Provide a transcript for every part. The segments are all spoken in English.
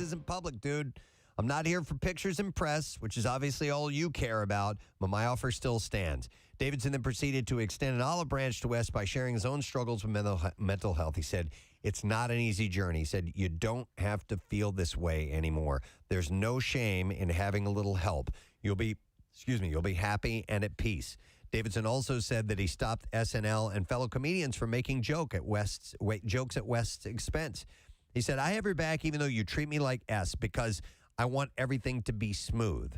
isn't public, dude. I'm not here for pictures and press, which is obviously all you care about, but my offer still stands. Davidson then proceeded to extend an olive branch to West by sharing his own struggles with mental health. He said, it's not an easy journey. He said, you don't have to feel this way anymore. There's no shame in having a little help. You'll be happy and at peace. Davidson also said that he stopped SNL and fellow comedians from making jokes at West's expense. He said, I have your back even though you treat me like S because I want everything to be smooth.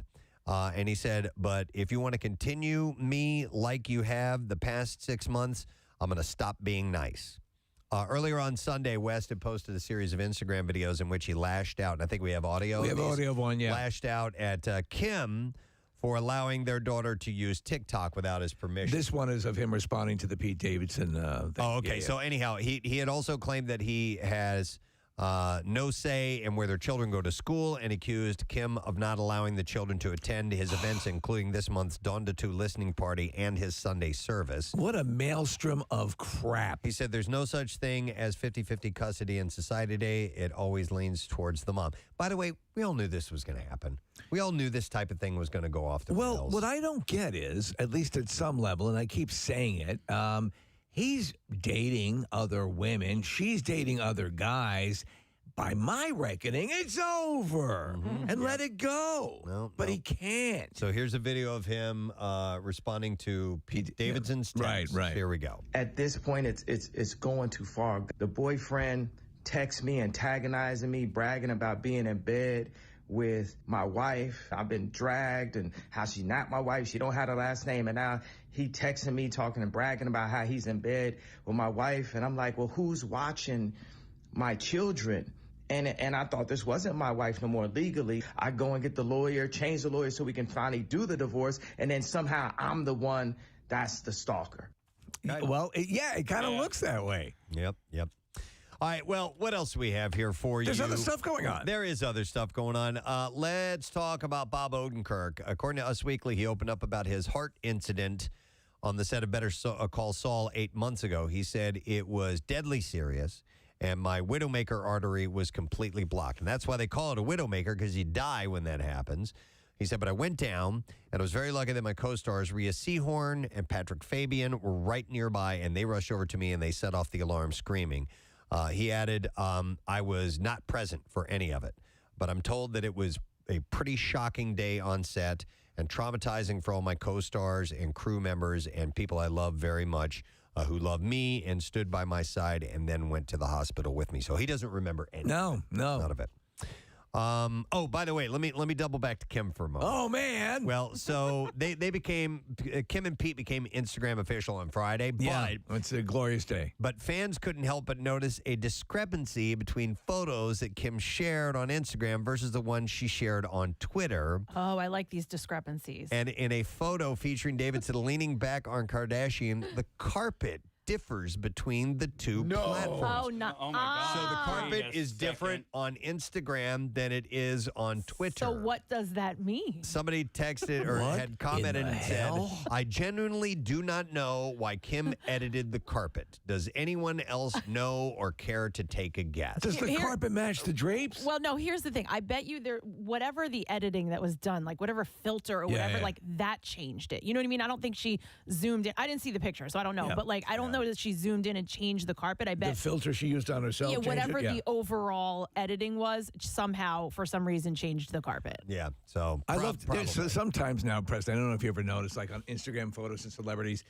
And he said, but if you want to continue me like you have the past 6 months, I'm going to stop being nice. Earlier on Sunday, West had posted a series of Instagram videos in which he lashed out. And I think we have audio. We have audio of one, yeah. Lashed out at Kim for allowing their daughter to use TikTok without his permission. This one is of him responding to the Pete Davidson thing. Oh, okay. Yeah. So anyhow, he had also claimed that he has no say in where their children go to school and accused Kim of not allowing the children to attend his events, including this month's Dawn to 2 listening party and his Sunday service. What a maelstrom of crap. He said there's no such thing as 50-50 custody in society today. It always leans towards the mom. By the way, we all knew this was going to happen. We all knew this type of thing was going to go off the rails. Well, what I don't get is, at least at some level, and I keep saying it, he's dating other women. She's dating other guys. By my reckoning, it's over. And let it go. But he can't. So here's a video of him responding to Pete Davidson's text. Right. Here we go. At this point, it's going too far. The boyfriend texts me, antagonizing me, bragging about being in bed with my wife. I've been dragged and how she's not my wife. She don't have her last name. And now he texting me, talking and bragging about how he's in bed with my wife. And I'm like, well, who's watching my children? And I thought this wasn't my wife no more legally. I go and get the lawyer, change the lawyer so we can finally do the divorce. And then somehow I'm the one that's the stalker. Well, it kind of looks that way. Yep. All right, well, what else do we have here for you? There's other stuff going on. There is other stuff going on. Let's talk about Bob Odenkirk. According to Us Weekly, he opened up about his heart incident on the set of Better Call Saul 8 months ago. He said it was deadly serious, and my widowmaker artery was completely blocked. And that's why they call it a widowmaker, because you die when that happens. He said, but I went down, and I was very lucky that my co-stars, Rhea Seehorn and Patrick Fabian, were right nearby, and they rushed over to me, and they set off the alarm screaming. He added, I was not present for any of it, but I'm told that it was a pretty shocking day on set and traumatizing for all my co-stars and crew members and people I love very much who loved me and stood by my side and then went to the hospital with me. So he doesn't remember anything. No. None of it. By the way, let me double back to Kim for a moment. Oh, man. Well, so they became, Kim and Pete became Instagram official on Friday. Yeah, it's a glorious day. But fans couldn't help but notice a discrepancy between photos that Kim shared on Instagram versus the one she shared on Twitter. Oh, I like these discrepancies. And in a photo featuring Davidson leaning back on Kardashian, the carpet differs between the two platforms. Oh, no. Oh, my God. So the carpet Wait a is different on Instagram than it is on Twitter. So what does that mean? Somebody texted or had commented and said, I genuinely do not know why Kim edited the carpet. Does anyone else know or care to take a guess? Does the carpet match the drapes? Well, no, here's the thing. I bet you whatever the editing that was done, like whatever filter or whatever, like that changed it. You know what I mean? I don't think she zoomed in. I didn't see the picture, so I don't know. But like, I don't know that she zoomed in and changed the carpet. I bet the filter she used on herself. Yeah, whatever the overall editing was, somehow for some reason changed the carpet. Yeah, so I love sometimes now, Preston. I don't know if you ever noticed, like on Instagram photos and celebrities,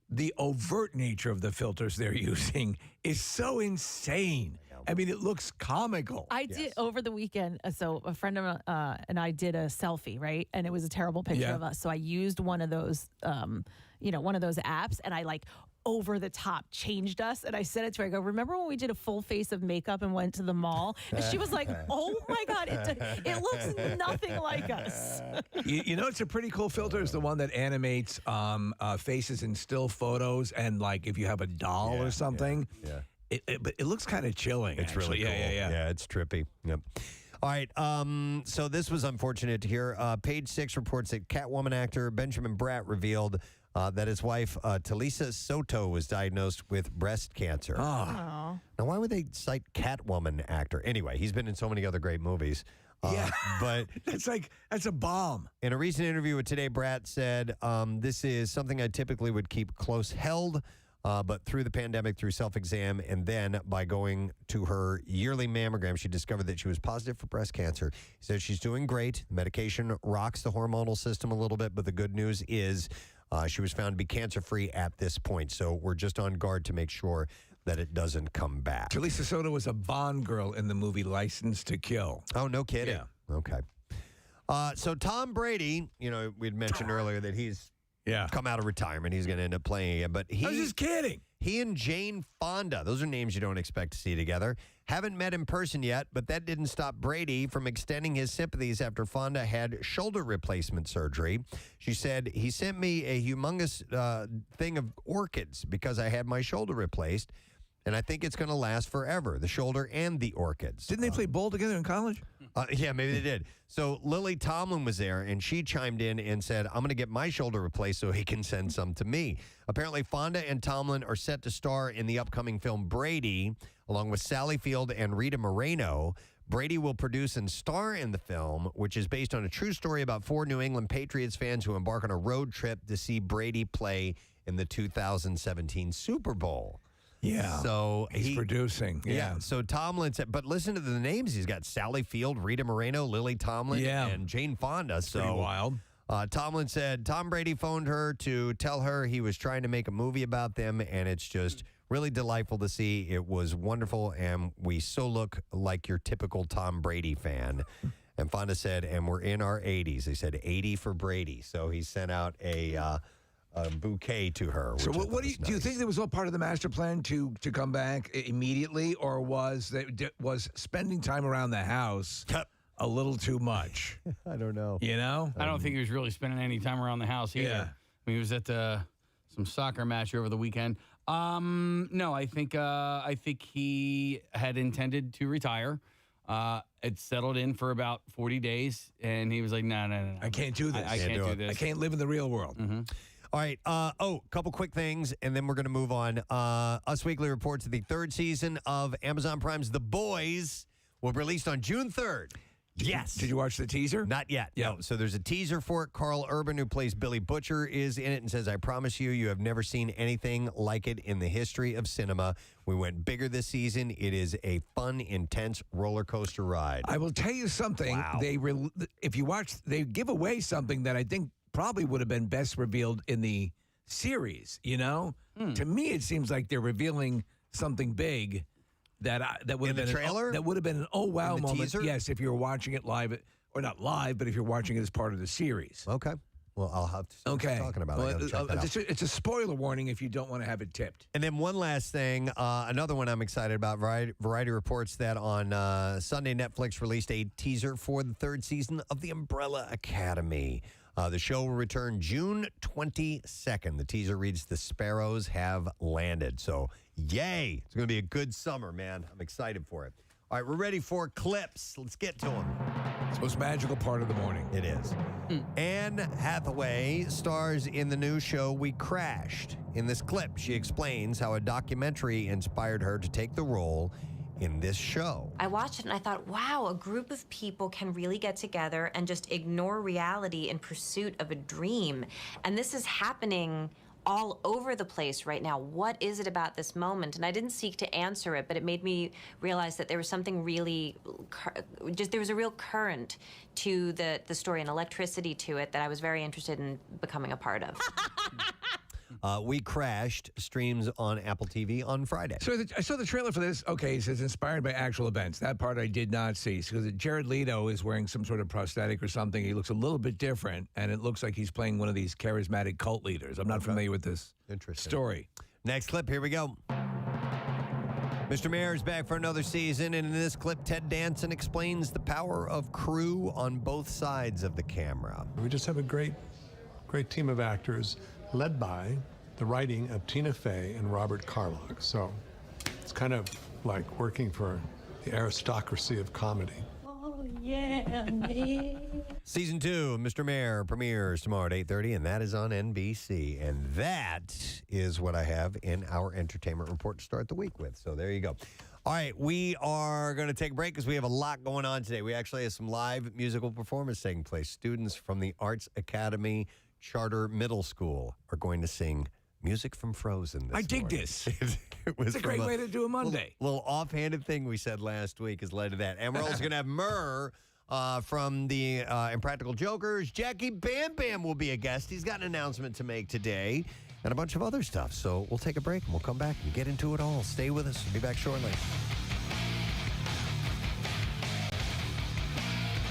the overt nature of the filters they're using is so insane. I mean, it looks comical. I did over the weekend. So a friend of and I did a selfie, right? And it was a terrible picture of us. So I used one of those, one of those apps, and I like over the top changed us. And I said it to her, I go, remember when we did a full face of makeup and went to the mall? And she was like, oh my God, it looks nothing like us. You know, it's a pretty cool filter. It's the one that animates faces in still photos. And like if you have a doll or something, but it looks kind of chilling. It's actually. really cool. Yeah, it's trippy. Yep. All right, so this was unfortunate to hear. Page 6 reports that Catwoman actor Benjamin Bratt revealed that his wife, Talisa Soto, was diagnosed with breast cancer. Oh. Now, why would they cite Catwoman actor? Anyway, he's been in so many other great movies. Yeah. But that's a bomb. in a recent interview with Today, Bratt said, this is something I typically would keep close held, but through the pandemic, through self-exam, and then by going to her yearly mammogram, she discovered that she was positive for breast cancer. He said she's doing great. Medication rocks the hormonal system a little bit, but the good news is she was found to be cancer-free at this point. So we're just on guard to make sure that it doesn't come back. Talisa Soto was a Bond girl in the movie License to Kill. Oh, no kidding. Yeah. Okay. So Tom Brady, we'd mentioned earlier that he's come out of retirement. He's going to end up playing again. But I was just kidding. He and Jane Fonda, those are names you don't expect to see together, haven't met in person yet, but that didn't stop Brady from extending his sympathies after Fonda had shoulder replacement surgery. She said, he sent me a humongous thing of orchids because I had my shoulder replaced, and I think it's going to last forever, the shoulder and the orchids. Didn't they play ball together in college? Yeah, maybe they did. So Lily Tomlin was there, and she chimed in and said, I'm going to get my shoulder replaced so he can send some to me. Apparently, Fonda and Tomlin are set to star in the upcoming film Brady, along with Sally Field and Rita Moreno. Brady will produce and star in the film, which is based on a true story about 4 New England Patriots fans who embark on a road trip to see Brady play in the 2017 Super Bowl. Yeah. So he's producing. Yeah. So Tomlin said, but listen to the names. He's got Sally Field, Rita Moreno, Lily Tomlin, and Jane Fonda. So pretty wild. Tomlin said Tom Brady phoned her to tell her he was trying to make a movie about them, and it's just really delightful to see. It was wonderful, and we so look like your typical Tom Brady fan. And Fonda said, and we're in our 80s. They said 80 for Brady. So he sent out a bouquet to her. So what do you think that was all part of the master plan to come back immediately, or was spending time around the house a little too much? I don't know. I don't think he was really spending any time around the house either. Yeah. I mean, he was at some soccer match over the weekend. No, I think he had intended to retire. It settled in for about 40 days, and he was like, no. I can't do this. I can't do this. I can't live in the real world. Mm-hmm. All right. A couple quick things, and then we're going to move on. Us Weekly reports that the 3rd season of Amazon Prime's The Boys will be released on June 3rd. Yes. Did you watch the teaser? Not yet. Yeah. No. So there's a teaser for it. Carl Urban, who plays Billy Butcher, is in it and says, I promise you, you have never seen anything like it in the history of cinema. We went bigger this season. It is a fun, intense roller coaster ride. I will tell you something. Wow. If you watch, they give away something that I think probably would have been best revealed in the series. To me, it seems like they're revealing something big that would have been trailer. That would have been an oh wow In the moment. teaser? Yes, if you're watching it live, or not live, but if you're watching it as part of the series. Okay. Well, I'll have to see what you're talking about. I gotta check that out. It's a spoiler warning if you don't want to have it tipped. And then one last thing, another one I'm excited about. Variety reports that on Sunday, Netflix released a teaser for the 3rd season of The Umbrella Academy. The show will return June 22nd. The teaser reads, The Sparrows Have Landed. So, yay. It's going to be a good summer, man. I'm excited for it. All right, we're ready for clips. Let's get to them. It's the most magical part of the morning. It is. Anne Hathaway stars in the new show We Crashed. In this clip, she explains how a documentary inspired her to take the role in this show. I watched it and I thought, wow, a group of people can really get together and just ignore reality in pursuit of a dream. And this is happening all over the place right now. What is it about this moment? And I didn't seek to answer it, but it made me realize that there was something really, there was a real current to the story and electricity to it that I was very interested in becoming a part of. We Crashed streams on Apple TV on Friday. So I saw the trailer for this. Okay, it says inspired by actual events. That part I did not see. Because Jared Leto is wearing some sort of prosthetic or something. He looks a little bit different, and it looks like he's playing one of these charismatic cult leaders. I'm not familiar with this story. Next clip, here we go. Mr. Mayor is back for another season, and in this clip, Ted Danson explains the power of crew on both sides of the camera. We just have a great team of actors led by the writing of Tina Fey and Robert Carlock. So it's kind of like working for the aristocracy of comedy. Oh, Season 2 of Mr. Mayor premieres tomorrow at 8:30, and that is on NBC. And that is what I have in our entertainment report to start the week with. So there you go. All right, we are going to take a break because we have a lot going on today. We actually have some live musical performance taking place. Students from the Arts Academy Charter Middle School are going to sing music from Frozen this I dig morning. this. was It's a great way to do a Monday. Little offhanded thing we said last week has led to that. And we're also going to have Murr from the Impractical Jokers. Jackie Bam Bam will be a guest. He's got an announcement to make today and a bunch of other stuff. So we'll take a break and we'll come back and get into it all. Stay with us. We'll be back shortly.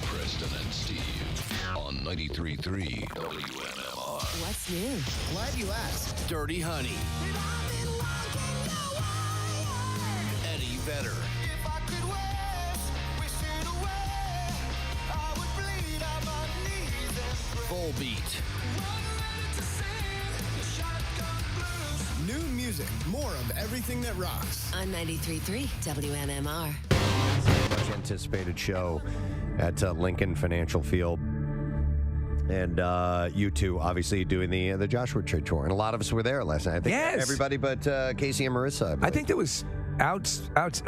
Preston and Steve on 93.3 WMMR. What's new? Glad you asked. Dirty Honey. Eddie Vedder. Full Beat. New music, more of everything that rocks. On 93.3 WMMR. Much anticipated show at Lincoln Financial Field. And you two, obviously, doing the Joshua Tree Tour. And a lot of us were there last night. I think Yes. everybody but Casey and Marissa. I think there was out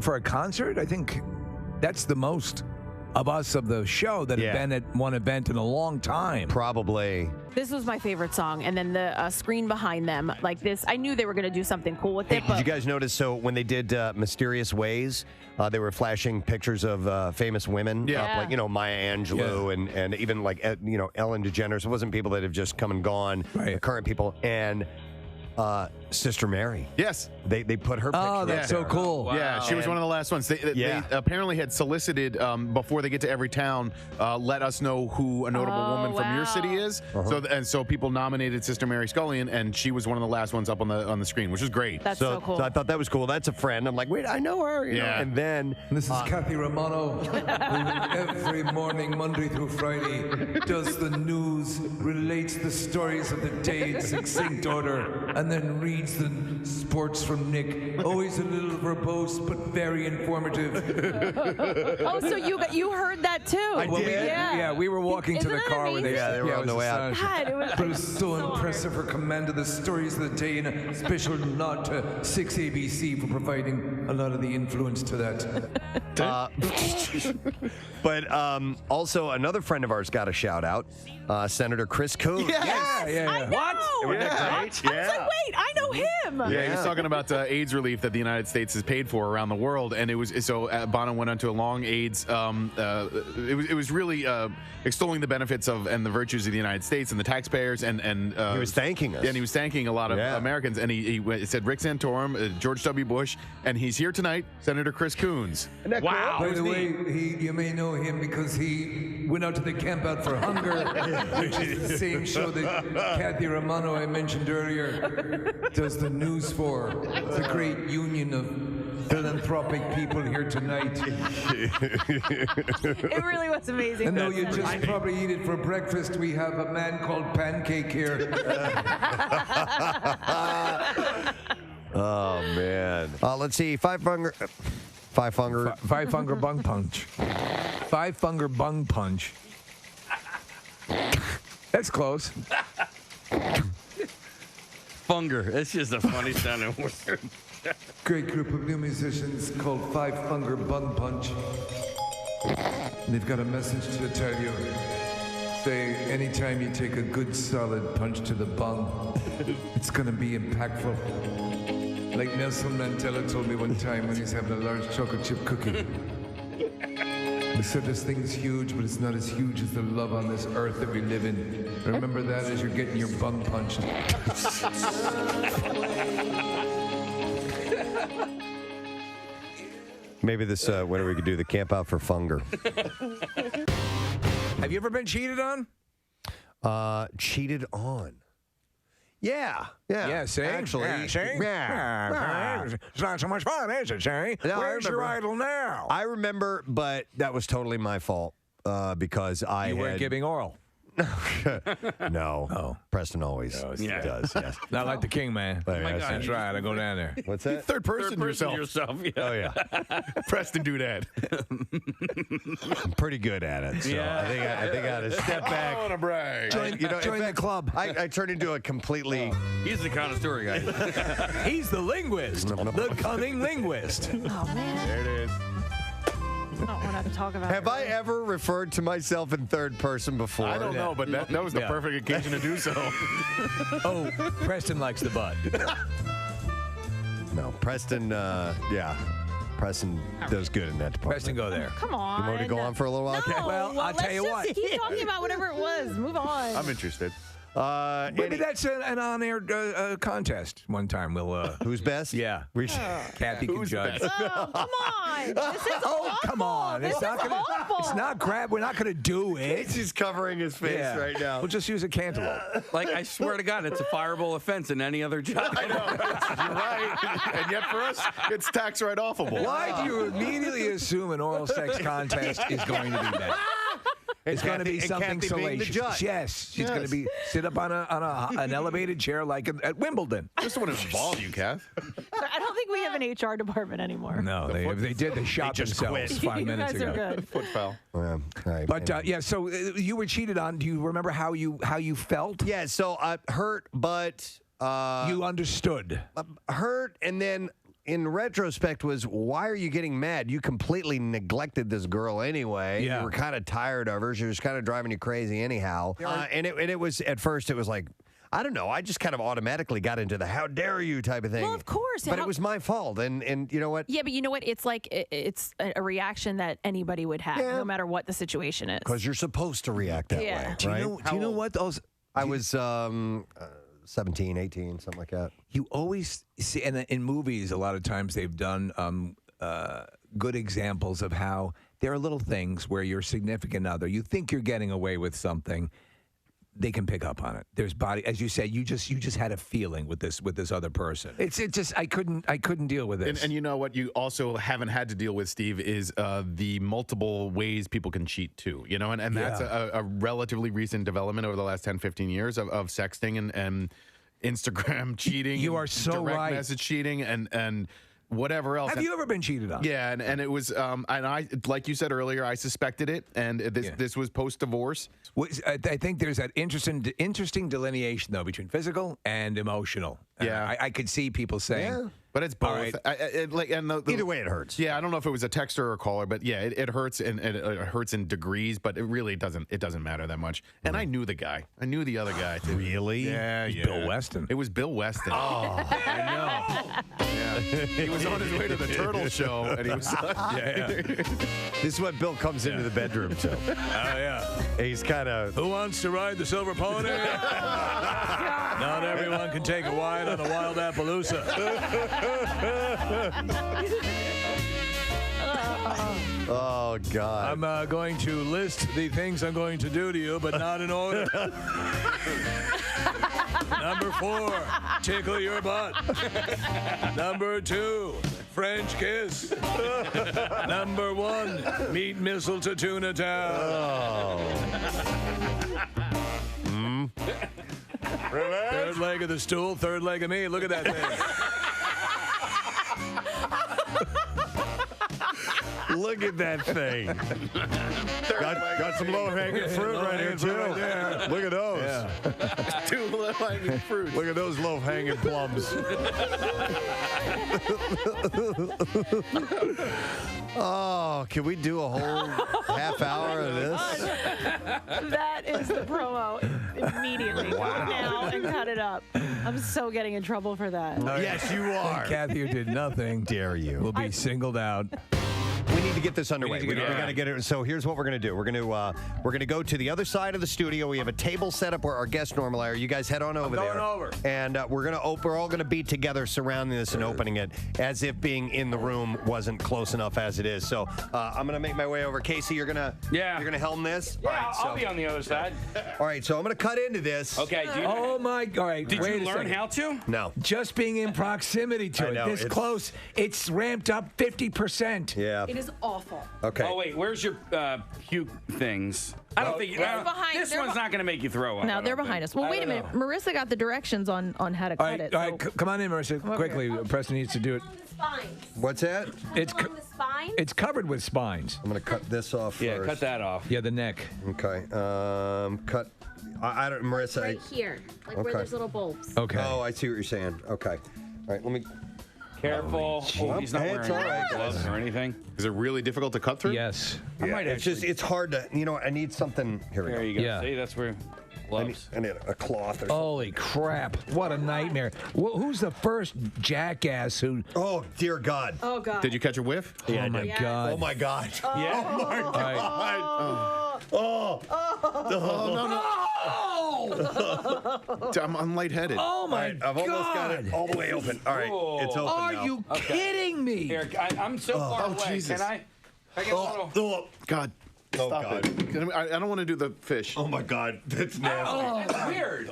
for a concert. I think that's the most of us of the show that have been at one event in a long time. Probably. This was my favorite song, and then the screen behind them, like this. I knew they were going to do something cool with it. Did you guys notice? So when they did Mysterious Ways, they were flashing pictures of famous women, Yeah. like Maya Angelou and even like Ellen DeGeneres. It wasn't people that have just come and gone, Right. current people, and Sister Mary. Yes. They put her picture. Oh, up that's so there. cool. Yeah, she was one of the last ones. They apparently had solicited, before they get to every town, let us know who a notable woman from your city is. So people nominated Sister Mary Scullion, and she was one of the last ones up on the screen, which is great. That's so cool. So I thought that was cool. That's a friend. I'm like, wait, I know her. you know? Yeah. And then This is Kathy Romano, who every morning, Monday through Friday, does the news, relates the stories of the day in succinct order, and then reads the sports from Nick. Always a little verbose, but very informative. Oh, so you heard that too? Yeah, we were walking to Isn't the that car when they. amazing? Yeah, they were on it the was way out. astonishing. God, it was, But it was so impressive. Her command of the stories of the day, and a special nod to 6ABC for providing a lot of the influence to that. But also another friend of ours got a shout out, Senator Chris Coons. Yeah. I know. Wasn't that great? I was like, wait, I know him. Yeah, he was talking about AIDS relief that the United States has paid for around the world, and it was so Bono went onto a long AIDS. It was really extolling the benefits of and the virtues of the United States and the taxpayers, and He was thanking us. Yeah, and he was thanking a lot of Americans, and he said Rick Santorum, George W. Bush, and he's here tonight, Senator Chris Coons. Wow. By the way, you may know him because he went out to the Camp Out for Hunger, which is the same show that Kathy Romano I mentioned earlier does the news for. It's a great union of philanthropic people here tonight. It really was amazing. I know you just probably eat it for breakfast. We have a man called Pancake here. Oh man. Let's see. Five Funger Bung Punch. Five Funger Bung Punch. That's close. Funger. It's just a funny sounding word. Great group of new musicians called Five Funger Bung Punch. And they've got a message to tell you. Say, anytime you take a good solid punch to the bung, it's gonna be impactful. Like Nelson Mandela told me one time when he's having a large chocolate chip cookie. He said this thing's huge, but it's not as huge as the love on this earth that we live in. Remember that as you're getting your bung punched. Maybe this winter we could do the Camp Out for Funger. Have you ever been cheated on? Cheated on. Yeah. Yeah, see? Actually. Yeah, see? Yeah. It's not so much fun, is it, see? No, Where's your remember. idol now? I remember, but that was totally my fault because I You weren't had... giving oral. No. Oh. Preston always does. Yes. Not like the king, man. Oh, yeah, That's right. I go down there. What's that? Third person yourself. Yeah. Oh yeah. Preston do that. I'm pretty good at it. So I think I got to step back. I want to brag. Join the club. I turned into a completely. He's the connoisseur guy. He's the linguist, the cunning linguist. Oh man, There it is. I don't want to talk about. Have I ever referred to myself in third person before? I don't know, but that was the perfect occasion to do so. Oh, Preston likes the butt. No, Preston. Preston does good in that department. Preston, go there. Come on. You want me to go on for a little while? No, Well, I'll tell you let's what. just keep talking about whatever it was. Move on. I'm interested. Maybe that's an on-air contest. One time we'll. Who's best? Yeah, Kathy can judge. Oh, come on. This is awful. Come on! This It's not is gonna. awful. It's not crap. We're not gonna do it. He's covering his face right now. We'll just use a cantaloupe. Like, I swear to God, it's a fireable offense in any other job. I know. You're right. And yet for us, it's tax write-offable. Why do you immediately assume an oral sex contest is going to be that? It's going to be something Kathy being the salacious. judge. Yes, she's going to be sit up on an elevated chair like at Wimbledon. Just want to involve you, Kath. I don't think we have an HR department anymore. No, if they did, they shot just themselves quit. 5 You minutes guys ago. are good. Foot foul. All right. But so you were cheated on. Do you remember how you felt? yeah, so hurt, but You understood. hurt, and then in retrospect was, why are you getting mad? You completely neglected this girl anyway. Yeah. You were kind of tired of her. She was kind of driving you crazy anyhow. And it was, at first, it was like, I don't know. I just kind of automatically got into the how dare you type of thing. Well, of course. But it was my fault. And you know what? Yeah, but you know what? It's like it's a reaction that anybody would have, no matter what the situation is. Because you're supposed to react that Yeah. way. Do right? you know what those? I was 17, 18, something like that. You always see, and in movies, a lot of times they've done good examples of how there are little things where your significant other, you think you're getting away with something, they can pick up on it. There's body, as you said, you just had a feeling with this other person. It just I couldn't deal with this. And you know what you also haven't had to deal with, Steve, is the multiple ways people can cheat too. You know, and that's a relatively recent development over the last 10, 15 years of sexting and Instagram cheating. You are so direct right. message cheating and whatever else. Have you ever been cheated on? Yeah, and it was, and I, like you said earlier, I suspected it, and this was post-divorce. I think there's that interesting delineation, though, between physical and emotional. Yeah. I could see people saying... Yeah. But it's both. All right. Either way, it hurts. Yeah, I don't know if it was a texter or a caller, but yeah, it hurts, and it hurts in degrees, but it really doesn't matter that much. And I knew the guy. I knew the other guy, too. Really? Yeah, It was yeah. Bill Weston. It was Bill Weston. Oh, I know. Yeah. He was on his way to the Turtle Show, and he was This is what Bill comes into the bedroom to. Oh, yeah. He's kind of... Who wants to ride the silver pony? Not everyone can take a ride on a wild Appaloosa. Oh, God. I'm going to list the things I'm going to do to you, but not in order. Number 4, tickle your butt. Number 2, French kiss. Number 1, meet Mistletoe Tuna Town. Third leg of the stool, third leg of me. Look at that thing. Look at that thing. got some low-hanging fruit right here, too. Right there. Look at those. Yeah. 2 low-hanging fruits. Look at those low-hanging plums. Oh, can we do a whole half hour of this? That is the promo immediately. Wow. Go now and cut it up. I'm so getting in trouble for that. Yes, you are. Kathy, who did nothing, Dare you. will be singled out. We need to get this underway. We get it got to get it. So here's what we're going to do. We're going to go to the other side of the studio. We have a table set up where our guests normally are. You guys head on over there. going over. And we're all going to be together surrounding this and opening it as if being in the room wasn't close enough as it is. So I'm going to make my way over. Casey, you're going to helm this. Yeah, All right, I'll be on the other side. All right, so I'm going to cut into this. Okay. Oh, my God. Did Wait you a learn second. how to? No. Just being in proximity to I it, know, this it's- close, it's ramped up 50%. Yeah. It is awful. Okay. Oh wait, where's your puke things? I don't think this one's not going to make you throw up. No, they're behind us. Well, wait a minute. Marissa got the directions on how to cut it. All right, come on in, Marissa, quickly. Preston needs to do it. What's that? It's covered with spines. I'm going to cut this off first. Yeah, cut that off. Yeah, the neck. Okay. Cut. I don't, Marissa. Right here, like where there's little bulbs. Okay. Oh, I see what you're saying. Okay. All right, let me. Careful. He's not wearing gloves or anything. Is it really difficult to cut through? Yes. Yeah, it's hard to, I need something. Here we go. There you go. Yeah. See, that's where gloves. I need a cloth or something. Holy crap. What a nightmare. Who's the first jackass who... Oh, dear God. Oh, God. Did you catch a whiff? Oh, my God. Oh, my God. Yeah. Oh, my God. Oh. No. I'm lightheaded. Oh, my I've almost got it all the way open. All right, it's open Are now. you kidding me? Here, I'm so far away. Jesus. Can I get a little... God. Stop God. it. I don't want to do the fish. Oh, my God. That's nasty. Oh, that's weird.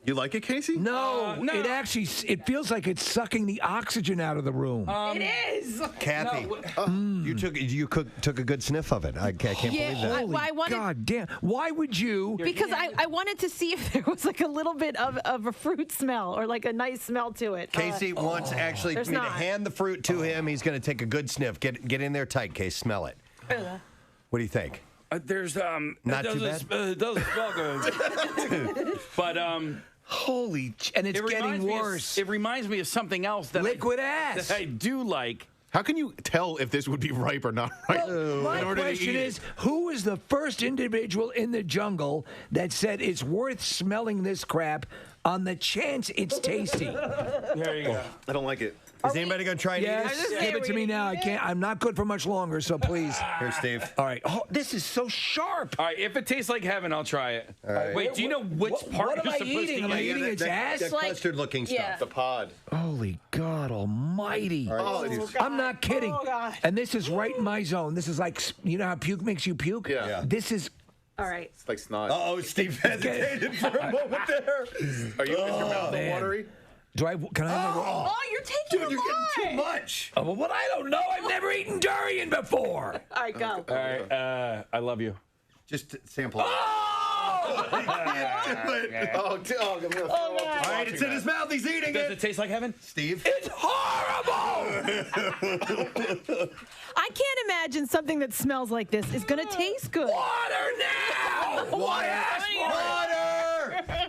You like it, Casey? No, No. it feels like it's sucking the oxygen out of the room. It is. Kathy, you took a good sniff of it. I can't believe that. Holy I wanted- God damn. Why would you? Because I wanted to see if there was like a little bit of a fruit smell or like a nice smell to it. Casey wants actually me there's to not. hand the fruit to him. He's going to take a good sniff. Get in there tight, Case. Smell it. What do you think? There's Not too bad? It doesn't smell good. But and it's getting worse. It reminds me of something else that Liquid ass. that I do like. How can you tell if this would be ripe or not ripe? My in order to question eat it? is, who is the first individual in the jungle that said it's worth smelling this crap on the chance it's tasty? There you go. I don't like it. Is anybody going to try and eat Yes, it? give it to me now. I can't. I'm not good for much longer, so please. Here, Steve. All right. Oh, this is so sharp. All right, if it tastes like heaven, I'll try it. All right. Wait, do you know which part what am you're I supposed eating? to Am I eat? eating its ass? That like- custard-looking yeah. stuff. The pod. Holy God Almighty! Oh, I'm not kidding. Oh, God. And this is right in my zone. This is like, you know how puke makes you puke? Yeah. This is. All right. It's like snot. Oh, Steve hesitated for a moment there. Are you in your mouth man. watery? Do I? Can I have a? Oh, you're taking Dude, a you're lot. getting too much. Oh, well, what I don't know. I've never eaten durian before. All right, go. All right, I love you. Just sample it. Oh, I'm gonna throw up. All right, it's in his mouth. He's eating Does it. it taste like heaven? Steve? It's horrible. I can't imagine something that smells like this is going to taste good. Water now. Water!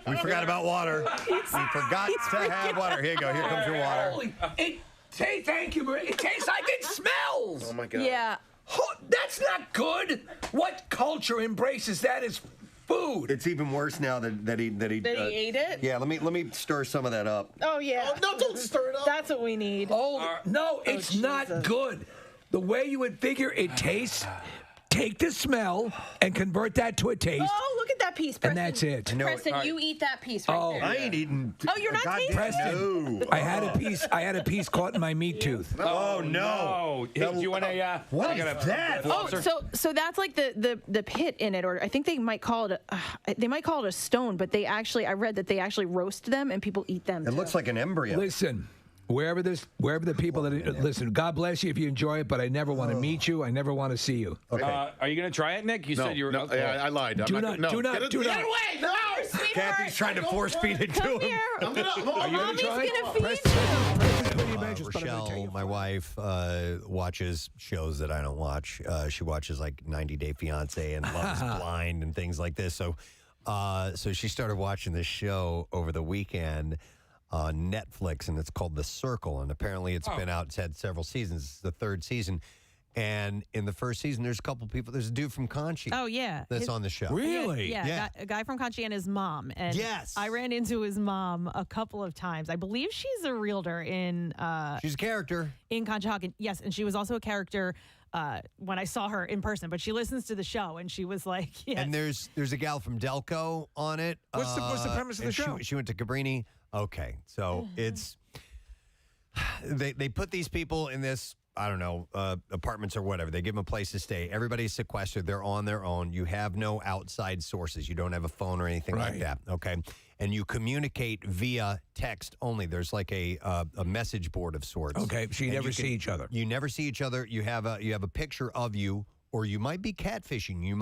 We forgot about water. We forgot to have water. Here you go. Here comes your water. Thank you, Maria. It tastes like it smells. Oh my God. Yeah. That's not good. What culture embraces that as food? It's even worse now that he ate it? Yeah, let me stir some of that up. Oh, yeah. No, don't stir it up. That's what we need. Oh, no, it's not good. The way you would figure it tastes, take the smell and convert that to a taste. Oh, look at that piece, Preston. And that's it. No, Preston, you eat that piece right there. I ain't eating. Oh, you're not tasting Preston. I had a piece caught in my meat tooth. Oh no! Hey, do you want a? What is that? Oh, so that's like the pit in it, or I think they might call it a stone, but I read that they actually roast them and people eat them. It looks like an embryo. Listen, wherever the people that listen, God bless you if you enjoy it, but I never want to meet you. I never want to see you. Okay. Are you going to try it, Nick? You said you were. No, I lied. I'm Do not. not. Get away! No! Kathy's trying to force feed it to Come him. here. I'm gonna. Are you Mommy's gonna try? gonna feed you. Rochelle, my wife, watches shows that I don't watch. She watches like 90 Day Fiance and Love is Blind and things like this. So she started watching this show over the weekend on Netflix, and it's called The Circle. And apparently it's been out. It's had several seasons. It's the third season. And in the first season, there's a couple people. There's a dude from Conchi. Oh, yeah. That's on the show. Really? Yeah. A guy from Conchi and his mom. And Yes. I ran into his mom a couple of times. I believe she's a realtor in She's a character. in Conshohocken. Yes, and she was also a character when I saw her in person. But she listens to the show, and she was like, yes. And there's a gal from Delco on it. What's the premise of the and show? She went to Cabrini. Okay, so it's they put these people in this I don't know, apartments or whatever. They give them a place to stay. Everybody's sequestered. They're on their own. You have no outside sources. You don't have a phone or anything like that. Okay. And you communicate via text only. There's like a message board of sorts. Okay. So you never see each other. You never see each other. You have a picture of you, or you might be catfishing. You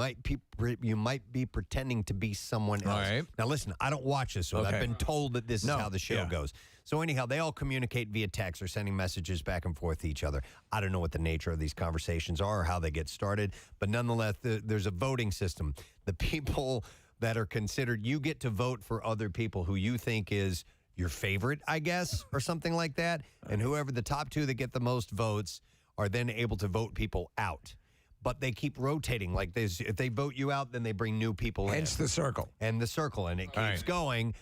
might be pretending to be someone else. All right. Now listen, I don't watch this, so I've been told that this is how the show goes. So anyhow, they all communicate via text or sending messages back and forth to each other. I don't know what the nature of these conversations are or how they get started, but nonetheless, there's a voting system. The people that are considered, you get to vote for other people who you think is your favorite, I guess, or something like that. And whoever the top two that get the most votes are then able to vote people out. But they keep rotating. Like if they vote you out, then they bring new people in. Hence the circle. And the circle, and it keeps going.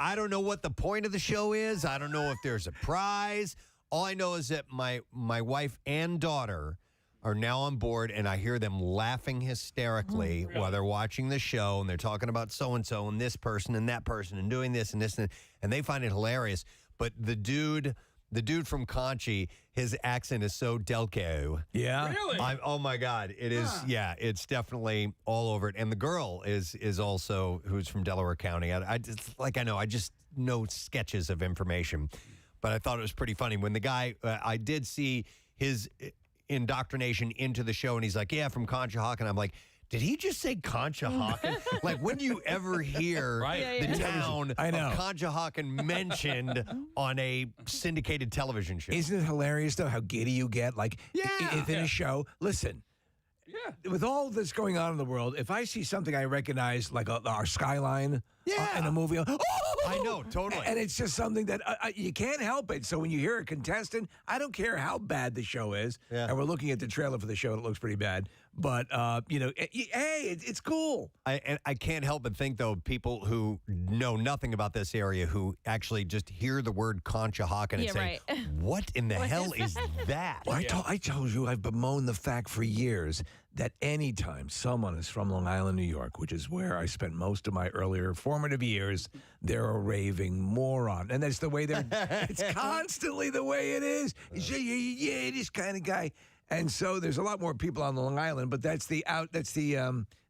I don't know what the point of the show is. I don't know if there's a prize. All I know is that my wife and daughter are now on board, and I hear them laughing hysterically while they're watching the show, and they're talking about so-and-so and this person and that person and doing this and this, and they find it hilarious. But the dude from Conchi, his accent is so Delco. Yeah. Really? Oh my God. It is. Yeah, it's definitely all over it. And the girl is also, who's from Delaware County. I just know sketches of information, but I thought it was pretty funny when the guy, I did see his indoctrination into the show, and he's like, yeah, from Conshohocken. I'm like, did he just say Conshohocken? Like, when do you ever hear the town of Conshohocken mentioned on a syndicated television show? Isn't it hilarious, though, how giddy you get? Like, if in a show, listen, with all this going on in the world, if I see something I recognize, like our skyline in a movie, I know, totally. And it's just something that you can't help it. So when you hear a contestant, I don't care how bad the show is, and we're looking at the trailer for the show, and it looks pretty bad. But, hey, it's cool. I can't help but think, though, people who know nothing about this area who actually just hear the word Conshohocken and say, what in the hell is that? Well, I told you, I've bemoaned the fact for years that anytime someone is from Long Island, New York, which is where I spent most of my earlier formative years, they're a raving moron. And that's the way it's constantly the way it is. This kind of guy. And so there's a lot more people on Long Island, but that's the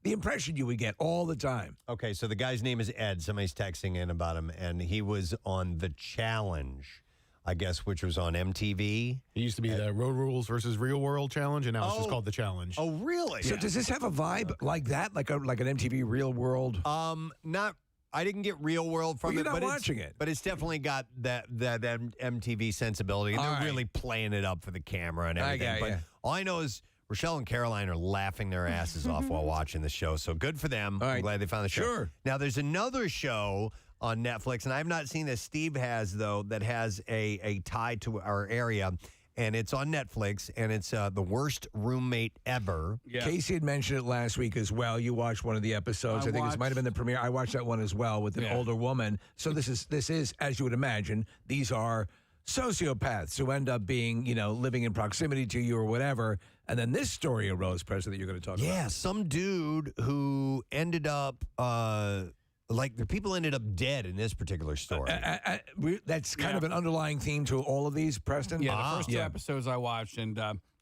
impression you would get all the time. Okay, so the guy's name is Ed. Somebody's texting in about him, and he was on The Challenge, I guess, which was on MTV. It used to be the Road Rules versus Real World Challenge, and now it's just called The Challenge. Oh, really? So does this have a vibe like that, like an MTV Real World? Not. I didn't get Real World from you're it. Not watching it, but it's definitely got that MTV sensibility, and they're really playing it up for the camera and everything. All I know is Rochelle and Caroline are laughing their asses off while watching the show. So good for them. I'm glad they found the show. Sure. Now there's another show on Netflix, and I've not seen this. Steve has, though, that has a tie to our area. And it's on Netflix, and it's The Worst Roommate Ever. Yeah. Casey had mentioned it last week as well. You watched one of the episodes. I think this might have been the premiere. I watched that one as well with an older woman. So this is, as you would imagine, these are sociopaths who end up being, living in proximity to you or whatever. And then this story arose, Preston, that you're going to talk about. Yeah, some dude who ended up... the people ended up dead in this particular story. That's kind of an underlying theme to all of these, Preston? Yeah, the first two episodes I watched, and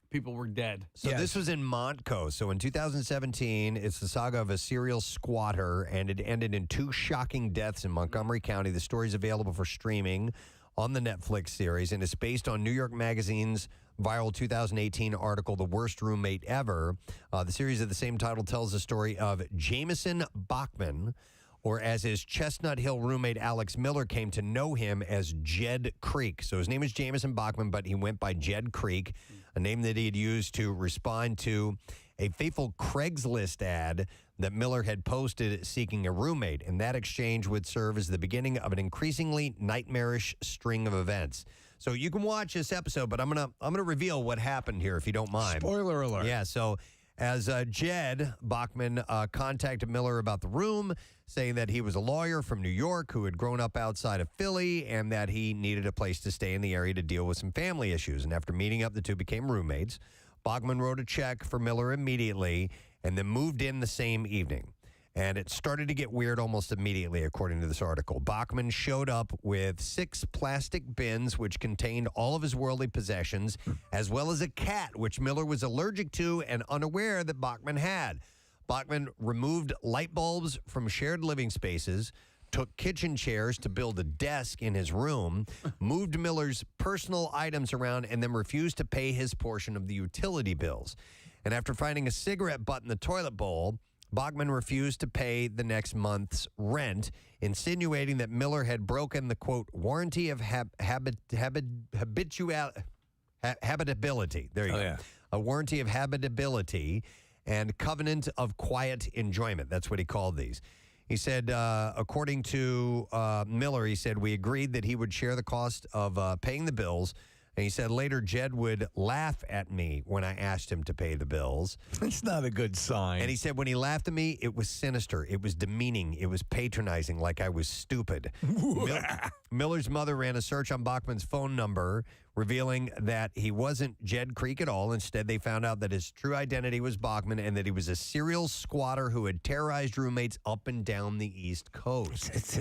people were dead. So this was in Montco. So in 2017, it's the saga of a serial squatter, and it ended in 2 shocking deaths in Montgomery County. The story is available for streaming on the Netflix series, and it's based on New York Magazine's viral 2018 article, The Worst Roommate Ever. The series of the same title tells the story of Jameson Bachman, or as his Chestnut Hill roommate Alex Miller came to know him as Jed Creek. So his name is Jameson Bachman, but he went by Jed Creek, a name that he had used to respond to a fateful Craigslist ad that Miller had posted seeking a roommate. And that exchange would serve as the beginning of an increasingly nightmarish string of events. So you can watch this episode, but I'm gonna reveal what happened here if you don't mind. Spoiler alert. Yeah, so as Jed Bachman contacted Miller about the room, saying that he was a lawyer from New York who had grown up outside of Philly and that he needed a place to stay in the area to deal with some family issues. And after meeting up, the two became roommates. Bachman wrote a check for Miller immediately and then moved in the same evening. And it started to get weird almost immediately, according to this article. Bachman showed up with 6 plastic bins, which contained all of his worldly possessions, as well as a cat, which Miller was allergic to and unaware that Bachman had. Bachman removed light bulbs from shared living spaces, took kitchen chairs to build a desk in his room, moved Miller's personal items around, and then refused to pay his portion of the utility bills. And after finding a cigarette butt in the toilet bowl, Bachman refused to pay the next month's rent, insinuating that Miller had broken the, quote, warranty of habitability. There you go. Yeah. A warranty of habitability and covenant of quiet enjoyment. That's what he called these. He said, according to Miller, he said, we agreed that he would share the cost of paying the bills. And he said later Jed would laugh at me when I asked him to pay the bills. It's not a good sign. And he said when he laughed at me, it was sinister. It was demeaning. It was patronizing, like I was stupid. Miller's mother ran a search on Bachman's phone number, revealing that he wasn't Jed Creek at all. Instead, they found out that his true identity was Bachman and that he was a serial squatter who had terrorized roommates up and down the East Coast.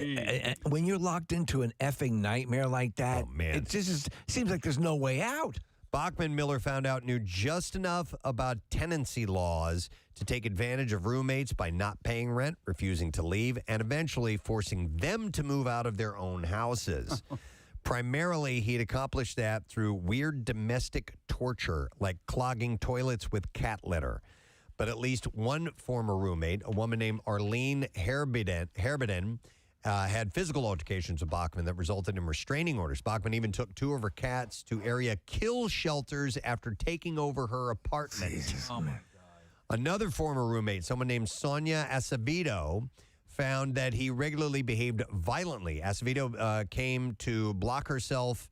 When you're locked into an effing nightmare like that, it just seems like there's no way out. Bachman, Miller found out, knew just enough about tenancy laws to take advantage of roommates by not paying rent, refusing to leave, and eventually forcing them to move out of their own houses. Primarily, he'd accomplished that through weird domestic torture, like clogging toilets with cat litter. But at least one former roommate, a woman named Arlene Herbiden, had physical altercations with Bachman that resulted in restraining orders. Bachman even took 2 of her cats to area kill shelters after taking over her apartment. Jesus, oh, my God. Another former roommate, someone named Sonia Acevedo, found that he regularly behaved violently. Acevedo came to block herself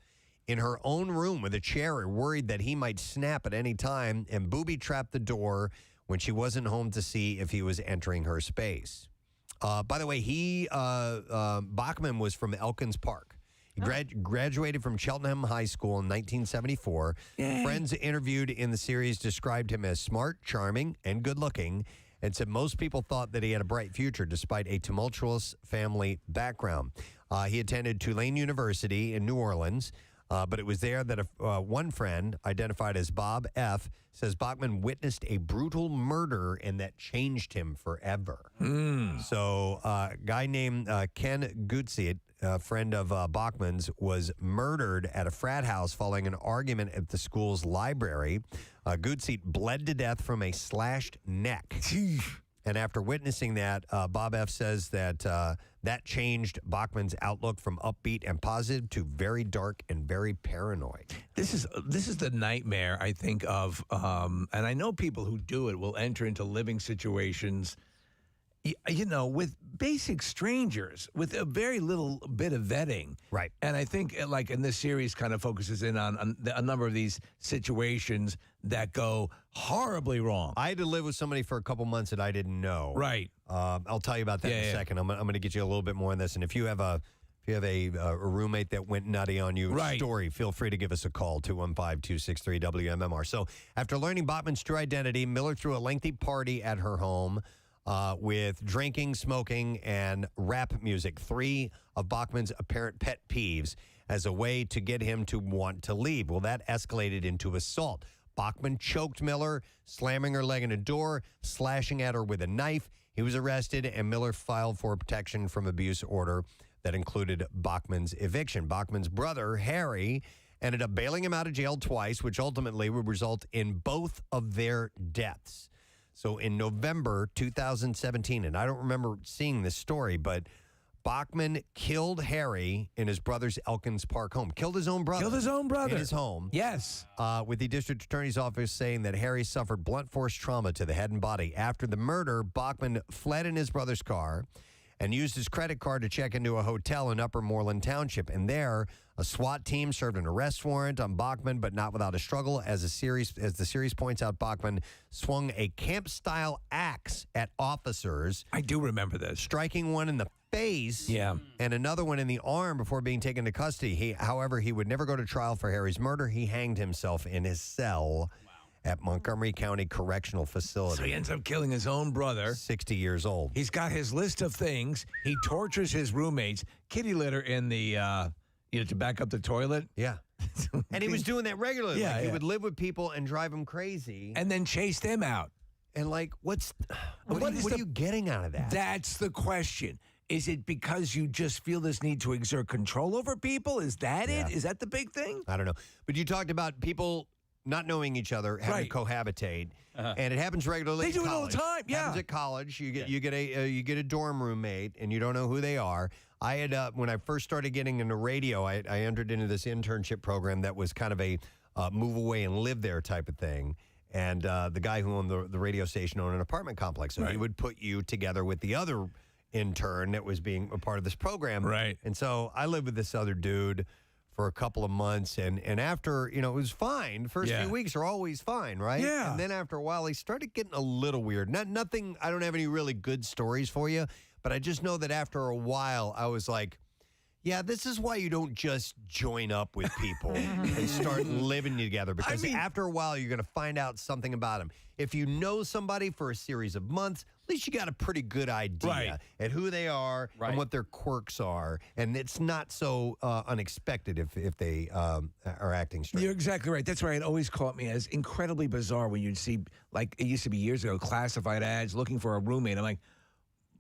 in her own room with a chair, worried that he might snap at any time, and booby-trapped the door when she wasn't home to see if he was entering her space. By the way, Bachman was from Elkins Park. He graduated from Cheltenham High School in 1974. Yay. Friends interviewed in the series described him as smart, charming, and good-looking, and said most people thought that he had a bright future despite a tumultuous family background. He attended Tulane University in New Orleans, but it was there that one friend, identified as Bob F., says Bachman witnessed a brutal murder and that changed him forever. So a guy named Ken Gutsiet, a friend of Bachman's, was murdered at a frat house following an argument at the school's library. Gutsiet bled to death from a slashed neck. And after witnessing that, Bob F. says that that changed Bachman's outlook from upbeat and positive to very dark and very paranoid. This is the nightmare, I think, of, and I know people who do it will enter into living situations, you know, with basic strangers, with a very little bit of vetting. Right. And I think, like, in this series kind of focuses in on a number of these situations that go horribly wrong. I had to live with somebody for a couple months that I didn't know. Right. I'll tell you about that in a second. I'm going to get you a little bit more on this. And if you have a roommate that went nutty on you, story, feel free to give us a call, 215-263-WMMR. So after learning Bachman's true identity, Miller threw a lengthy party at her home with drinking, smoking, and rap music, 3 of Bachman's apparent pet peeves, as a way to get him to want to leave. Well, that escalated into assault. Bachman choked Miller, slamming her leg in a door, slashing at her with a knife. He was arrested, and Miller filed for a protection from abuse order that included Bachman's eviction. Bachman's brother, Harry, ended up bailing him out of jail twice, which ultimately would result in both of their deaths. So in November 2017, and I don't remember seeing this story, but Bachman killed Harry in his brother's Elkins Park home. Killed his own brother. In his home. Yes. With the district attorney's office saying that Harry suffered blunt force trauma to the head and body. After the murder, Bachman fled in his brother's car and used his credit card to check into a hotel in Upper Moreland Township. And there, a SWAT team served an arrest warrant on Bachman, but not without a struggle. As the series points out, Bachman swung a camp-style axe at officers. I do remember this. Striking one in the face and another one in the arm before being taken to custody. However, he would never go to trial for Harry's murder. He hanged himself in his cell. at Montgomery County Correctional Facility. So he ends up killing his own brother. 60 years old. He's got his list of things. He tortures his roommates. Kitty litter in the, to back up the toilet. Yeah. And he was doing that regularly. Yeah, He would live with people and drive them crazy. And then chase them out. And what are you getting out of that? That's the question. Is it because you just feel this need to exert control over people? Is that it? Is that the big thing? I don't know. But you talked about people not knowing each other, having to cohabitate, and it happens regularly. They do it all the time. Yeah, happens at college. You get a dorm roommate, and you don't know who they are. I had when I first started getting into radio, I entered into this internship program that was kind of a move away and live there type of thing. And the guy who owned the radio station owned an apartment complex, so he would put you together with the other intern that was being a part of this program. Right. And so I lived with this other dude for a couple of months, and after, it was fine. First few weeks are always fine, right? Yeah. And then after a while, he started getting a little weird. Nothing, I don't have any really good stories for you, but I just know that after a while, I was like, yeah, this is why you don't just join up with people and start living together, because after a while, you're going to find out something about them. If you know somebody for a series of months, at least you got a pretty good idea at who they are and what their quirks are. And it's not so unexpected if they are acting strange. You're exactly right. That's why it always caught me as incredibly bizarre when you'd see, like it used to be years ago, classified ads looking for a roommate. I'm like,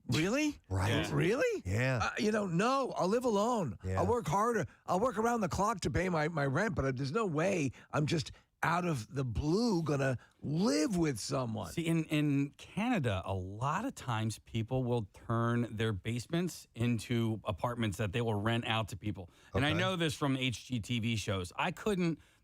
really? Right. Yeah. Really? Yeah. No, I'll live alone. Yeah. I'll work harder. I'll work around the clock to pay my rent, but there's no way I'm just out of the blue going to live with someone. See, in Canada, a lot of times people will turn their basements into apartments that they will rent out to people. And I know this from HGTV shows.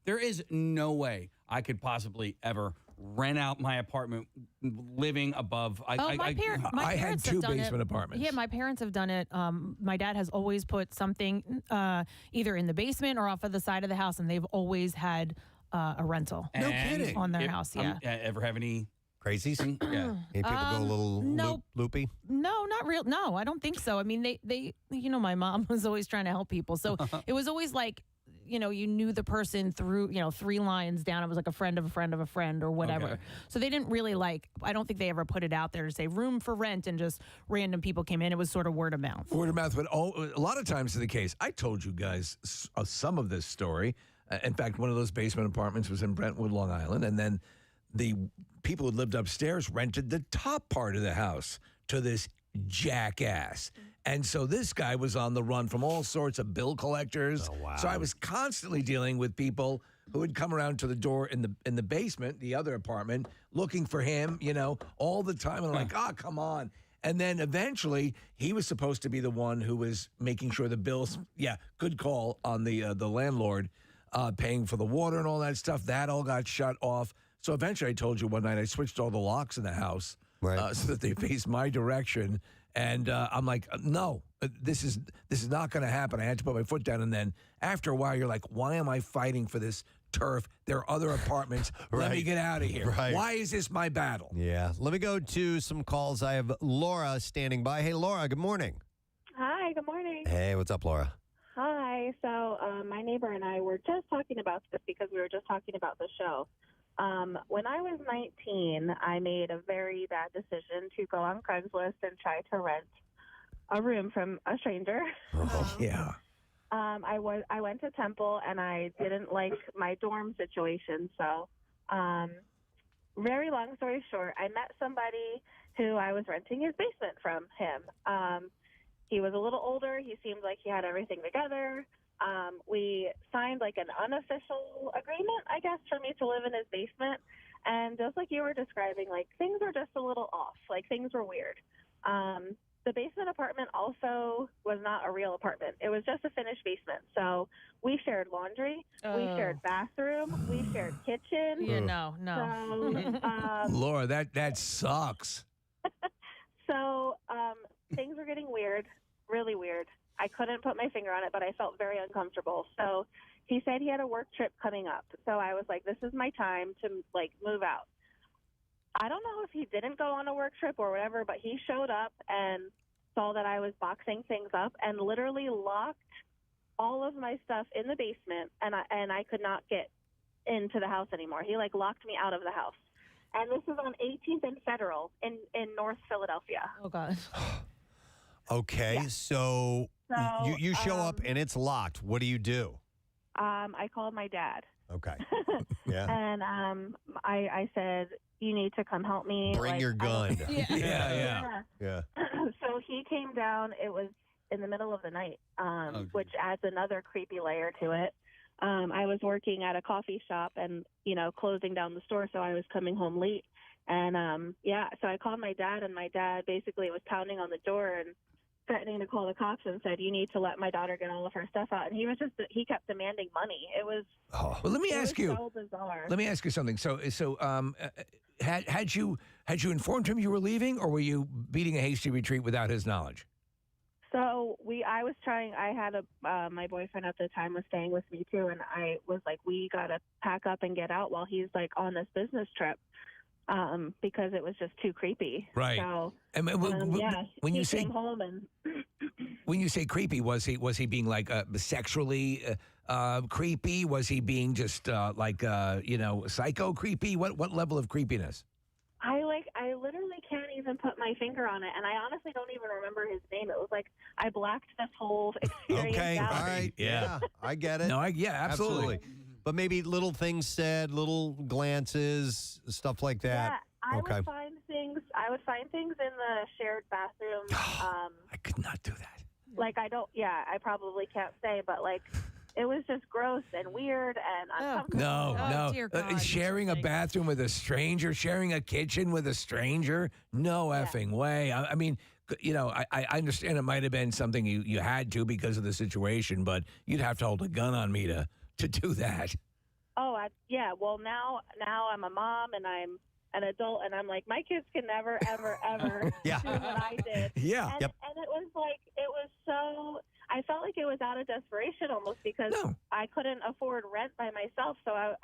There is no way I could possibly ever rent out my apartment living above. My I had parents two have done basement it. apartments. Yeah, my parents have done it. My dad has always put something either in the basement or off of the side of the house, and they've always had a rental. No kidding. On their house, yeah. Ever have any crazies? Yeah. Any people go a little loopy? No, not real. No, I don't think so. I mean, they my mom was always trying to help people. So it was always like, you knew the person through, 3 lines down. It was like a friend of a friend of a friend or whatever. Okay. So they didn't really I don't think they ever put it out there to say room for rent and just random people came in. It was sort of word of mouth. Word of mouth, but a lot of times is the case. I told you guys some of this story. In fact, one of those basement apartments was in Brentwood, Long Island, and then the people who lived upstairs rented the top part of the house to this jackass. And so this guy was on the run from all sorts of bill collectors. Oh, wow. So I was constantly dealing with people who would come around to the door in the basement, the other apartment, looking for him, all the time. And I'm like, come on. And then eventually he was supposed to be the one who was making sure the bills, good call on the landlord, paying for the water and all that stuff. That all got shut off. So eventually I told you one night I switched all the locks in the house so that they faced my direction. And I'm like, no, this is not going to happen. I had to put my foot down. And then after a while, you're like, why am I fighting for this turf? There are other apartments. Let me get out of here. Right. Why is this my battle? Yeah. Let me go to some calls. I have Laura standing by. Hey, Laura, good morning. Hi, good morning. Hey, what's up, Laura? Hi. So my neighbor and I were just talking about this because we were just talking about the show. When I was 19, I made a very bad decision to go on Craigslist and try to rent a room from a stranger. Oh, yeah. I went to Temple and I didn't like my dorm situation. So, very long story short, I met somebody who I was renting his basement from him. He was a little older. He seemed like he had everything together. We signed like an unofficial agreement, I guess, for me to live in his basement. And just like you were describing, like things were just a little off. Like things were weird. The basement apartment also was not a real apartment. It was just a finished basement. So we shared laundry, we shared bathroom, we shared kitchen. Yeah, no. So, Laura, that sucks. So things were getting weird, really weird. I couldn't put my finger on it, but I felt very uncomfortable. So he said he had a work trip coming up. So I was like, this is my time to move out. I don't know if he didn't go on a work trip or whatever, but he showed up and saw that I was boxing things up and literally locked all of my stuff in the basement, and I could not get into the house anymore. He like locked me out of the house. And this is on 18th and Federal in North Philadelphia. Oh God. Okay, so you show up and it's locked. What do you do? I called my dad. Okay. Yeah. And I said, you need to come help me. Bring your gun. Yeah. So he came down. It was in the middle of the night, which adds another creepy layer to it. I was working at a coffee shop and, closing down the store, so I was coming home late. And, so I called my dad, and my dad basically was pounding on the door and threatening to call the cops and said, you need to let my daughter get all of her stuff out. And he kept demanding money. It was Well, let me ask you. so bizarre. Let me ask you something. So, had you informed him you were leaving, or were you beating a hasty retreat without his knowledge? So I had my boyfriend at the time was staying with me too. And I was like, we got to pack up and get out while he's like on this business trip. Because it was just too creepy. Right. So, And when you say came home and when you say creepy, was he being like sexually creepy? Was he being just psycho creepy? What level of creepiness? I literally can't even put my finger on it, and I honestly don't even remember his name. It was like I blacked this whole experience out. All right. Yeah, I get it. No, absolutely. But maybe little things said, little glances, stuff like that. Yeah, I would find things in the shared bathroom. I could not do that. Like I probably can't say, but like it was just gross and weird and uncomfortable. No. Dear God, sharing a bathroom with a stranger, sharing a kitchen with a stranger, no effing way. I mean, I understand it might have been something you had to because of the situation, but you'd have to hold a gun on me to do that. Oh, well, now I'm a mom and I'm an adult, and I'm like, my kids can never, ever, ever do what I did. Yeah. And it was like, I felt like it was out of desperation almost because I couldn't afford rent by myself. So I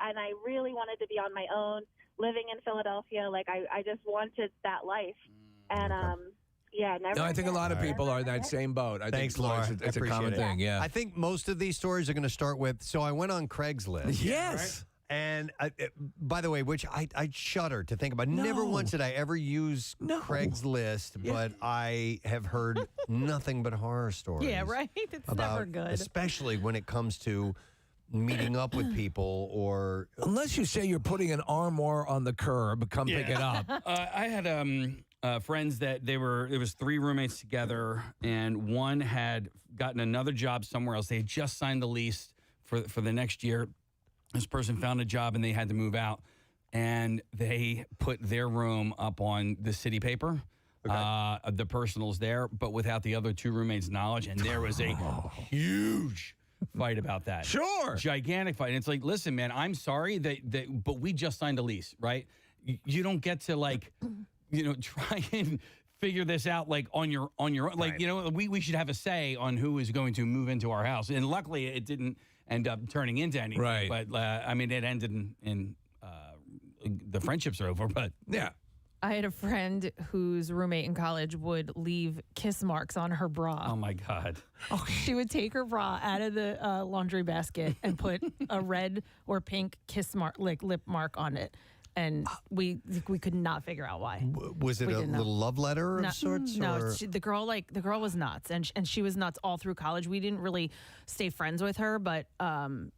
really wanted to be on my own, living in Philadelphia. Like I just wanted that life. And, never. No, I think a lot of people are in that same boat. Thanks, Laura. It's a common thing, yeah. I think most of these stories are going to start with, so I went on Craigslist. Yes. And by the way, which I shudder to think about. Never once did I ever use Craigslist, but I have heard nothing but horror stories. Yeah, right? It's never good. Especially when it comes to meeting up with people or... Unless you say you're putting an armoire on the curb, come pick it up. I had... friends that there was 3 roommates together, and one had gotten another job somewhere else. They had just signed the lease for the next year. This person found a job and they had to move out, and they put their room up on the city paper. The personals there, but without the other 2 roommates' knowledge, and there was a huge fight about that. Sure, gigantic fight. And it's like, listen, man, I'm sorry but we just signed a lease, right? You don't get to like. Try and figure this out like on your own. Like, we should have a say on who is going to move into our house. And luckily it didn't end up turning into anything. Right. But it ended in the friendships are over, but yeah. I had a friend whose roommate in college would leave kiss marks on her bra. Oh my God. She would take her bra out of the laundry basket and put a red or pink kiss mark, like lip mark on it. And we could not figure out why. Was it a little love letter of sorts? No, the girl was nuts, and she was nuts all through college. We didn't really stay friends with her, but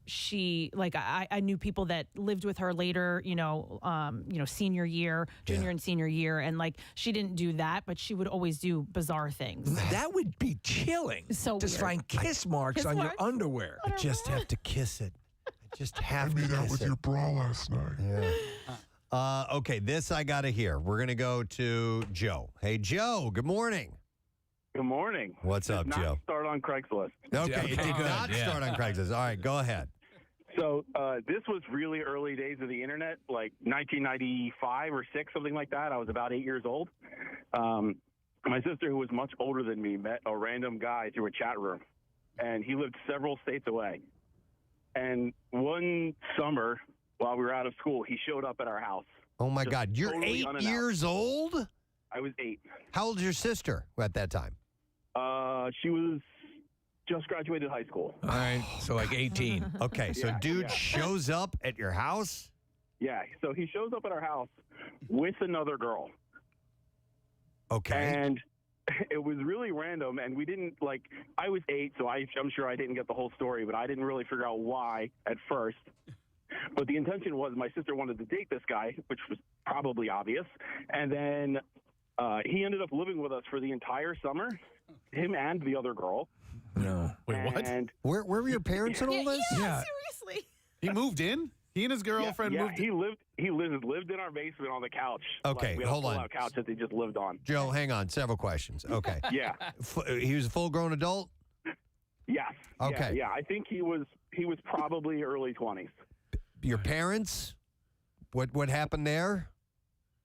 she I knew people that lived with her later. Senior year, junior and senior year, and like she didn't do that, but she would always do bizarre things. That would be chilling. So just find kiss marks on your underwear. I just have to kiss it. I just have to made out kiss with it. your bra last night. Yeah. Okay, this I got to hear. We're going to go to Joe. Hey, Joe, good morning. Good morning. What's up, Joe? Start on Craigslist. Okay, it did not start on Craigslist. All right, go ahead. So this was really early days of the internet, like 1995 or 6, something like that. I was about 8 years old. My sister, who was much older than me, met a random guy through a chat room, and he lived several states away. And one summer, while we were out of school, he showed up at our house. Oh, my God. You're totally 8 years old? I was 8. How old is your sister at that time? She was Just graduated high school. All right, so like 18. Okay, so dude shows up at your house? Yeah, so he shows up at our house with another girl. Okay. And it was really random, and we didn't, I was 8, so I'm sure I didn't get the whole story, but I didn't really figure out why at first. But the intention was my sister wanted to date this guy, which was probably obvious. And then he ended up living with us for the entire summer, him and the other girl. No. Wait, what? And Where were your parents in all this? Yeah, seriously. He moved in? He and his girlfriend moved in? He lived in our basement on the couch. Okay, we had hold a on. pull-out couch that they just lived on. Joe, hang on. Several questions. Okay. Yeah. He was a full-grown adult? Yes. Okay. Yeah, I think he was probably early 20s. Your parents? What happened there?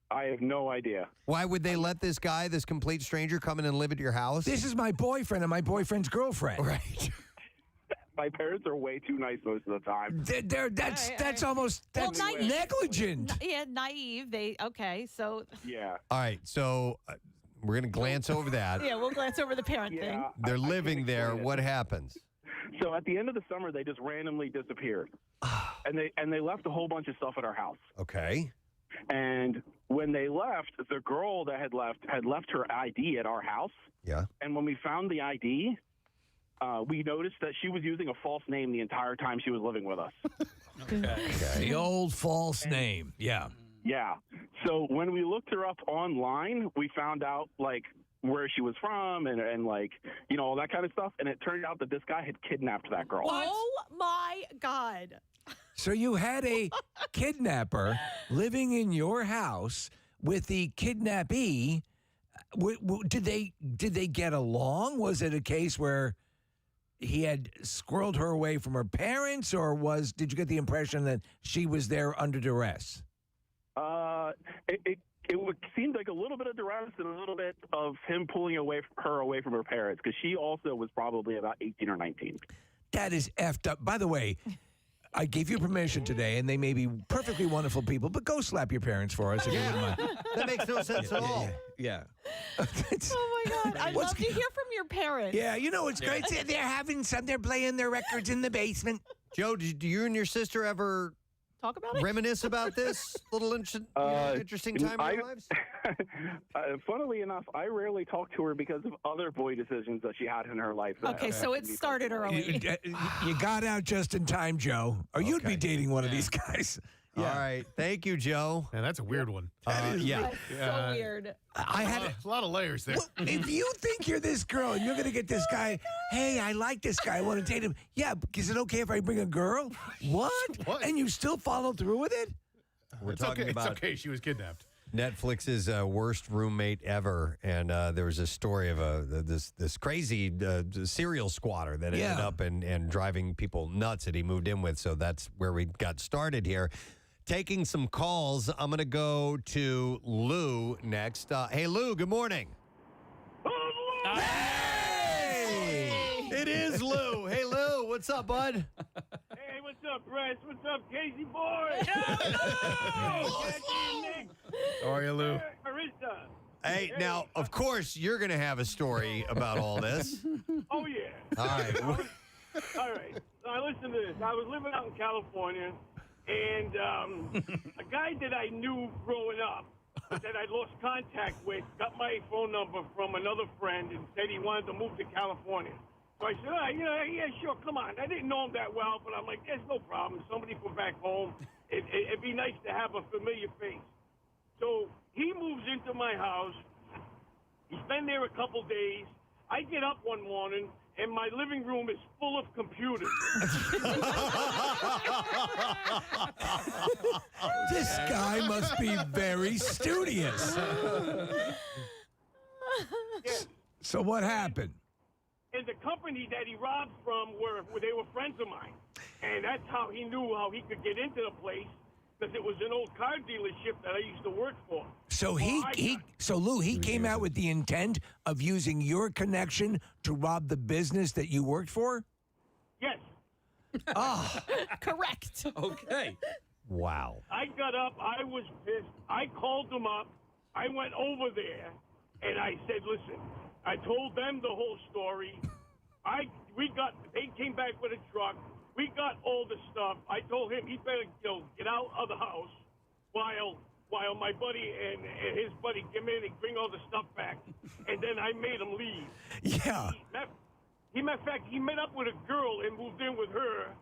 I have no idea. Why would they let this guy, this complete stranger, come in and live at your house? This is my boyfriend and my boyfriend's girlfriend. Right. My parents are way too nice most of the time. That's almost negligent. Naive. So Yeah. All right, so we're going to glance over that. yeah, we'll glance over the parent thing. They're living there. What happens? So at the end of the summer, they just randomly disappeared, and they left a whole bunch of stuff at our house. Okay. And when they left, the girl that had left her ID at our house. Yeah. And when we found the ID, we noticed that she was using a false name the entire time she was living with us. Okay. The old false name. Yeah. Yeah. So when we looked her up online, we found out where she was from and all that kind of stuff. And it turned out that this guy had kidnapped that girl. Oh my God. So you had a kidnapper living in your house with the kidnappee. Did they get along? Was it a case where he had squirreled her away from her parents, or did you get the impression that she was there under duress? It seemed like a little bit of duress and a little bit of him pulling her away from her parents, because she also was probably about 18 or 19. That is effed up. By the way, I gave you permission today, and they may be perfectly wonderful people, but go slap your parents for us if you wouldn't mind. That makes no sense at all. Yeah. Oh my God. I'd love to hear from your parents. Yeah, it's great. They're having they're playing their records in the basement. Joe, do you and your sister ever talk about it? Reminisce about this little interesting time in your lives? Funnily enough, I rarely talk to her because of other boy decisions that she had in her life. Okay, so it started early. You got out just in time, Joe, or you'd be dating one of these guys. Yeah. All right. Thank you, Joe. Man, that's a weird one. Yeah. So weird. I had a lot of layers there. Well, if you think you're this girl and you're going to get this guy, hey, I like this guy, I want to date him. Yeah, is it okay if I bring a girl? What? And you still follow through with it? We're talking about It's okay. She was kidnapped. Netflix's worst roommate ever, and there was a story of this crazy serial squatter that ended up and driving people nuts that he moved in with. So that's where we got started here. Taking some calls. I'm going to go to Lou next. Hey, Lou, good morning. Hey! It is Lou. Hey, Lou, what's up, bud? Hey, what's up, Press? What's up, Casey boy? How are you, Lou? Marissa. Hey, now, of course, you're going to have a story about all this. Oh, yeah. All right. All right. Now, listen to this. I was living out in California, and a guy that I knew growing up that I lost contact with got my phone number from another friend and said he wanted to move to California. So I said, yeah, sure, come on. I didn't know him that well, but I'm like, there's no problem. Somebody from back home. It'd be nice to have a familiar face. So he moves into my house. He's been there a couple days. I get up one morning, and my living room is full of computers. This guy must be very studious. Yes. So what happened? And the company that he robbed from they were friends of mine. And that's how he knew how he could get into the place, because it was an old car dealership that I used to work for. So Lou, he came out with the intent of using your connection to rob the business that you worked for? Yes. Correct. Okay. Wow. I got up. I was pissed. I called them up. I went over there, and I said, listen, I told them the whole story. they came back with a truck. We got all the stuff. I told him he better, get out of the house while my buddy and his buddy come in and bring all the stuff back. And then I made him leave. Yeah. He met up with a girl and moved in with her.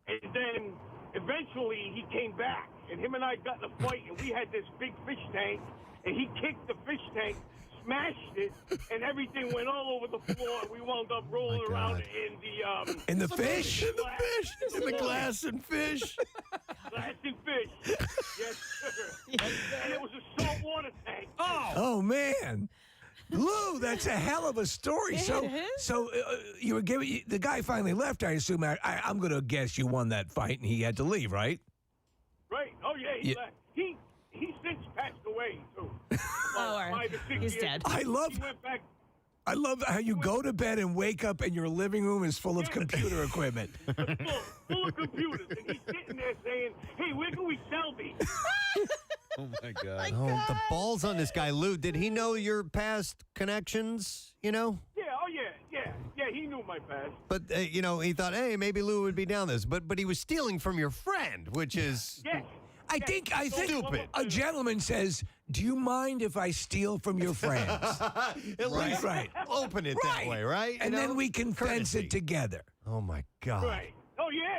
And then eventually he came back. And him and I got in a fight. And we had this big fish tank. And he kicked the fish tank, smashed it, and everything went all over the floor. We wound up rolling around in the fish? In the fish. In the glass and fish. Glass and fish. Yes, sir. And it was a salt water tank. Oh, man. Lou, that's a hell of a story. So you were giving the guy finally left. I assume. I'm going to guess you won that fight, and he had to leave, right? Right. Oh yeah, he left. He since passed away too. He's dead. I love how you go to bed and wake up, and your living room is full of computer equipment. Full of computers, and he's sitting there saying, "Hey, where can we sell these?" Oh my God! The balls on this guy, Lou. Did he know your past connections? Yeah. Oh yeah. He knew my past. But he thought, hey, maybe Lou would be down this. But he was stealing from your friend, which is Yes. I think stupid. A gentleman says, "Do you mind if I steal from your friends?" At least open it that way, right? And then we can fence it together. Oh my God! Right. Oh yeah.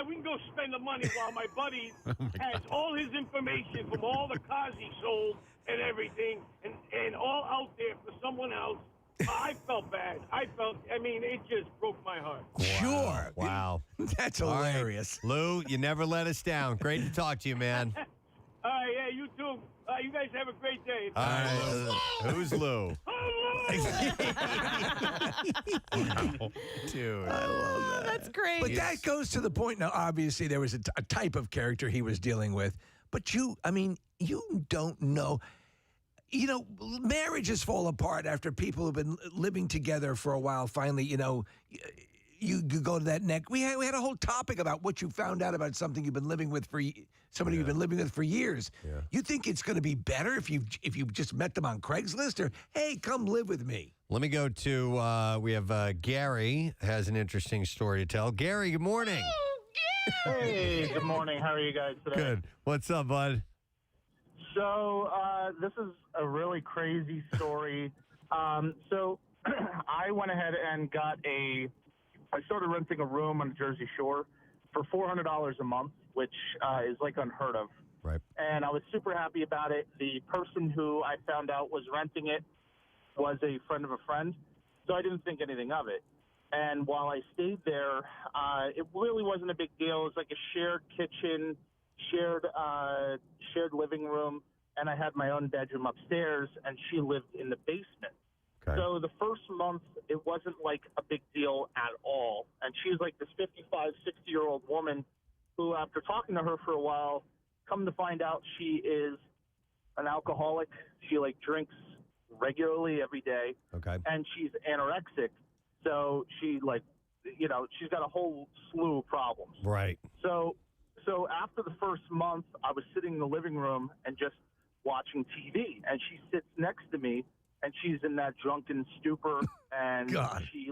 We can go spend the money while my buddy has all his information from all the cars he sold and everything, and all out there for someone else. I felt bad. It just broke my heart. Sure. Wow. That's All right. hilarious. Lou, you never let us down. Great to talk to you, man. All right, yeah, you too. You guys have a great day. All right. Who's Lou? Dude. I love that. That's great. But that goes to the point. Now, obviously, there was a type of character he was dealing with. But you don't know. Marriages fall apart after people have been living together for a while. Finally, you go to that neck. We had a whole topic about what you found out about something you've been living with somebody you've been living with for years. Yeah. You think it's going to be better if you just met them on Craigslist, or hey, come live with me? Let me go to, we have Gary has an interesting story to tell. Gary, good morning. Hey, good morning. How are you guys today? Good. What's up, bud? So this is a really crazy story. So I went ahead and I started renting a room on the Jersey Shore for $400 a month, which is like unheard of. Right. And I was super happy about it. The person who I found out was renting it was a friend of a friend, so I didn't think anything of it. And while I stayed there, it really wasn't a big deal. It was like a shared kitchen, shared living room, and I had my own bedroom upstairs, and she lived in the basement. Okay. So the first month, it wasn't like a big deal at all. And she's like this 55, 60-year-old woman who, after talking to her for a while, come to find out she is an alcoholic. She drinks regularly every day. Okay. And she's anorexic. So she's got a whole slew of problems. Right. So after the first month, I was sitting in the living room and just watching TV, and she sits next to me, and she's in that drunken stupor, and she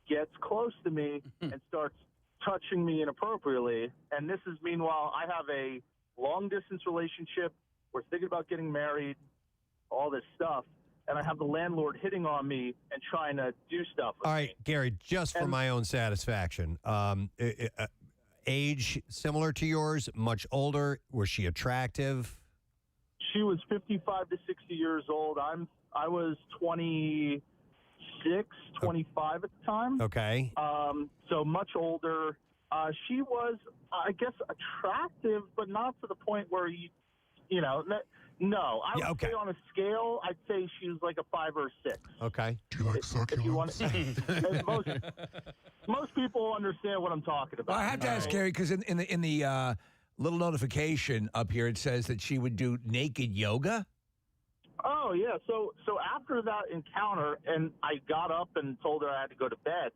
gets close to me and starts touching me inappropriately. And this is, meanwhile, I have a long distance relationship. We're thinking about getting married, all this stuff. And I have the landlord hitting on me and trying to do stuff with All right, me. Gary, just for my own satisfaction, age similar to yours, much older. Was she attractive? She was 55 to 60 years old. I was 26, 25 at the time. Okay. So much older. She was, I guess, attractive, but not to the point where no. I would say on a scale, I'd say she was like a 5 or a 6. Okay. Do you like succulents? Most people understand what I'm talking about. Well, I have to ask Gary, because in the little notification up here, it says that she would do naked yoga. Oh yeah. So after that encounter, and I got up and told her I had to go to bed.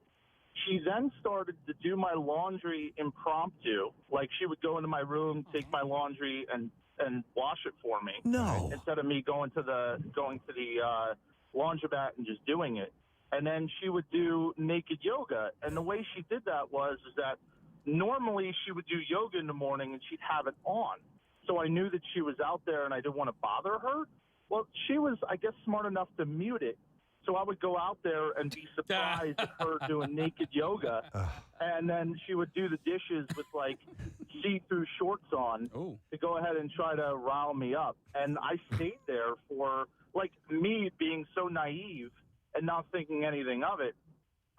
She then started to do my laundry impromptu. Like she would go into my room, take my laundry, and wash it for me. No. Instead of me going to the laundromat and just doing it. and then she would do naked yoga. And the way she did that is that normally she would do yoga in the morning and she'd have it on. So I knew that she was out there and I didn't want to bother her. Well, she was, I guess, smart enough to mute it. So I would go out there and be surprised at her doing naked yoga. And then she would do the dishes with, like, see-through shorts on to go ahead and try to rile me up. And I stayed there for, like, me being so naive and not thinking anything of it.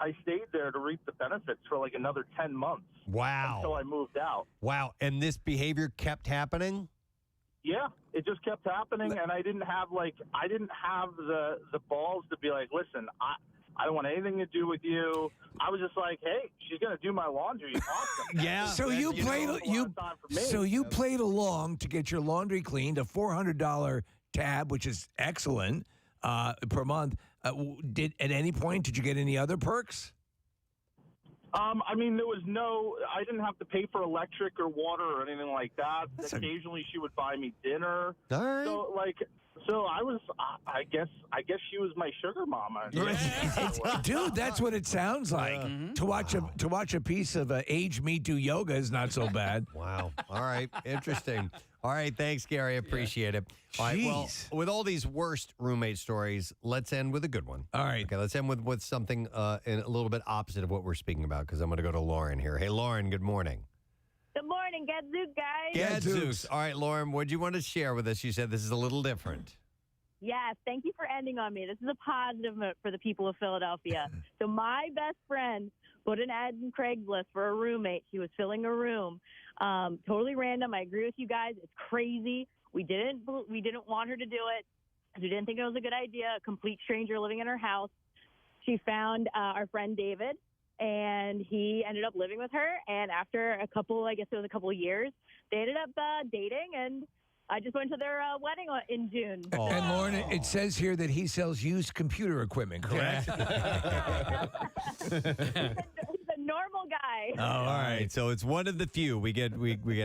I stayed there to reap the benefits for, like, another 10 months. Wow. Until I moved out. Wow. And this behavior kept happening? Yeah, it just kept happening, and I didn't have the balls to be like, listen, I don't want anything to do with you. I was just like, hey, she's gonna do my laundry. Awesome. Yeah. So you played along to get your laundry cleaned, a $400 tab, which is excellent per month. Did at any point did you get any other perks? I mean, I didn't have to pay for electric or water or anything like that. Occasionally she would buy me dinner. All right. So I was, I guess she was my sugar mama. Dude, that's what it sounds like. To watch a piece of age meat do yoga is not so bad. Wow. All right. Interesting. All right. Thanks, Gary. Appreciate it. All right. Well, with all these worst roommate stories, let's end with a good one. All right. Okay. Let's end with something a little bit opposite of what we're speaking about, because I'm going to go to Lauren here. Hey, Lauren. Good morning. Good morning, Gadzooks, guys. Gadzooks. All right, Lauren. What do you want to share with us? You said this is a little different. Yes, thank you for ending on me. This is a positive note for the people of Philadelphia. So my best friend put an ad in Craigslist for a roommate. She was filling a room. Totally random. I agree with you guys. It's crazy. We didn't want her to do it. We didn't think it was a good idea. A complete stranger living in her house. She found our friend David, and he ended up living with her. And after a couple of years, they ended up dating, and I just went to their wedding in June. Oh. And Lauren, it says here that he sells used computer equipment, correct? He's a normal guy. Oh, all right. So it's one of the few we get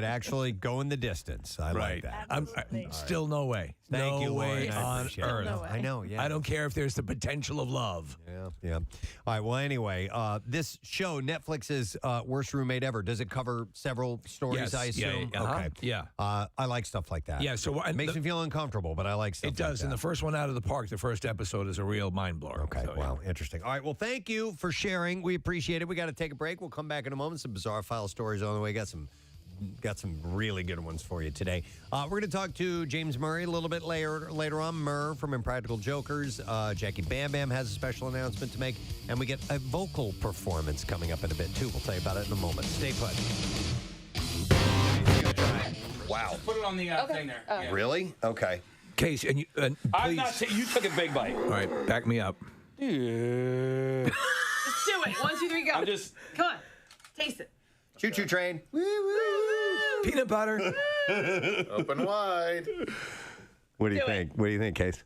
actually going the distance. I like that. I'm still no way. Thank you, no way Lauren. I on appreciate it. earth. No way. I know, yeah. I don't care if there's the potential of love. Yeah. All right. Well, anyway, this show, Netflix's Worst Roommate Ever, does it cover several stories, Yes. I assume? Yeah. Okay. Yeah. I like stuff like that. Yeah, so it makes me feel uncomfortable, but I like stuff It does. like that. And the first one out of the park, the first episode, is a real mind blower. Okay, So, wow, interesting. All right, well, thank you for sharing. We appreciate it. We got to take a break. We'll come back in a moment. Some bizarre file stories on the way. Got some really good ones for you today. We're going to talk to James Murray a little bit later on. Murr from Impractical Jokers. Jackie Bam Bam has a special announcement to make, and we get a vocal performance coming up in a bit too. We'll tell you about it in a moment. Stay put. Wow. Put it on the thing there. Yeah. Really? Okay. Case, and you, I'm please. not saying you took a big bite. All right, back me up. Just do it. 1, 2, 3, go. I'm just. Come on. Taste it. Choo-choo train. Peanut butter. Open wide. What do you think? What do you think, Case?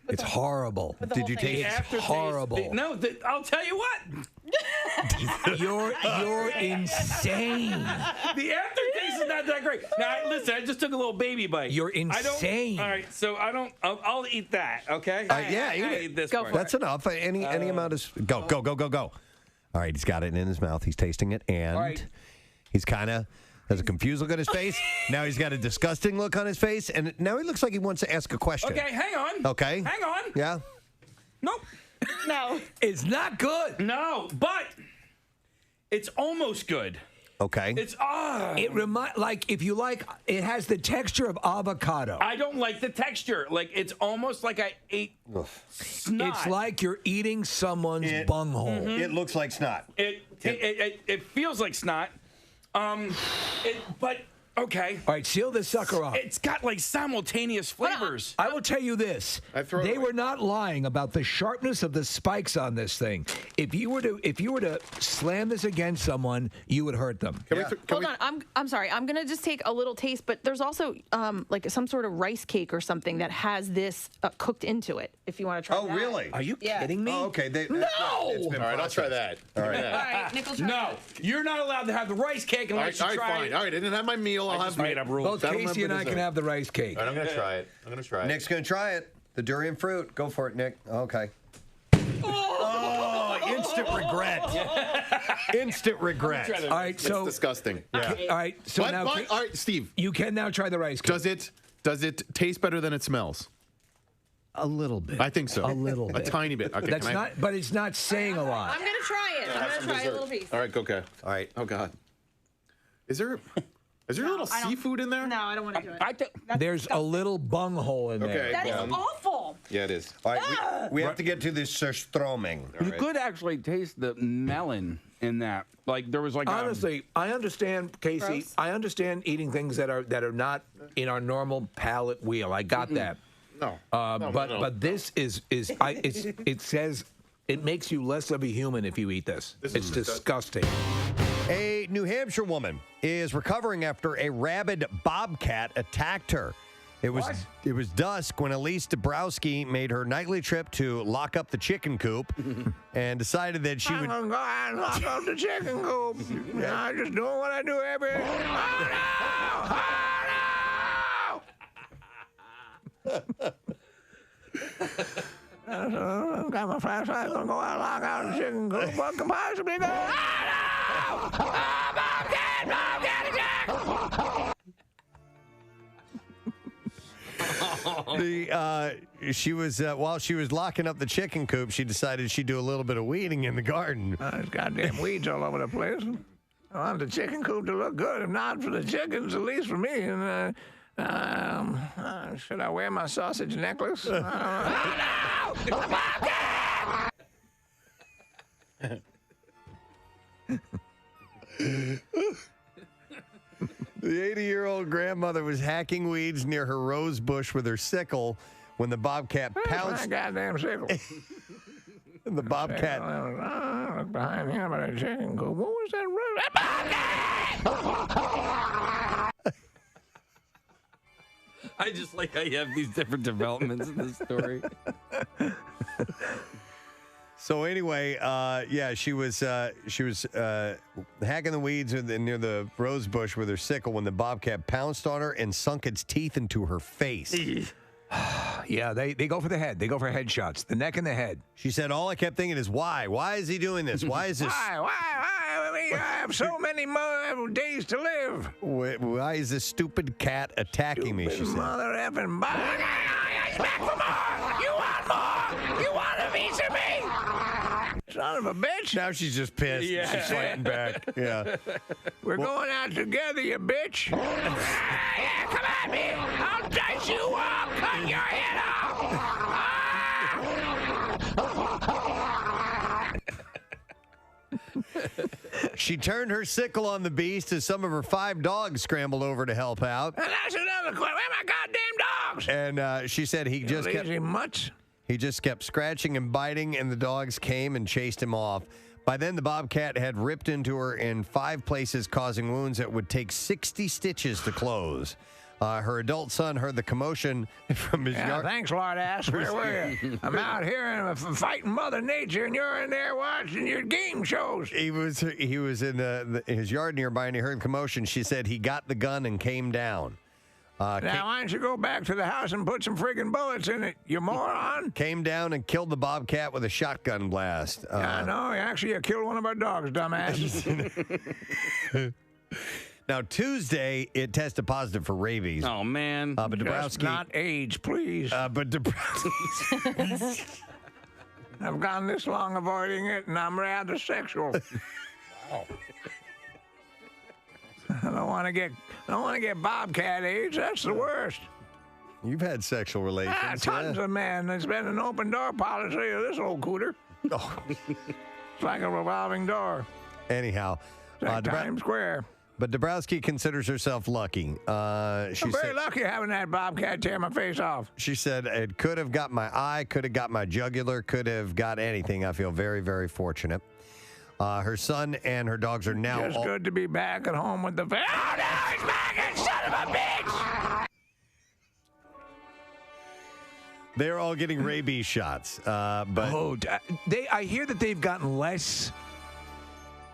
It's horrible. Did you taste it? It's horrible. I'll tell you what. You're insane. The aftertaste is not that great. Now, listen, I just took a little baby bite. You're insane. All right, so I'll eat that, okay? Yeah, I eat this part. That's enough. Any amount is go. All right, he's got it in his mouth. He's tasting it, and he's kind of has a confused look on his face. Now he's got a disgusting look on his face, and now he looks like he wants to ask a question. Okay, hang on. Okay. Hang on. Yeah. Nope. No. It's not good. No, but it's almost good. Okay. It's it has the texture of avocado. I don't like the texture. Like it's almost like I ate snot. It's like you're eating someone's bunghole. It looks like snot. It feels like snot. But okay. All right, seal this sucker off. It's got like simultaneous flavors. I will tell you this: they were not lying about the sharpness of the spikes on this thing. If you were to slam this against someone, you would hurt them. Hold on, I'm sorry. I'm gonna just take a little taste, but there's also like some sort of rice cake or something that has this cooked into it. If you want to try. Oh, that. really? Are you kidding me? Oh, okay. All No. right, I'll try that. All right. All right, Nickel. Try No, you're not allowed to have the rice cake unless you try fine. it. All right, I didn't have my meal. I'll have made up rules. Both Casey and I can have the rice cake. All right, I'm going to try it. Nick's going to try it. The durian fruit. Go for it, Nick. Okay. Oh, instant regret. Instant regret. All right, so it's disgusting. Yeah. All right, so now all right, Steve. You can now try the rice cake. Does it taste better than it smells? A little bit. I think so. A little bit. A tiny bit. Okay, That's not, but it's not saying a lot. I'm going to try it. I'm going to try a little piece. All right, okay. All right. Oh God. Is there a little seafood in there? No, I don't want to do it. There's a little bunghole in there. Okay. That is awful. Yeah, it is. All right, we have to get to this Surströmming. All You right. could actually taste the melon in that. Like there was like Honestly, I understand, Casey. Gross. I understand eating things that are not in our normal palate wheel. I got that. No. But this it says it makes you less of a human if you eat this. It's disgusting. A New Hampshire woman is recovering after a rabid bobcat attacked her. It was dusk when Elise Dabrowski made her nightly trip to lock up the chicken coop and decided that she would. I'm gonna go out and lock up the chicken coop. I'm just doing what I do every. Got my flashlight. I'm gonna go out and lock out the chicken coop. What can possibly go? She was while she was locking up the chicken coop, she decided she'd do a little bit of weeding in the garden. There's goddamn weeds all over the place. I want the chicken coop to look good. If not for the chickens, at least for me. And should I wear my sausage necklace? The 80-year-old grandmother was hacking weeds near her rose bush with her sickle when the bobcat pounced. My goddamn sickle. And the bobcat. Look behind him at a chicken coop. What was that? Bobcat! I just like how you have these different developments in this story. So anyway, she was hacking the weeds near the rose bush with her sickle when the bobcat pounced on her and sunk its teeth into her face. Yeah, they go for the head. They go for headshots. The neck and the head. She said, all I kept thinking is, why? Why is he doing this? Why is this? Why? We have so many more days to live. Why is this stupid cat attacking me? She said. Mother effing back for more. You want more? You want a piece of me? Son of a bitch. Now she's just pissed. Yeah. She's fighting back. Yeah. We're going out together, you bitch. Yeah, come at me. I'll dice you up. Cut your head off. She turned her sickle on the beast as some of her 5 dogs scrambled over to help out. And that's another question. Where are my goddamn dogs? And she said he just kept scratching and biting, and the dogs came and chased him off. By then, the bobcat had ripped into her in 5 places, causing wounds that would take 60 stitches to close. Her adult son heard the commotion from his yard. Thanks, Lord Ass. Where were you? I'm out here and fighting Mother Nature, and you're in there watching your game shows. He was in his yard nearby, and he heard commotion. She said he got the gun and came down. Now, why don't you go back to the house and put some friggin' bullets in it, you moron? Came down and killed the bobcat with a shotgun blast. I know. Actually, you killed one of our dogs, dumbass. Now, Tuesday, it tested positive for rabies. Oh, man. But Dabrowski... Just not age, please. But Dabrowski... I've gone this long avoiding it, and I'm rather sexual. Wow. I don't want to get bobcat age. That's the worst. You've had sexual relations. Tons of men. There's been an open door policy of this old cooter. Oh. It's like a revolving door. Anyhow. Like Times Square. But Dabrowski considers herself lucky. I'm very lucky having that bobcat tear my face off. She said it could have got my eye, could have got my jugular, could have got anything. I feel very, very fortunate. Her son and her dogs are now... Just good to be back at home with the... Oh, no, he's back, son of a bitch! They're all getting rabies shots. But I hear that they've gotten less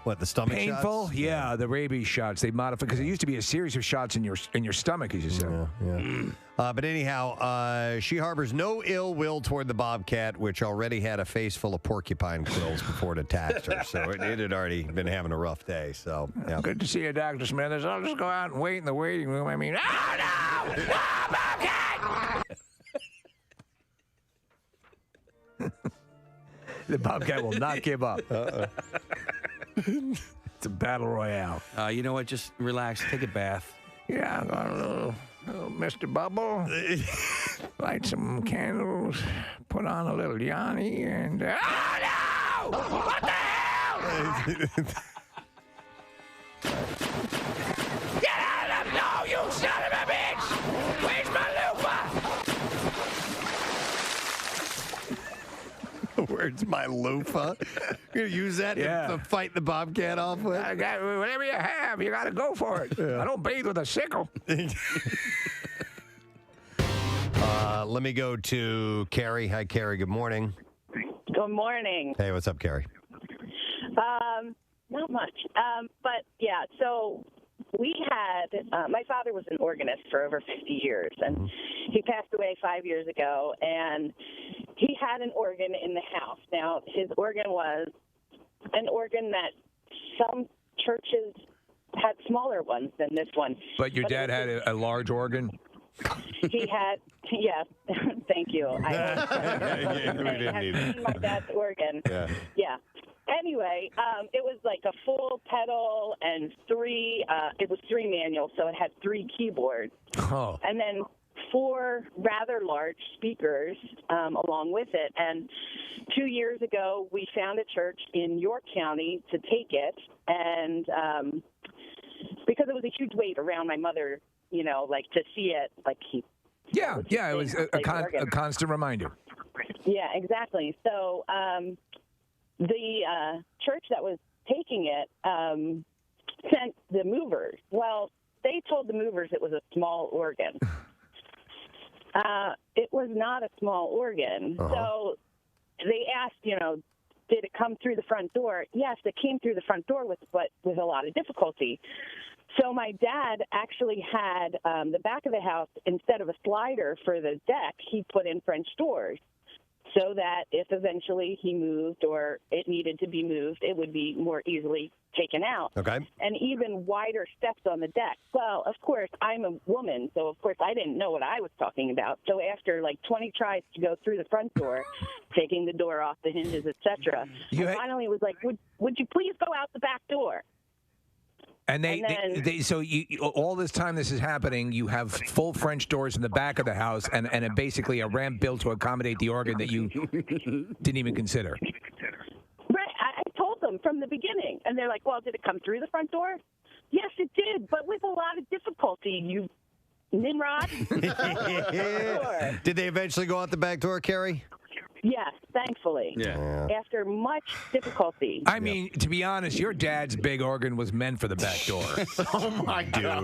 What, the stomach painful? shots? Yeah, the rabies shots. They modified because it used to be a series of shots in your stomach, as you said. Yeah. But anyhow, she harbors no ill will toward the bobcat, which already had a face full of porcupine quills before it attacked her. So it had already been having a rough day. So yeah. Good to see you, Dr. Smithers. I'll just go out and wait in the waiting room. I mean, oh no! Oh, bobcat! The bobcat will not give up. It's a battle royale. You know what? Just relax. Take a bath. Yeah, I'm going a little Mr. Bubble. Light some candles. Put on a little Yanni and... oh, no! What the hell? Get out of the... No, you son of a bitch! Where's my loofah? Where's my loofah? You're going to use that to fight the bobcat off with? I got, whatever you have, you got to go for it. I don't bathe with a sickle. Let me go to Carrie. Hi, Carrie. Good morning. Good morning. Hey, what's up, Carrie? Not much. But yeah, so we had, my father was an organist for over 50 years, and he passed away 5 years ago, and he had an organ in the house. Now, his organ was an organ that some churches had smaller ones than this one. But your dad had a large organ? He had, yes, thank you. I have seen my dad's organ. Yeah. Anyway, it was like a full pedal and it was 3 manuals, so it had 3 keyboards. Oh. And then 4 rather large speakers along with it. And 2 years ago, we found a church in York County to take it. And because it was a huge weight around my mother, you know, like to see it, like he. Yeah, it was a constant reminder. Yeah, exactly. So the church that was taking it sent the movers. Well, they told the movers it was a small organ. It was not a small organ. So they asked, you know, did it come through the front door? Yes, it came through the front door but with a lot of difficulty. So my dad actually had the back of the house, instead of a slider for the deck, he put in French doors so that if eventually he moved or it needed to be moved, it would be more easily taken out. Okay. And even wider steps on the deck. Well, of course, I'm a woman, so of course I didn't know what I was talking about. So after like 20 tries to go through the front door, taking the door off the hinges, etc., I finally was like, would you please go out the back door? And so all this time this is happening, you have full French doors in the back of the house and basically a ramp built to accommodate the organ that you didn't even consider. Right. I told them from the beginning. And they're like, well, did it come through the front door? Yes, it did, but with a lot of difficulty, you Nimrod. Did they eventually go out the back door, Carrie? Yes, thankfully. Yeah. After much difficulty. I mean, to be honest, your dad's big organ was meant for the back door. Oh, my God.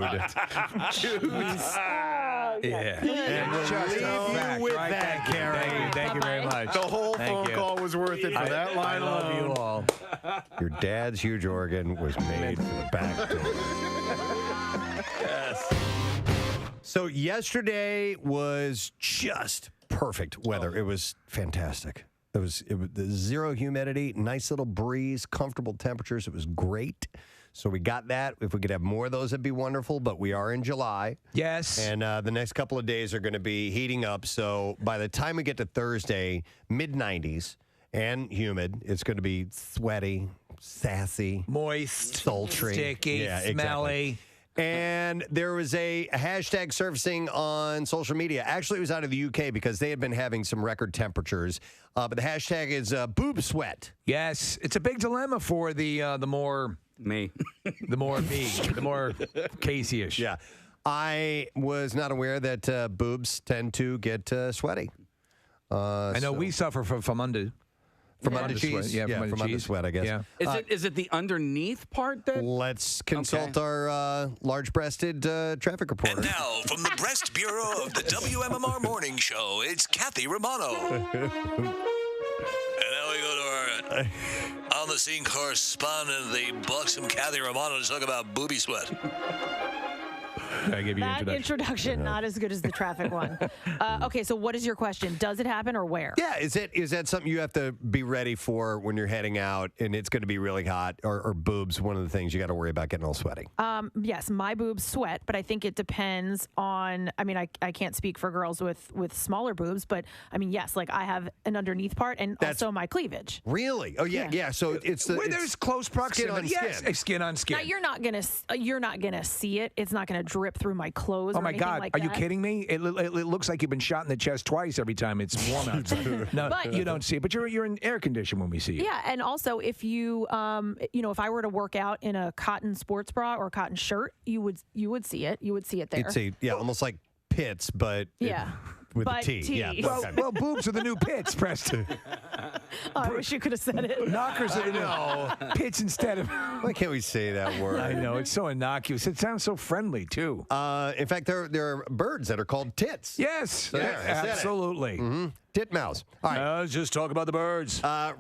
Yeah. And we'll Just leave a fact, you with right? that, Thank you. Carrie. Thank you very much. The whole phone call was worth it for that line I love alone. you all. Your dad's huge organ was made for the back door. Yes. So yesterday was just perfect weather. It was fantastic. It was the zero humidity, nice little breeze, comfortable temperatures. It was great. So we got that. If we could have more of those, it'd be wonderful. But we are in July. Yes. And the next couple of days are going to be heating up. So by the time we get to Thursday, mid-90s and humid, it's going to be sweaty, sassy, moist, sultry, sticky, smelly. And there was a hashtag surfacing on social media. Actually, it was out of the UK because they had been having some record temperatures. But the hashtag is boob sweat. Yes, it's a big dilemma for the more me, the more Casey-ish. Yeah, I was not aware that boobs tend to get sweaty. I know we suffer from under. From under cheese? Yeah, from under sweat, I guess. Yeah. Is it the underneath part that? Let's consult our large-breasted traffic reporter. And now, from the Breast Bureau of the WMMR Morning Show, it's Kathy Romano. And now we go to our on the scene correspondent of the Buxom, Kathy Romano, to talk about booby sweat. I gave you That introduction not as good as the traffic one. Okay, so what is your question? Does it happen or where? Yeah, is that something you have to be ready for when you're heading out and it's going to be really hot, or boobs? One of the things you got to worry about getting all sweaty. Yes, my boobs sweat, but I think it depends on. I mean, I can't speak for girls with smaller boobs, but I mean, yes, like I have an underneath part and also my cleavage. Really? Oh yeah. So it's where there's close proximity. Skin on Yes, skin. skin on skin. Now you're not gonna see it. It's not gonna drip through my clothes. Oh or my anything God! like Are you that. kidding me? It looks like you've been shot in the chest twice every time it's warm outside. No, But- you don't see it, but you're in air condition when we see you. Yeah, and also if you if I were to work out in a cotton sports bra or a cotton shirt, you would see it. You would see it there. It's almost like pits, but Yeah. with But a T. T. Yeah. Well, okay. well, boobs are the new pits, Preston. Oh, I wish you could have said it. Knockers are no pits instead of. Why can't we say that word? I know it's so innocuous. It sounds so friendly too. In fact, there are birds that are called tits. Yes, So yeah, there, I said it. absolutely. Mm-hmm. Titmouse. All right. Let's just talk about the birds. Well,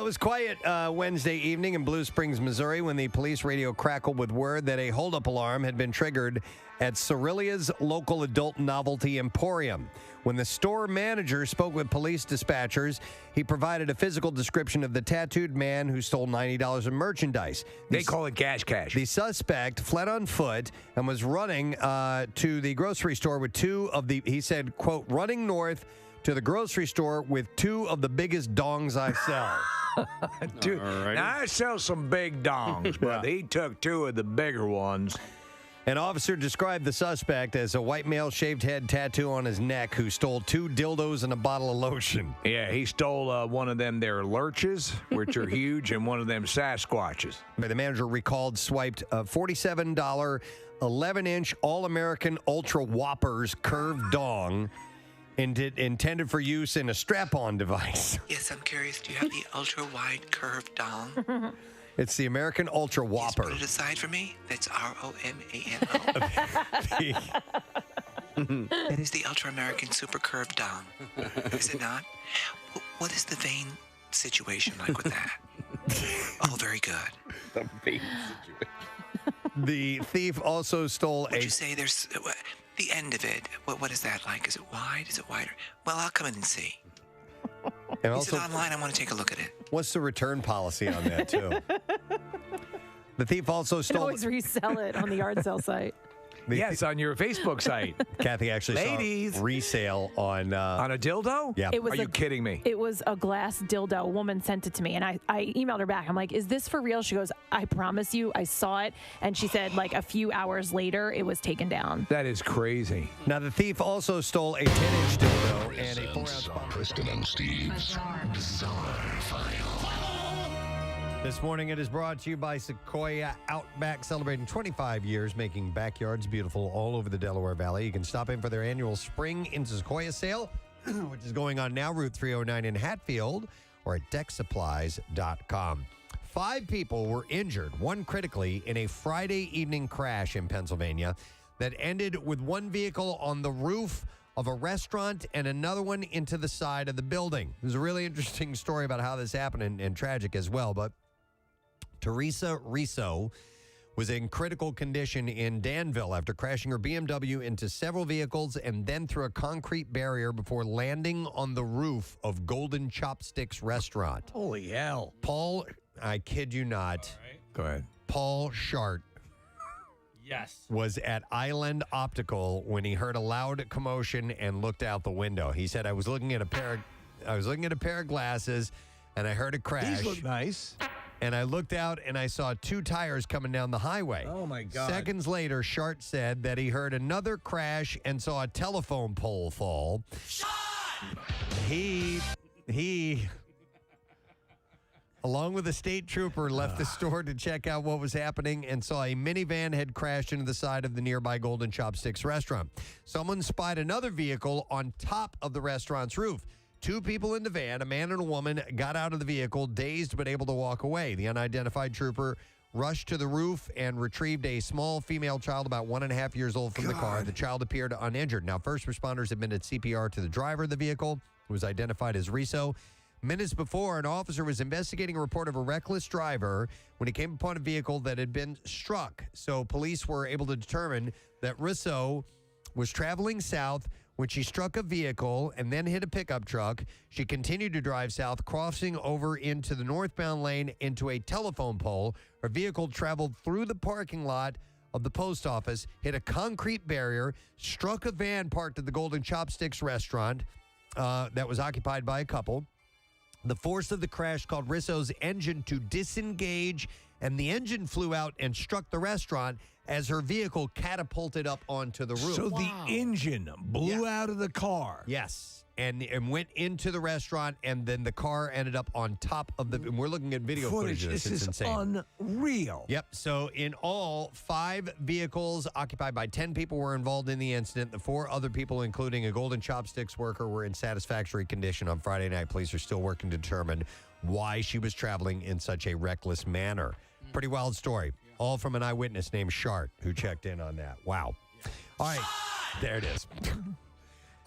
it was quiet Wednesday evening in Blue Springs, Missouri, when the police radio crackled with word that a holdup alarm had been triggered at Cerilia's local adult novelty emporium. When the store manager spoke with police dispatchers, he provided a physical description of the tattooed man who stole $90 in merchandise. They call it cash. The suspect fled on foot and was running to the grocery store with he said, quote, running north to the grocery store with two of the biggest dongs I sell. Dude, now I sell some big dongs, but he took two of the bigger ones. An officer described the suspect as a white male shaved head tattoo on his neck who stole 2 dildos and a bottle of lotion. Yeah, he stole one of them there lurches, which are huge, and one of them Sasquatches. The manager recalled swiped a $47 11-inch All-American Ultra Whoppers curved dong intended for use in a strap-on device. Yes, I'm curious. Do you have the ultra-wide curved dong? It's the American Ultra Whopper. Put it aside for me. That's ROMANO. That is the Ultra American Super Curved Dong. Is it not? What is the vein situation like with that? Oh, very good. The vein situation. The thief also stole Would you say there's the end of it? What is that like? Is it wide? Is it wider? Well, I'll come in and see. And Is it online? I want to take a look at it. What's the return policy on that, too? The thief also You can stole... always resell it on the yard sale site. Yes, on your Facebook site. Kathy actually Ladies. saw resale on a dildo? Yeah. It was Are you kidding me? It was a glass dildo. A woman sent it to me, and I emailed her back. I'm like, is this for real? She goes, I promise you, I saw it. And she said, like, a few hours later, it was taken down. That is crazy. Now, the thief also stole a 10-inch dildo and a 4-ounce bottle. Preston and Steve's Bizarre File. This morning, it is brought to you by Sequoia Outback, celebrating 25 years, making backyards beautiful all over the Delaware Valley. You can stop in for their annual Spring into Sequoia sale, which is going on now, Route 309 in Hatfield, or at decksupplies.com. 5 people were injured, one critically, in a Friday evening crash in Pennsylvania that ended with one vehicle on the roof of a restaurant and another one into the side of the building. There's a really interesting story about how this happened and tragic as well, but Teresa Riso was in critical condition in Danville after crashing her BMW into several vehicles and then through a concrete barrier before landing on the roof of Golden Chopsticks restaurant. Holy hell. Paul, I kid you not. Go ahead. Paul Shart Yes. was at Island Optical when he heard a loud commotion and looked out the window. He said, I was looking at a pair of glasses and I heard a crash. These look nice. And I looked out and I saw 2 tires coming down the highway. Oh, my God. Seconds later, Shart said that he heard another crash and saw a telephone pole fall. He, along with a state trooper, left the store to check out what was happening and saw a minivan had crashed into the side of the nearby Golden Chopsticks restaurant. Someone spied another vehicle on top of the restaurant's roof. 2 people in the van, a man and a woman, got out of the vehicle, dazed but able to walk away. The unidentified trooper rushed to the roof and retrieved a small female child about 1.5 years old from the car. The child appeared uninjured. Now, first responders admitted CPR to the driver of the vehicle, who was identified as Riso. Minutes before, an officer was investigating a report of a reckless driver when he came upon a vehicle that had been struck. So police were able to determine that Risso was traveling south when she struck a vehicle and then hit a pickup truck. She continued to drive south, crossing over into the northbound lane into a telephone pole. Her vehicle traveled through the parking lot of the post office, hit a concrete barrier, struck a van parked at the Golden Chopsticks restaurant that was occupied by a couple. The force of the crash caused Risso's engine to disengage, and the engine flew out and struck the restaurant as her vehicle catapulted up onto the roof. So the engine blew out of the car. Yes. And went into the restaurant, and then the car ended up on top of the... And we're looking at video footage of this. This It's is insane. unreal. Yep. So in all, 5 vehicles occupied by 10 people were involved in the incident. The 4 other people, including a Golden Chopsticks worker, were in satisfactory condition on Friday night. Police are still working to determine why she was traveling in such a reckless manner. Pretty wild story. All from an eyewitness named Shart, who checked in on that. Wow. All right. There it is.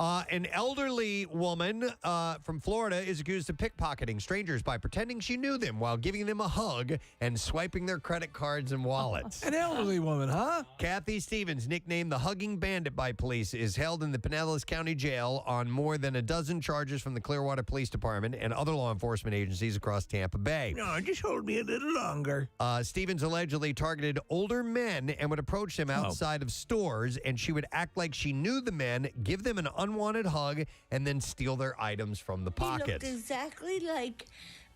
An elderly woman from Florida is accused of pickpocketing strangers by pretending she knew them while giving them a hug and swiping their credit cards and wallets. An elderly woman, huh? Kathy Stevens, nicknamed the Hugging Bandit by police, is held in the Pinellas County Jail on more than a dozen charges from the Clearwater Police Department and other law enforcement agencies across Tampa Bay. No, just hold me a little longer. Stevens allegedly targeted older men and would approach them outside of stores, and she would act like she knew the men, give them an unwanted hug, and then steal their items from the He looked pockets. exactly like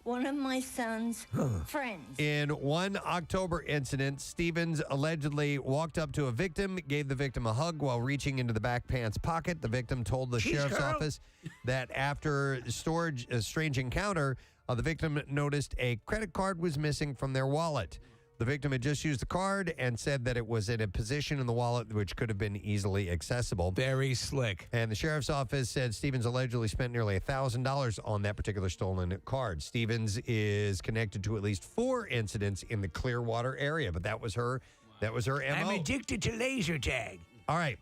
one of my son's friends. In one October incident, Stevens allegedly walked up to a victim, gave the victim a hug while reaching into the back pants pocket. The victim told the sheriff's office that after a strange encounter, the victim noticed a credit card was missing from their wallet. The victim had just used the card and said that it was in a position in the wallet which could have been easily accessible. Very slick. And the sheriff's office said Stevens allegedly spent nearly $1,000 on that particular stolen card. Stevens is connected to at least 4 incidents in the Clearwater area, but that was her MO. I'm addicted to laser tag. All right.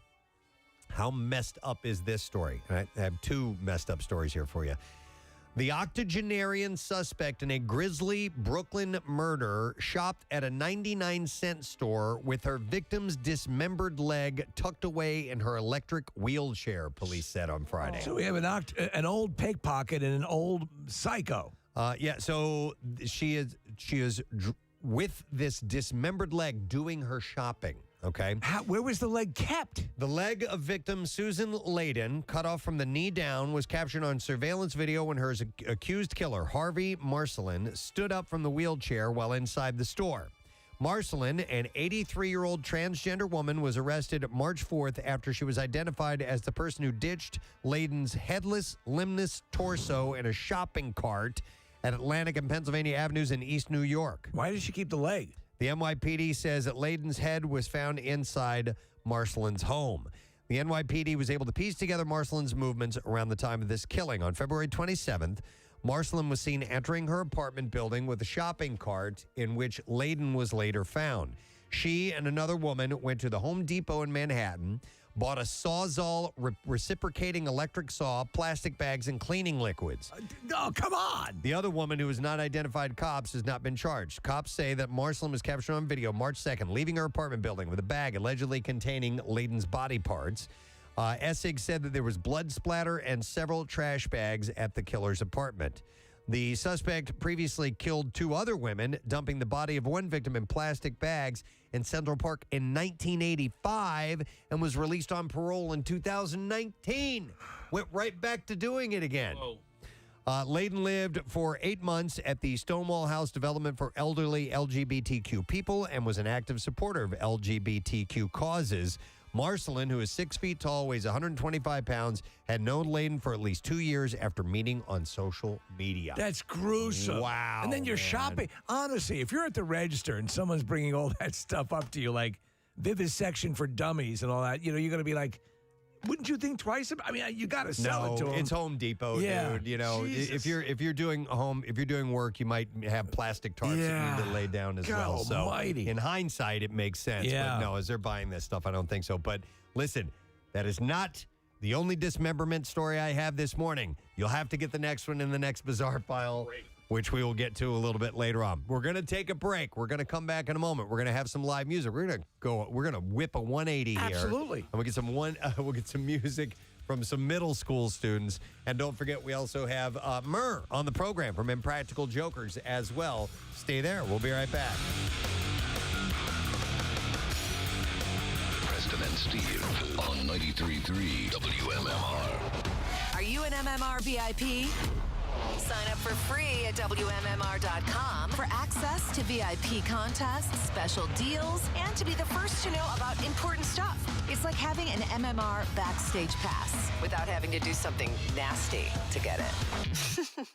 How messed up is this story? I have 2 messed up stories here for you. The octogenarian suspect in a grisly Brooklyn murder shopped at a 99-cent store with her victim's dismembered leg tucked away in her electric wheelchair, police said on Friday. So we have an old pickpocket and an old psycho. So she is with this dismembered leg doing her shopping. Okay. Where was the leg kept? The leg of victim Susan Layden, cut off from the knee down, was captured on surveillance video when her accused killer, Harvey Marcelin, stood up from the wheelchair while inside the store. Marcelin, an 83-year-old transgender woman, was arrested March 4th after she was identified as the person who ditched Layden's headless, limbless torso in a shopping cart at Atlantic and Pennsylvania Avenues in East New York. Why did she keep the leg? The NYPD says that Layden's head was found inside Marcelin's home. The NYPD was able to piece together Marcelin's movements around the time of this killing. On February 27th, Marcelin was seen entering her apartment building with a shopping cart in which Layden was later found. She and another woman went to the Home Depot in Manhattan, bought a Sawzall reciprocating electric saw, plastic bags, and cleaning liquids. Oh, come on. The other woman, who has not identified cops, has not been charged. Cops say that Marcelin was captured on video March 2nd, leaving her apartment building with a bag allegedly containing Layden's body parts. Essig said that there was blood splatter and several trash bags at the killer's apartment. The suspect previously killed 2 other women, dumping the body of one victim in plastic bags in Central Park in 1985 and was released on parole in 2019. Went right back to doing it again. Layden lived for 8 months at the Stonewall House Development for Elderly LGBTQ People and was an active supporter of LGBTQ causes. Marcelin, who is 6 feet tall, weighs 125 pounds, had known Layden for at least 2 years after meeting on social media. That's gruesome. Wow. And then you're shopping. Honestly, if you're at the register and someone's bringing all that stuff up to you, like vivisection for dummies and all that, you're going to be like, wouldn't you think twice about? I mean, you got to sell it to them. It's Home Depot, dude. Jesus. If you're doing work, you might have plastic tarps that you need to lay down as God well. almighty. So in hindsight, it makes sense. Yeah. But no, as they're buying this stuff, I don't think so. But listen, that is not the only dismemberment story I have this morning. You'll have to get the next one in the next bizarre file, which we will get to a little bit later on. We're going to take a break. We're going to come back in a moment. We're going to have some live music. We're going to whip a 180 here. Absolutely. And we'll get some music from some middle school students. And don't forget, we also have Murr on the program from Impractical Jokers as well. Stay there. We'll be right back. Preston and Steve on 93.3 WMMR. Are you an MMR VIP? Sign up for free at WMMR.com for access to VIP contests, special deals, and to be the first to know about important stuff. It's like having an MMR backstage pass without having to do something nasty to get it.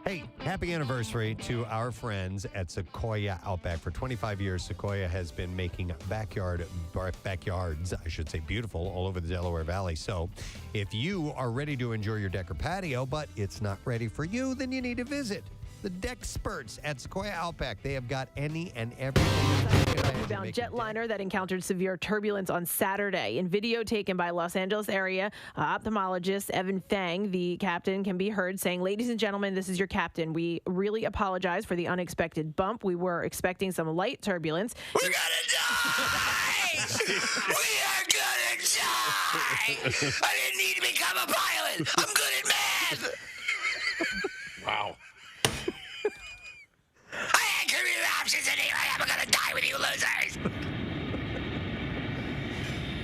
Hey, happy anniversary to our friends at Sequoia Outback. For 25 years, Sequoia has been making backyards, I should say, beautiful all over the Delaware Valley. So if you are ready to enjoy your deck or patio, but it's not ready for you, then you need to visit the Dexperts at Sequoia Outback. They have got any and everything. Bound jetliner that encountered severe turbulence on Saturday. In video taken by Los Angeles area ophthalmologist Evan Fang, the captain can be heard saying, "Ladies and gentlemen, this is your captain. We really apologize for the unexpected bump. We were expecting some light turbulence." We're gonna die! We are gonna die! I didn't need to become a pilot! I'm good at math! Wow. I had career options and here I am gonna die with you losers!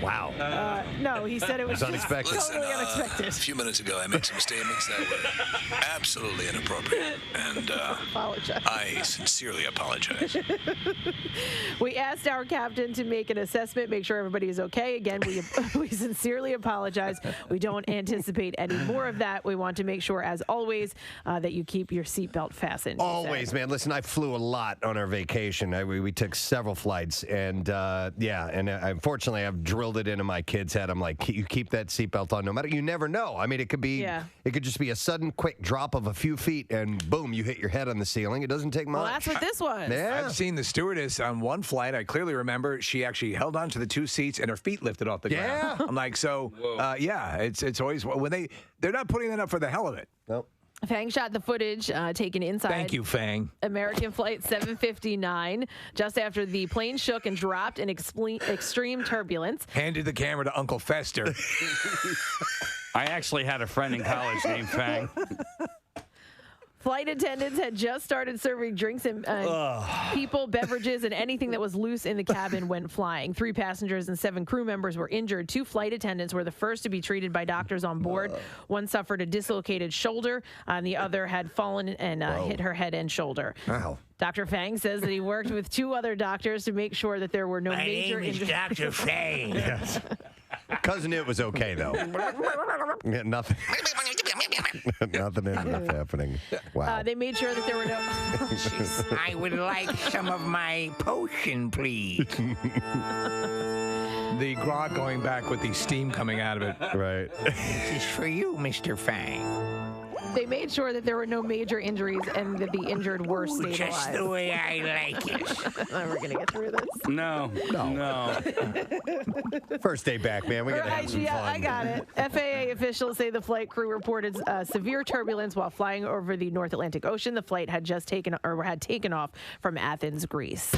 Wow. No, he said it was just unexpected. totally unexpected. A few minutes ago, I made some statements that were absolutely inappropriate, and Apologize. I sincerely apologize. We asked our captain to make an assessment, make sure everybody is okay. Again, we sincerely apologize. We don't anticipate any more of that. We want to make sure, as always, that you keep your seatbelt fastened. Always, man. Listen, I flew a lot on our vacation. We took several flights, and unfortunately, I've drilled it into my kid's head. I'm like, you keep that seatbelt on, no matter. You never know. I mean, it could be, it could just be a sudden, quick drop of a few feet, and boom, you hit your head on the ceiling. It doesn't take much. Well, that's what this was. Yeah. I've seen the stewardess on one flight. I clearly remember she actually held on to the two seats and her feet lifted off the ground. I'm like, it's always when they're not putting that up for the hell of it. Nope. Fang shot the footage taken inside. Thank you, Fang. American Flight 759, just after the plane shook and dropped in extreme turbulence. Handed the camera to Uncle Fester. I actually had a friend in college named Fang. Flight attendants had just started serving drinks and people, beverages, and anything that was loose in the cabin went flying. 3 passengers and 7 crew members were injured. 2 flight attendants were the first to be treated by doctors on board. One suffered a dislocated shoulder, and the other had fallen and hit her head and shoulder. Wow. Dr. Fang says that he worked with 2 other doctors to make sure that there were no major injuries. Dr. Fang. Yes. Cousin, it was okay, though. Yeah, nothing. Nothing ended up happening. Wow. They made sure that there were no... I would like some of my potion, please. The grog going back with the steam coming out of it. Right. This is for you, Mr. Fang. They made sure that there were no major injuries and that the injured were stabilized. Just the way I like it. We're going to get through this. No. First day back, man. We got to have some fun. I got it. FAA officials say the flight crew reported severe turbulence while flying over the North Atlantic Ocean. The flight had taken off from Athens, Greece.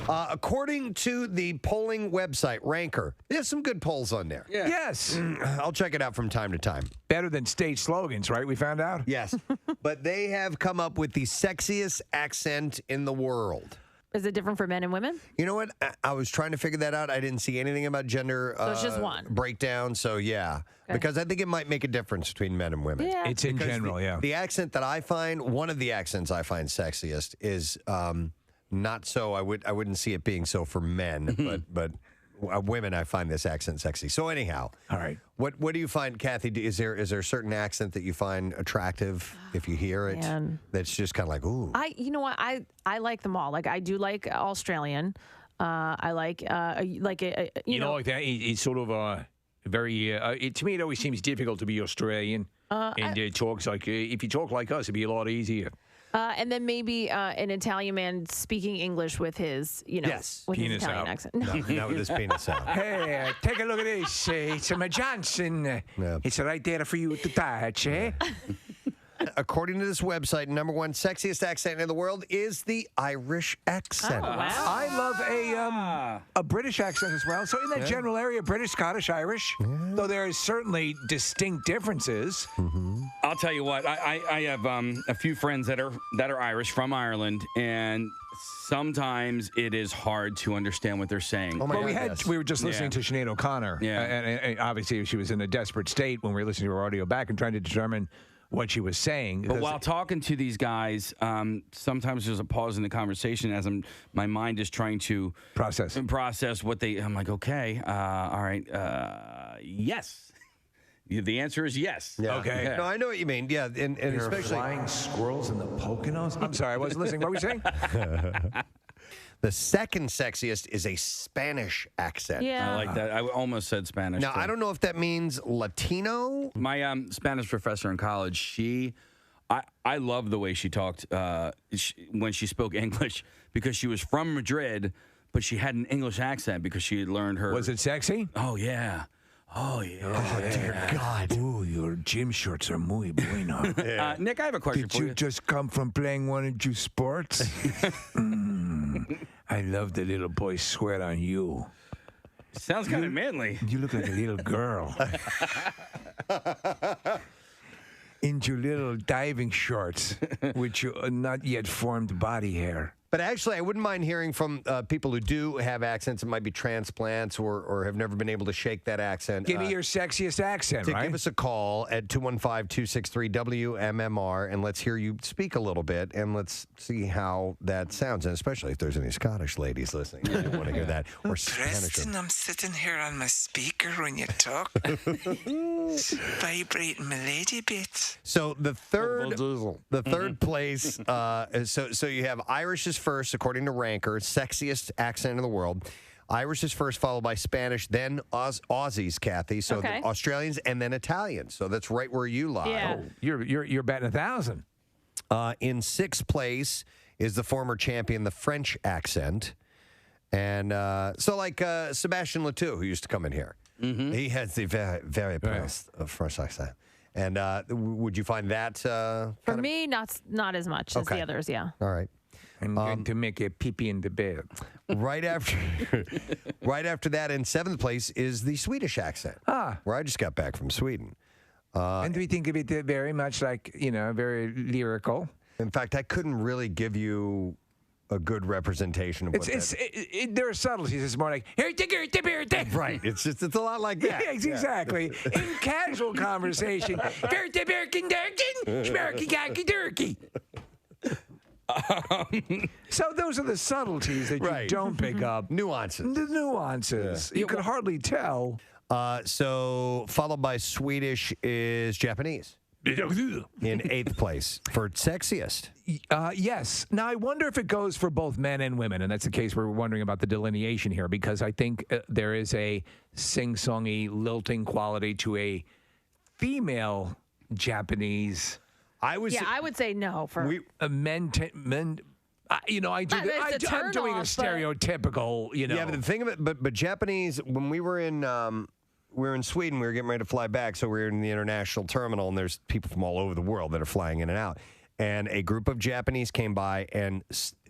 According to the polling website, Ranker, there's some good polls on there. Yeah. Yes. I'll check it out from time to time. Better than state slogans, right? We found out? Yes. But they have come up with the sexiest accent in the world. Is it different for men and women? You know what? I was trying to figure that out. I didn't see anything about gender So it's just one. breakdown. So, yeah. Okay. Because I think it might make a difference between men and women. Yeah. It's in general, The accent that I find, one of the accents I find sexiest is... not so. I wouldn't see it being so for men, but women. I find this accent sexy. So anyhow, all right. What do you find, Kathy? Is there a certain accent that you find attractive if you hear it? Man. That's just kind of like ooh. You know what? I like them all. Like I do like Australian. I like you know like that. It's sort of very. To me, it always seems difficult to be Australian and talks like if you talk like us, it'd be a lot easier. And then maybe an Italian man speaking English with his, Yes. with Penis his Italian out. accent. No, not with his penis out. Hey, take a look at this. It's a Johnson. It's right there for you to touch, eh? According to this website, number one sexiest accent in the world is the Irish accent. Oh, wow. I love a British accent as well. So in that general area, British, Scottish, Irish, though there is certainly distinct differences. I'll tell you what. I have a few friends that are Irish from Ireland, and sometimes it is hard to understand what they're saying. Oh my Well, God, we were just listening to Sinead O'Connor. Yeah. And obviously she was in a desperate state when we were listening to her audio back and trying to determine what she was saying. But while talking to these guys, sometimes there's a pause in the conversation as my mind is trying to process what they. I'm like, okay, all right, yes. The answer is yes. Yeah. Okay. No, I know what you mean. Yeah, and there are especially flying squirrels in the Poconos. I'm sorry, I wasn't listening. What were you saying? the second sexiest is a Spanish accent. Yeah. I like that. I almost said Spanish. Now, too. I don't know if that means Latino. My Spanish professor in college, I love the way she talked when she spoke English because she was from Madrid, but she had an English accent because she had learned her. Was it sexy? Oh, yeah. Oh, yeah. Oh, dear God. Ooh, your gym shorts are muy bueno. Nick, I have a question Did for you you. just come from playing one of your sports? I love the little boy sweat on you. Sounds kind of manly. You look like a little girl. In your little diving shorts with your not yet formed body hair. But actually, I wouldn't mind hearing from people who do have accents. It might be transplants or have never been able to shake that accent. Give me your sexiest accent, right? Give us a call at 215-263-WMMR, and let's hear you speak a little bit, and let's see how that sounds, and especially if there's any Scottish ladies listening. I want to hear that. Or Spanish. Preston, I'm sitting here on my speaker when you talk. It's vibrating my lady bit. So the third place, so you have Irish is first, according to Ranker, sexiest accent in the world. Irish is first, followed by Spanish, then Aussies, Kathy. So Okay. the Australians, and then Italians. So that's right where you lie. Yeah. Oh, you're betting 1,000. In sixth place is the former champion, the French accent. And so like Sebastian Letou, who used to come in here. He has the very, very pronounced French accent. And would you find that For me, not as much as Okay. the others. Yeah. all right? I'm going to make a pee-pee in the bed. Right after that, in seventh place is the Swedish accent, where I just got back from Sweden. And we think of it very much like, very lyrical. In fact, I couldn't really give you a good representation of what There are subtleties. It's more like, right. It's a lot like that. Yeah, exactly. In casual conversation, so those are the subtleties that you don't pick up. Nuances. The nuances. You can hardly tell. So followed by Swedish is Japanese. In eighth place for sexiest. Yes. Now, I wonder if it goes for both men and women, and that's the case we're wondering about the delineation here, because I think there is a sing-songy, lilting quality to a female Japanese. I would say no for men. I'm doing a stereotypical. Yeah, but the thing of it, but Japanese. When we were in Sweden, we were getting ready to fly back, so we were in the international terminal, and there's people from all over the world that are flying in and out. And a group of Japanese came by and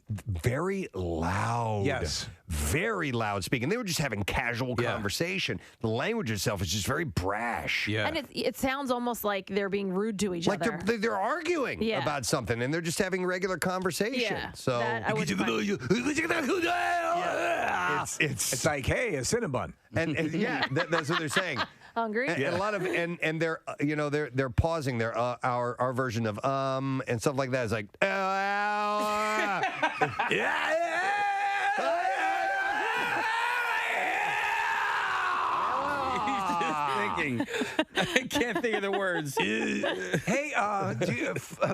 very loud. Yes. Very loud speaking. They were just having casual conversation. The language itself is just very brash. Yeah. And it sounds almost like they're being rude to each Like other. they're arguing Yeah. about something, and they're just having regular conversation. Yeah, So that I wouldn't find- It's like, hey, a Cinnabon. and yeah, that's what they're saying. Hungry? And a lot of and they're they're pausing their our version of and stuff like that is like Thinking. I can't think of the words. Hey,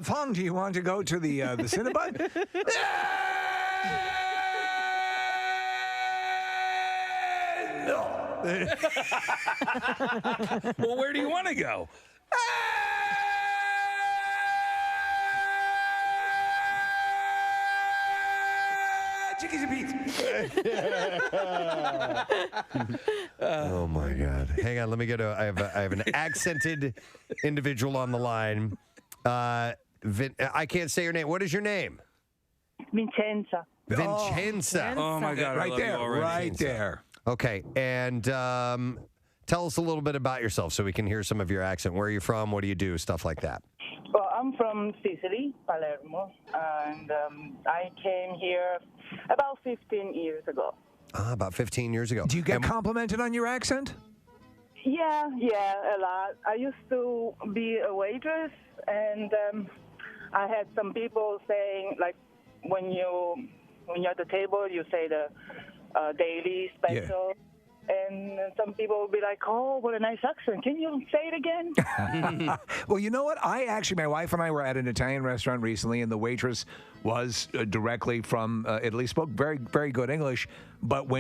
Fong, do you want to go to the Cinnabon? Well, where do you want to go? Chickies and beats. Oh my God! Hang on, let me get I have an accented individual on the line. I can't say your name. What is your name? Vincenza. Vincenza. Oh my God! Right there, right there. Okay, and tell us a little bit about yourself so we can hear some of your accent. Where are you from? What do you do? Stuff like that. Well, I'm from Sicily, Palermo, and I came here about 15 years ago. About 15 years ago. Do you get complimented on your accent? Yeah, a lot. I used to be a waitress, and I had some people saying, like, when you're at the table, you say the daily special. And some people will be like, "Oh, what a nice accent. Can you say it again?" Well, you know what? My wife and I were at an Italian restaurant recently, and the waitress was directly from Italy, spoke very, very good English. But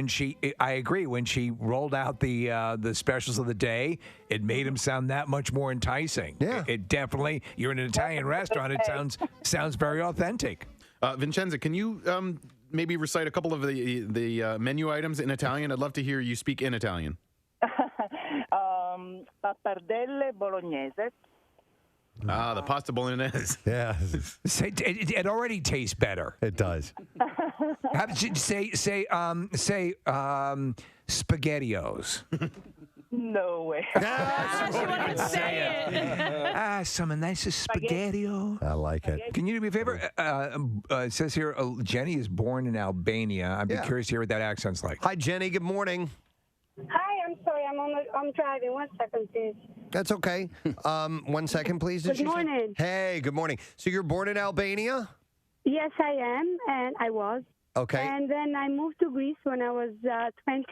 I agree, when she rolled out the specials of the day, it made them sound that much more enticing. Yeah. It definitely, you're in an Italian restaurant, it sounds very authentic. Vincenza, can you maybe recite a couple of the menu items in Italian? I'd love to hear you speak in Italian. Pappardelle bolognese. The pasta bolognese. Yeah. It already tastes better. It does. How did you say SpaghettiOs? No way. She wouldn't say it. Some nice spaghetti-o. I like it. Can you do me a favor? It says here, Jenny is born in Albania. I'd be curious to hear what that accent's like. Hi, Jenny. Good morning. Hi, I'm sorry. I'm driving. 1 second, please. That's okay. 1 second, please. Good morning. Hey, good morning. So you're born in Albania? Yes, I am, and I was. Okay. And then I moved to Greece when I was 20.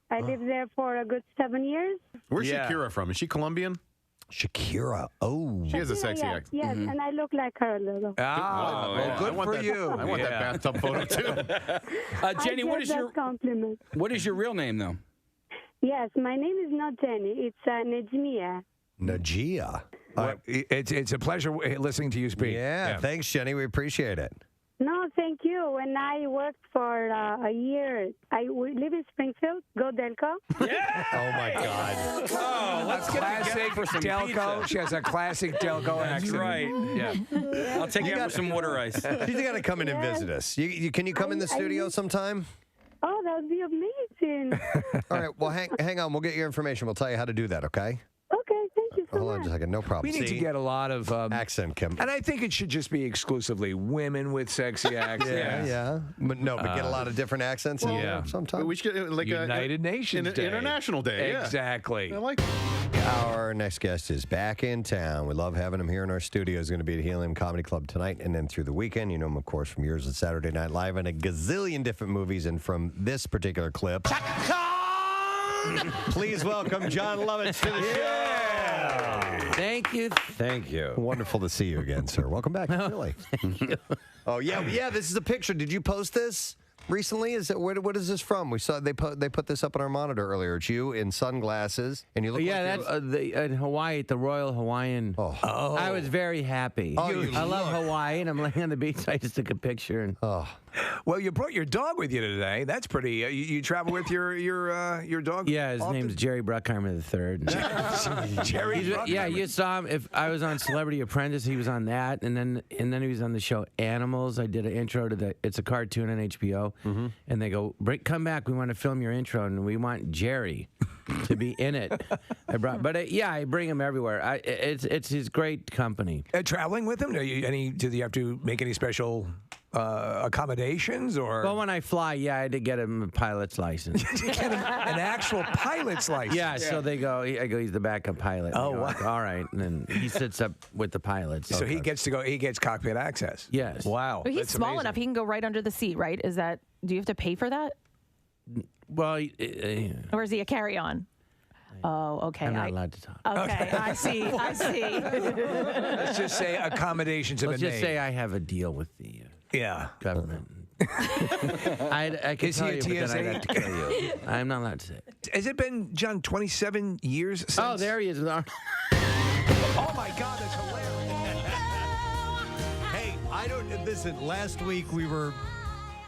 I lived there for a good 7 years. Where's Shakira from? Is she Colombian? Shakira. Oh. She has a sexy accent. Yes, and I look like her a little. Good for you. I want that bathtub photo, too. Jenny, what is your compliment? What is your real name, though? Yes, my name is not Jenny. It's Nejmia. Najia. It's a pleasure listening to you speak. Yeah, thanks, Jenny. We appreciate it. No, thank you. When I worked for a year, we live in Springfield. Go Delco. Oh, my God. Oh, let's get classic for some Delco. pizza. She has a classic Delco accent. That's right. Yeah. I'll take you out for some water ice. She's got to come in and visit us. Can you come in the studio sometime? Oh, that would be amazing. All right. Well, hang on. We'll get your information. We'll tell you how to do that, okay? Okay, thank you so Hold on much. just a second. No problem. We need to get a lot of accent, Kim. And I think it should just be exclusively women with sexy accents. Yeah. But get a lot of different accents in there sometimes. We should like United Nations Day. International Day. Yeah. Exactly. I like Our next guest is back in town. We love having him here in our studio. He's going to be at Helium Comedy Club tonight and then through the weekend. You know him, of course, from years at Saturday Night Live and a gazillion different movies. And from this particular clip, please welcome John Lovitz to the show. Thank you. Thank you. Wonderful to see you again, sir. Welcome back. Really. Oh, yeah. This is a picture. Did you post this recently? What is this from? We saw they put this up on our monitor earlier. It's you in sunglasses, and you look. Yeah, that's in Hawaii at the Royal Hawaiian. Oh. I was very happy. Oh, I love Hawaii, and I'm laying on the beach. I just took a picture. And Well, you brought your dog with you today. That's pretty. You travel with your dog? Yeah, his name's Jerry Bruckheimer III. Jerry Bruckheimer. Yeah, you saw him. If I was on Celebrity Apprentice, he was on that, and then he was on the show Animals. I did an intro to it's a cartoon on HBO, and they go, "Come back. We want to film your intro, and we want Jerry to be in it." I bring him everywhere. It's his great company. Traveling with him? Do you have to make any special accommodations or? Well, when I fly, I had to get him a pilot's license. Get him an actual pilot's license. Yeah, so they go. I go. He's the backup pilot. Oh, wow. All right, and then he sits up with the pilots. So he gets to go. He gets cockpit access. Yes. Wow. But he's that's small amazing. enough; he can go right under the seat, right? Do you have to pay for that, Well, or is he a carry-on? Oh, okay. I'm not allowed to talk. Okay, I see. Let's just say accommodations of Let's a just name. say I have a deal with the government. I can Is tell he a you, but then TSA? I'd have to kill you. I'm not allowed to say. Has it been, John, 27 years since? Oh, there he is. Oh, my God, that's hilarious. Hey, listen, last week we were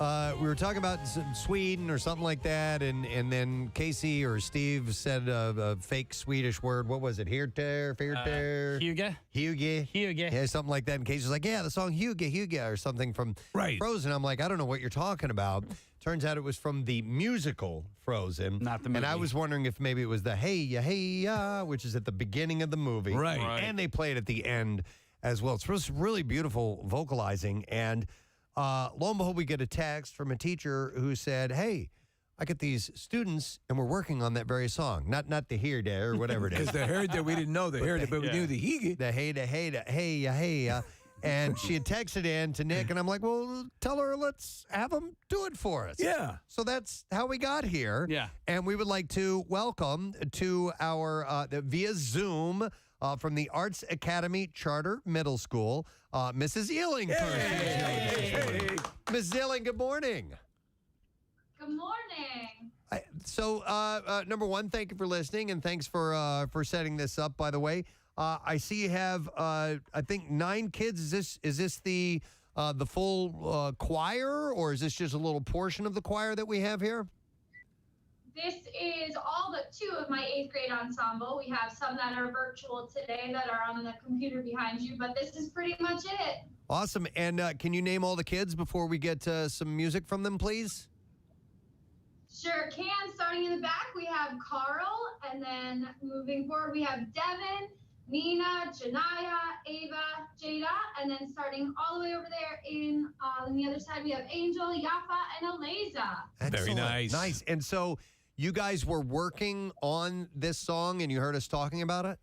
we were talking about Sweden or something like that, and then Casey or Steve said a fake Swedish word. What was it? Hirter, Firter? Huge. Yeah, something like that. And Casey's like, yeah, the song Huge, or something from Frozen. I'm like, I don't know what you're talking about. Turns out it was from the musical Frozen. Not the movie. And I was wondering if maybe it was the hey ya, which is at the beginning of the movie. Right. And they play it at the end as well. It's really beautiful vocalizing. And lo and behold, we get a text from a teacher who said, hey, I get these students, and we're working on that very song. Not the here, there, or whatever it is. Because the heard that we didn't know the heard, but we knew the hege. The hey ya. And she had texted in to Nick, and I'm like, well, tell her, let's have him do it for us. Yeah. So that's how we got here. Yeah. And we would like to welcome to our, via Zoom, from the Arts Academy Charter Middle School, Mrs. Ealing. Ms. Ealing, good morning. Good morning. So, number one, thank you for listening, and thanks for setting this up, by the way. I see you have, I think, 9 kids. Is this the full choir, or is this just a little portion of the choir that we have here? This is all but 2 of my 8th grade ensemble. We have some that are virtual today that are on the computer behind you, but this is pretty much it. Awesome. And can you name all the kids before we get some music from them, please? Sure can. Starting in the back, we have Carl, and then moving forward, we have Devin, Nina, Janaya, Ava, Jada, and then starting all the way over there on the other side, we have Angel, Yafa, and Aliza. Very nice. Nice. And so you guys were working on this song, and you heard us talking about it?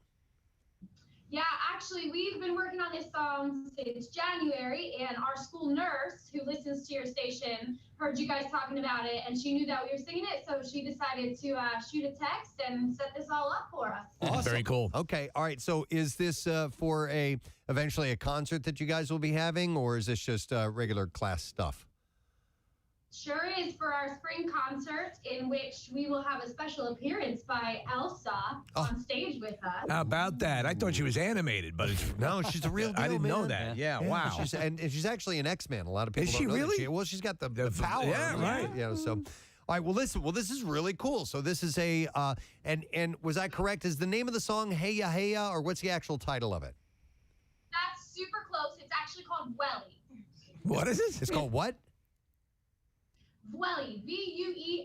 Yeah, actually, we've been working on this song since January, and our school nurse, who listens to your station, heard you guys talking about it, and she knew that we were singing it, so she decided to shoot a text and set this all up for us. Awesome. Very cool. Okay. All right. So is this for eventually a concert that you guys will be having, or is this just regular class stuff? Sure is, for our spring concert, in which we will have a special appearance by Elsa on stage with us. How about that? I thought she was animated, but it's No, she's a real deal, I didn't know man. that. Yeah, wow. And she's actually an X-Man. A lot of people Is don't she know that really? well, she's got the power. yeah, right. You know, so, all right. Well, listen. Well, this is really cool. So this is a and was I correct? Is the name of the song Hey Ya, or what's the actual title of it? That's super close. It's actually called Welly. What is it? It's called what? Welly. Vuelie.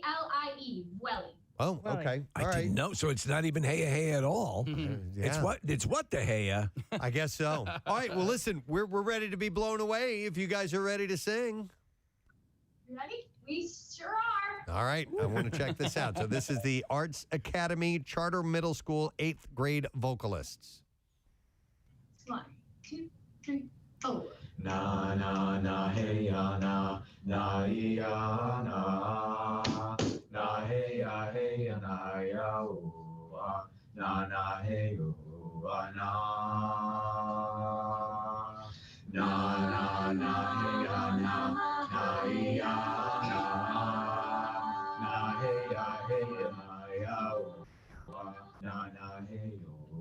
Welly. Oh, okay. I All right. didn't know. So it's not even hey at all. Yeah. It's what the hey. I guess so. All right. Well, listen. We're ready to be blown away. If you guys are ready to sing. You ready? We sure are. All right. I want to check this out. So this is the Arts Academy Charter Middle School 8th grade vocalists. 1, 2, 3, 4. Na na na hey ya na ya na hey ya na ya oh na hey oh na hey ya na hey ya hey ya oh hey oh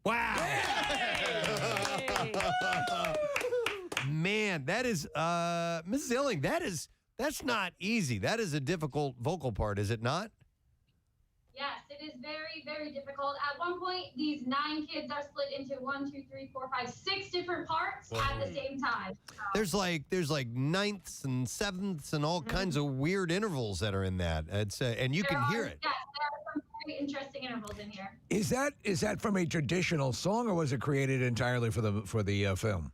Wow. Man, that is Mrs. Illing, that's not easy. That is a difficult vocal part, is it not? Yes, it is very, very difficult. At one point, these 9 kids are split into 6 different parts at the same time. So. There's like ninths and sevenths and all kinds of weird intervals that are in that. It's and you can hear it. Yes, there are some very interesting intervals in here. Is that from a traditional song, or was it created entirely for the film?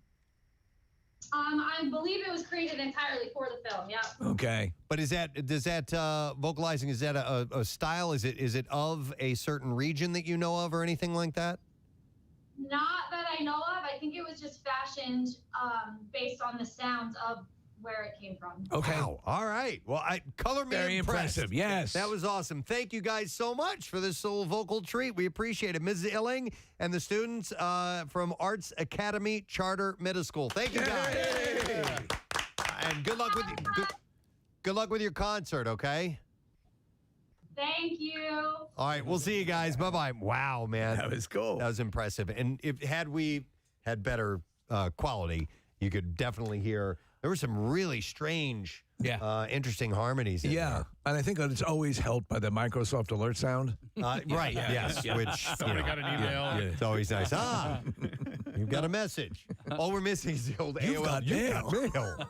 I believe it was created entirely for the film. Yeah. Okay, but does that vocalizing, is that a style? Is it of a certain region that you know of or anything like that? Not that I know of. I think it was just fashioned based on the sounds of where it came from. Okay. Wow. All right. Well, color me very impressed. impressive. Yes. That was awesome. Thank you guys so much for this little vocal treat. We appreciate it. Mrs. Illing and the students from Arts Academy Charter Middle School. Thank you guys. And good luck with your concert, okay? Thank you. All right, we'll see you guys. Bye-bye. Wow, man. That was cool. That was impressive. And had we had better quality, you could definitely hear there were some really strange, interesting harmonies in there. And I think that it's always helped by the Microsoft alert sound. Right, yes. Which, Somebody got an email. It's always nice. You've got a message. All we're missing is the old You've AOL. got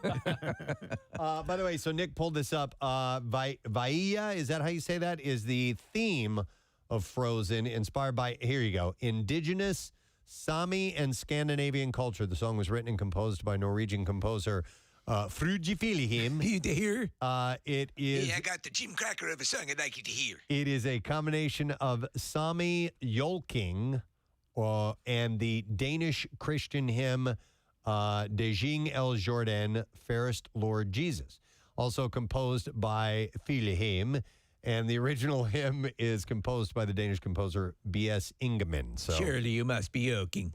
mail. By the way, so Nick pulled this up. Vaia, is that how you say that? Is the theme of Frozen, inspired by, here you go, indigenous Sami and Scandinavian culture. The song was written and composed by Norwegian composer Frudi Filihim. You to hear? It is. Yeah, I got the Jim Cracker of a song I'd like you to hear. It is a combination of Sami Yolking and the Danish Christian hymn De Jing El Jordan, Fairest Lord Jesus. Also composed by Filihim. And the original hymn is composed by the Danish composer B.S. Ingemann. So. Surely you must be joking.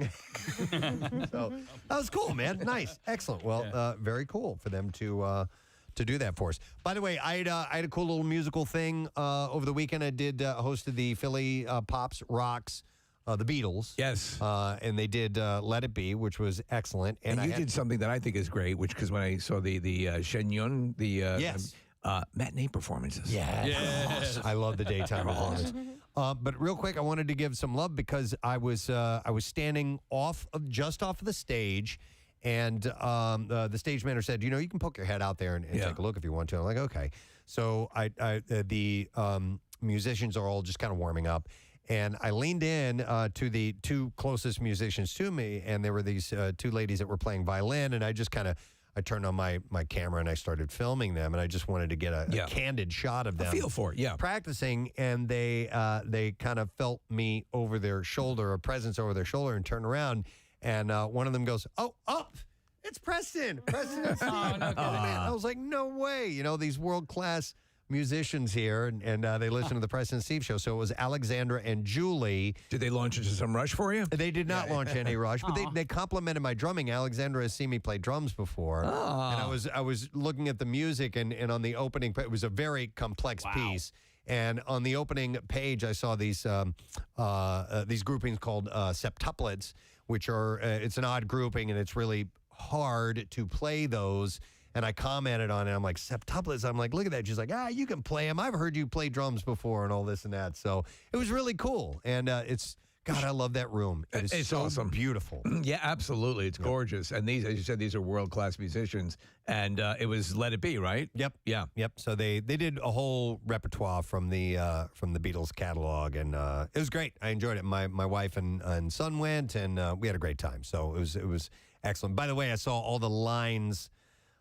So that was cool, man. Nice. Excellent. Well, very cool for them to do that for us. By the way, I had a cool little musical thing over the weekend. I hosted the Philly Pops Rocks, the Beatles. Yes. And they did Let It Be, which was excellent. And you did something that I think is great, because when I saw the Shen Yun, yes. Matinee performances. Yes. I love the daytime performance. But real quick, I wanted to give some love because I was standing just off of the stage, and the stage manager said, you can poke your head out there and take a look if you want to. I'm like, okay. So the musicians are all just kind of warming up. And I leaned in to the 2 closest musicians to me, and there were these 2 ladies that were playing violin, and I just kind of I turned on my camera and I started filming them, and I just wanted to get a candid shot of them. A feel for it, practicing, and they kind of felt me over their shoulder, a presence over their shoulder, and turned around, and one of them goes, "Oh, it's Preston! Preston and Steve!" Oh, no kidding. Man, I was like, "No way!" These world-class musicians here, and they listen to the Preston and Steve show. So it was Alexandra and Julie. Did they launch into some Rush for you? They did not launch any Rush, but they complimented my drumming. Alexandra has seen me play drums before, and I was looking at the music, and on the opening, it was a very complex piece. And on the opening page, I saw these groupings called septuplets, which are it's an odd grouping, and it's really hard to play those. And I commented on it. I'm like, septuplets. I'm like, look at that. She's like, you can play them. I've heard you play drums before and all this and that. So it was really cool. And God, I love that room. It's so awesome. Beautiful. Yeah, absolutely. It's gorgeous. And these, as you said, these are world-class musicians. And it was Let It Be, right? Yep. Yeah. Yep. So they did a whole repertoire from the Beatles catalog, and it was great. I enjoyed it. My wife and son went, and we had a great time. So it was excellent. By the way, I saw all the lines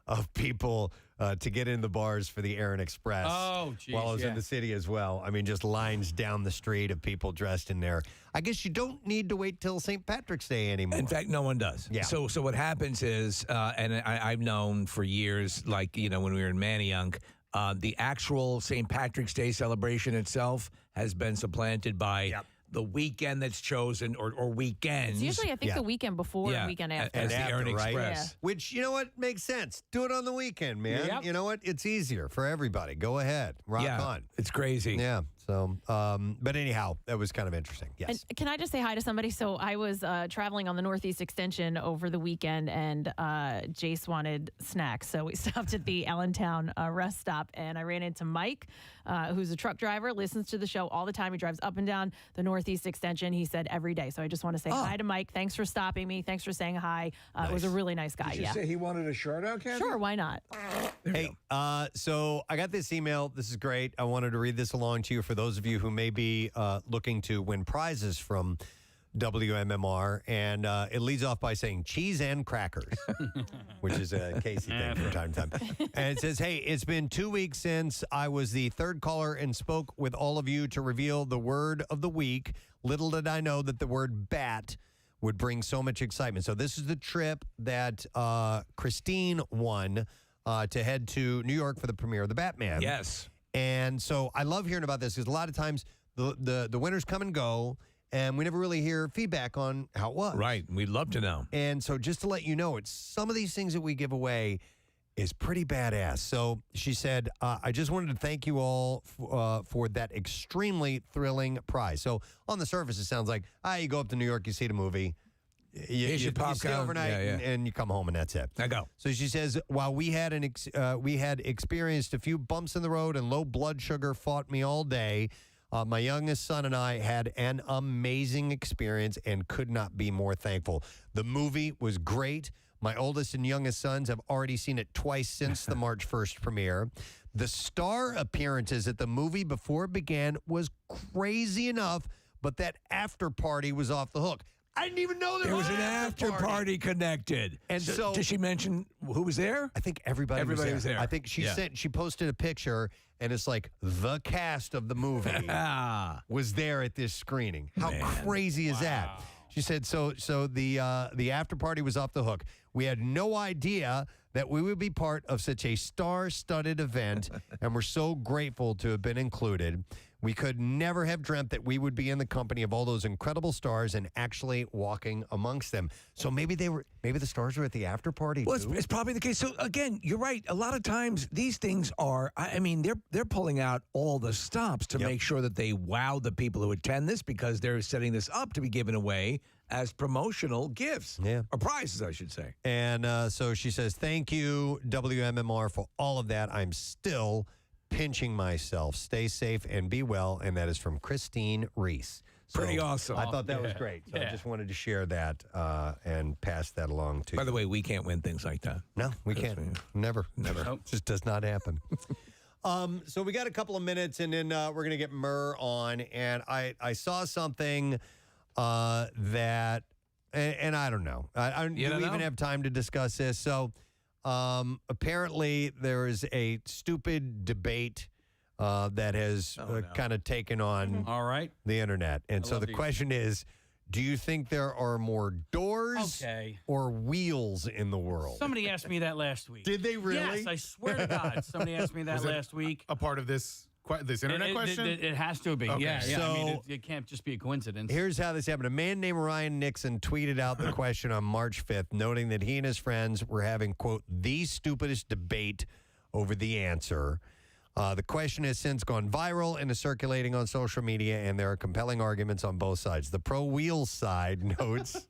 of people to get in the bars for the Aaron Express while I was in the city as well. I mean, just lines down the street of people dressed in there. I guess you don't need to wait till St. Patrick's Day anymore. In fact, no one does. Yeah. So what happens is, and I've known for years, like, when we were in Manayunk, The actual St. Patrick's Day celebration itself has been supplanted by the weekend that's chosen or weekends. It's usually, I think, the weekend before and weekend after. As the Aaron right? Express. Which, you know what, makes sense. Do it on the weekend, man. Yep. You know what? It's easier for everybody. Go ahead. Rock on. It's crazy. Yeah. So, but anyhow, that was kind of interesting. Yes. And can I just say hi to somebody? So I was traveling on the Northeast Extension over the weekend, and Jace wanted snacks. So we stopped at the Allentown rest stop, and I ran into Mike, who's a truck driver, listens to the show all the time. He drives up and down the Northeast Extension, he said, every day. So I just want to say hi to Mike. Thanks for stopping me. Thanks for saying hi. It was a really nice guy. Did you say he wanted a shout out, Kathy? Sure, why not? Hey, so I got this email. This is great. I wanted to read this along to you for those of you who may be looking to win prizes from WMMR. And it leads off by saying cheese and crackers, which is a Casey thing from time to time. And it says, hey, it's been 2 weeks since I was the third caller and spoke with all of you to reveal the word of the week. Little did I know that the word bat would bring so much excitement. So this is the trip that Christine won to head to New York for the premiere of The Batman. Yes. And so I love hearing about this because a lot of times the winners come and go, and we never really hear feedback on how it was. Right. We'd love to know. And so just to let you know, it's some of these things that we give away is pretty badass. So she said, I just wanted to thank you all for that extremely thrilling prize. So on the surface, it sounds like, you go up to New York, you see the movie. You stay overnight and you come home and that's it. I go. So she says, while we had experienced a few bumps in the road and low blood sugar fought me all day, my youngest son and I had an amazing experience and could not be more thankful. The movie was great. My oldest and youngest sons have already seen it twice since the March 1st premiere. The star appearances at the movie before it began was crazy enough, but that after party was off the hook. I didn't even know there was an after party connected. And so did she mention who was there? I think everybody was there. I think she posted a picture, and it's like the cast of the movie was there at this screening. How crazy is that? She said so the after party was off the hook. We had no idea that we would be part of such a star-studded event, and we're so grateful to have been included. We could never have dreamt that we would be in the company of all those incredible stars and actually walking amongst them. So maybe the stars were at the after party. Well, it's probably the case. So again, you're right. A lot of times these things are. I mean, they're pulling out all the stops to make sure that they wow the people who attend this because they're setting this up to be given away as promotional gifts or prizes, I should say. And so she says, "Thank you, WMMR, for all of that. I'm still pinching myself. Stay safe and be well." And that is from Christine Reese. Pretty awesome. I thought that was great. So I just wanted to share that and pass that along to you. By the way, we can't win things like that. No, we can't. Never. It just does not happen. So we got a couple of minutes, and then we're going to get Murr on. And I saw something that, and I don't know. Do we even have time to discuss this? So apparently there is a stupid debate that has kind of taken on the internet. And so the question is, do you think there are more doors or wheels in the world? Somebody asked me that last week. Did they really? Yes, I swear to God. Somebody asked me that last week. A part of this internet question? It has to be. Okay. Yeah. So, I mean, it can't just be a coincidence. Here's how this happened. A man named Ryan Nixon tweeted out the question on March 5th, noting that he and his friends were having, quote, the stupidest debate over the answer. The question has since gone viral and is circulating on social media, and there are compelling arguments on both sides. The pro-wheels side notes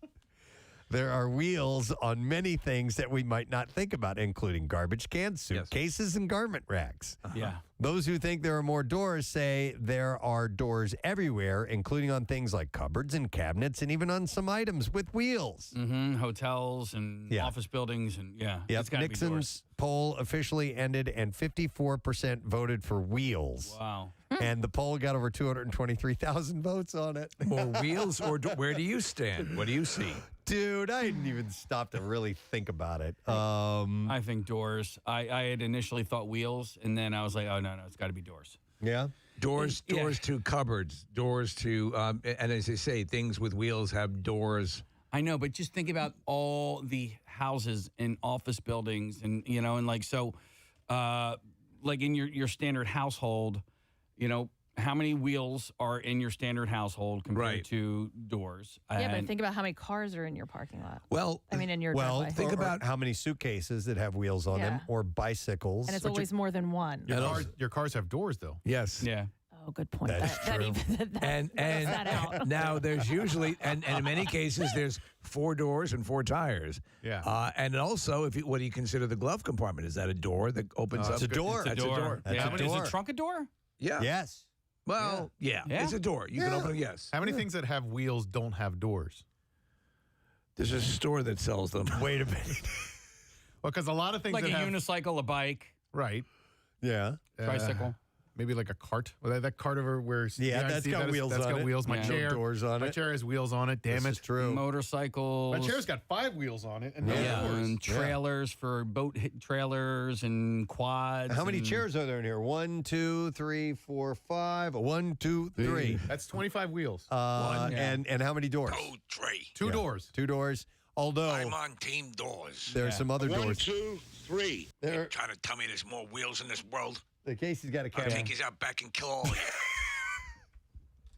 there are wheels on many things that we might not think about, including garbage cans, suitcases, and garment racks. Yeah. Those who think there are more doors say there are doors everywhere, including on things like cupboards and cabinets and even on some items with wheels. Mm-hmm. Hotels and office buildings. And it's gotta be doors. Nixon's poll officially ended and 54% voted for wheels. Wow. And the poll got over 223,000 votes on it. More wheels or where do you stand? What do you see? Dude, I didn't even stop to really think about it. I think doors. I had initially thought wheels, and then I was like, oh, no, it's got to be doors. Yeah? Doors to cupboards, doors to, and as they say, things with wheels have doors. I know, but just think about all the houses and office buildings and, and like, so like in your standard household, how many wheels are in your standard household compared to doors? Yeah, but think about how many cars are in your parking lot. Well, in your well, driveway. think about how many suitcases that have wheels on them, or bicycles. And it's always more than one. Your cars have doors, though. Yes. Yeah. Oh, good point. That's true. And now there's usually, and in many cases, there's 4 doors and 4 tires. Yeah. And also, what do you consider the glove compartment? Is that a door that opens up? It's a door. That's a door. That's a door. Is a trunk a door? Yeah. Yes. Well, yeah. It's a door. You can open it, yes. How many things that have wheels don't have doors? There's a store that sells them. Wait a minute. Well, because a lot of things Like that a have, unicycle, a bike, right. Yeah. Tricycle. Maybe like a cart. Well, that cart over where that's got wheels on it. That's got wheels. My No chair doors on My it. chair has wheels on it. Damn This it. is true. Motorcycles. My chair's got 5 wheels on it and no Yeah. doors. And trailers for boat trailers and quads. How many and- chairs are there in here? 1, 2, 3, 4, 5. 1, 2, 3. That's 25 wheels. And how many doors? 2 doors. 2 doors. Although I'm on team doors. there are some other 1, doors. 2, 3. There- You're trying to tell me there's more wheels in this world? Casey's got a I'll camera. take his out back and kill all of you.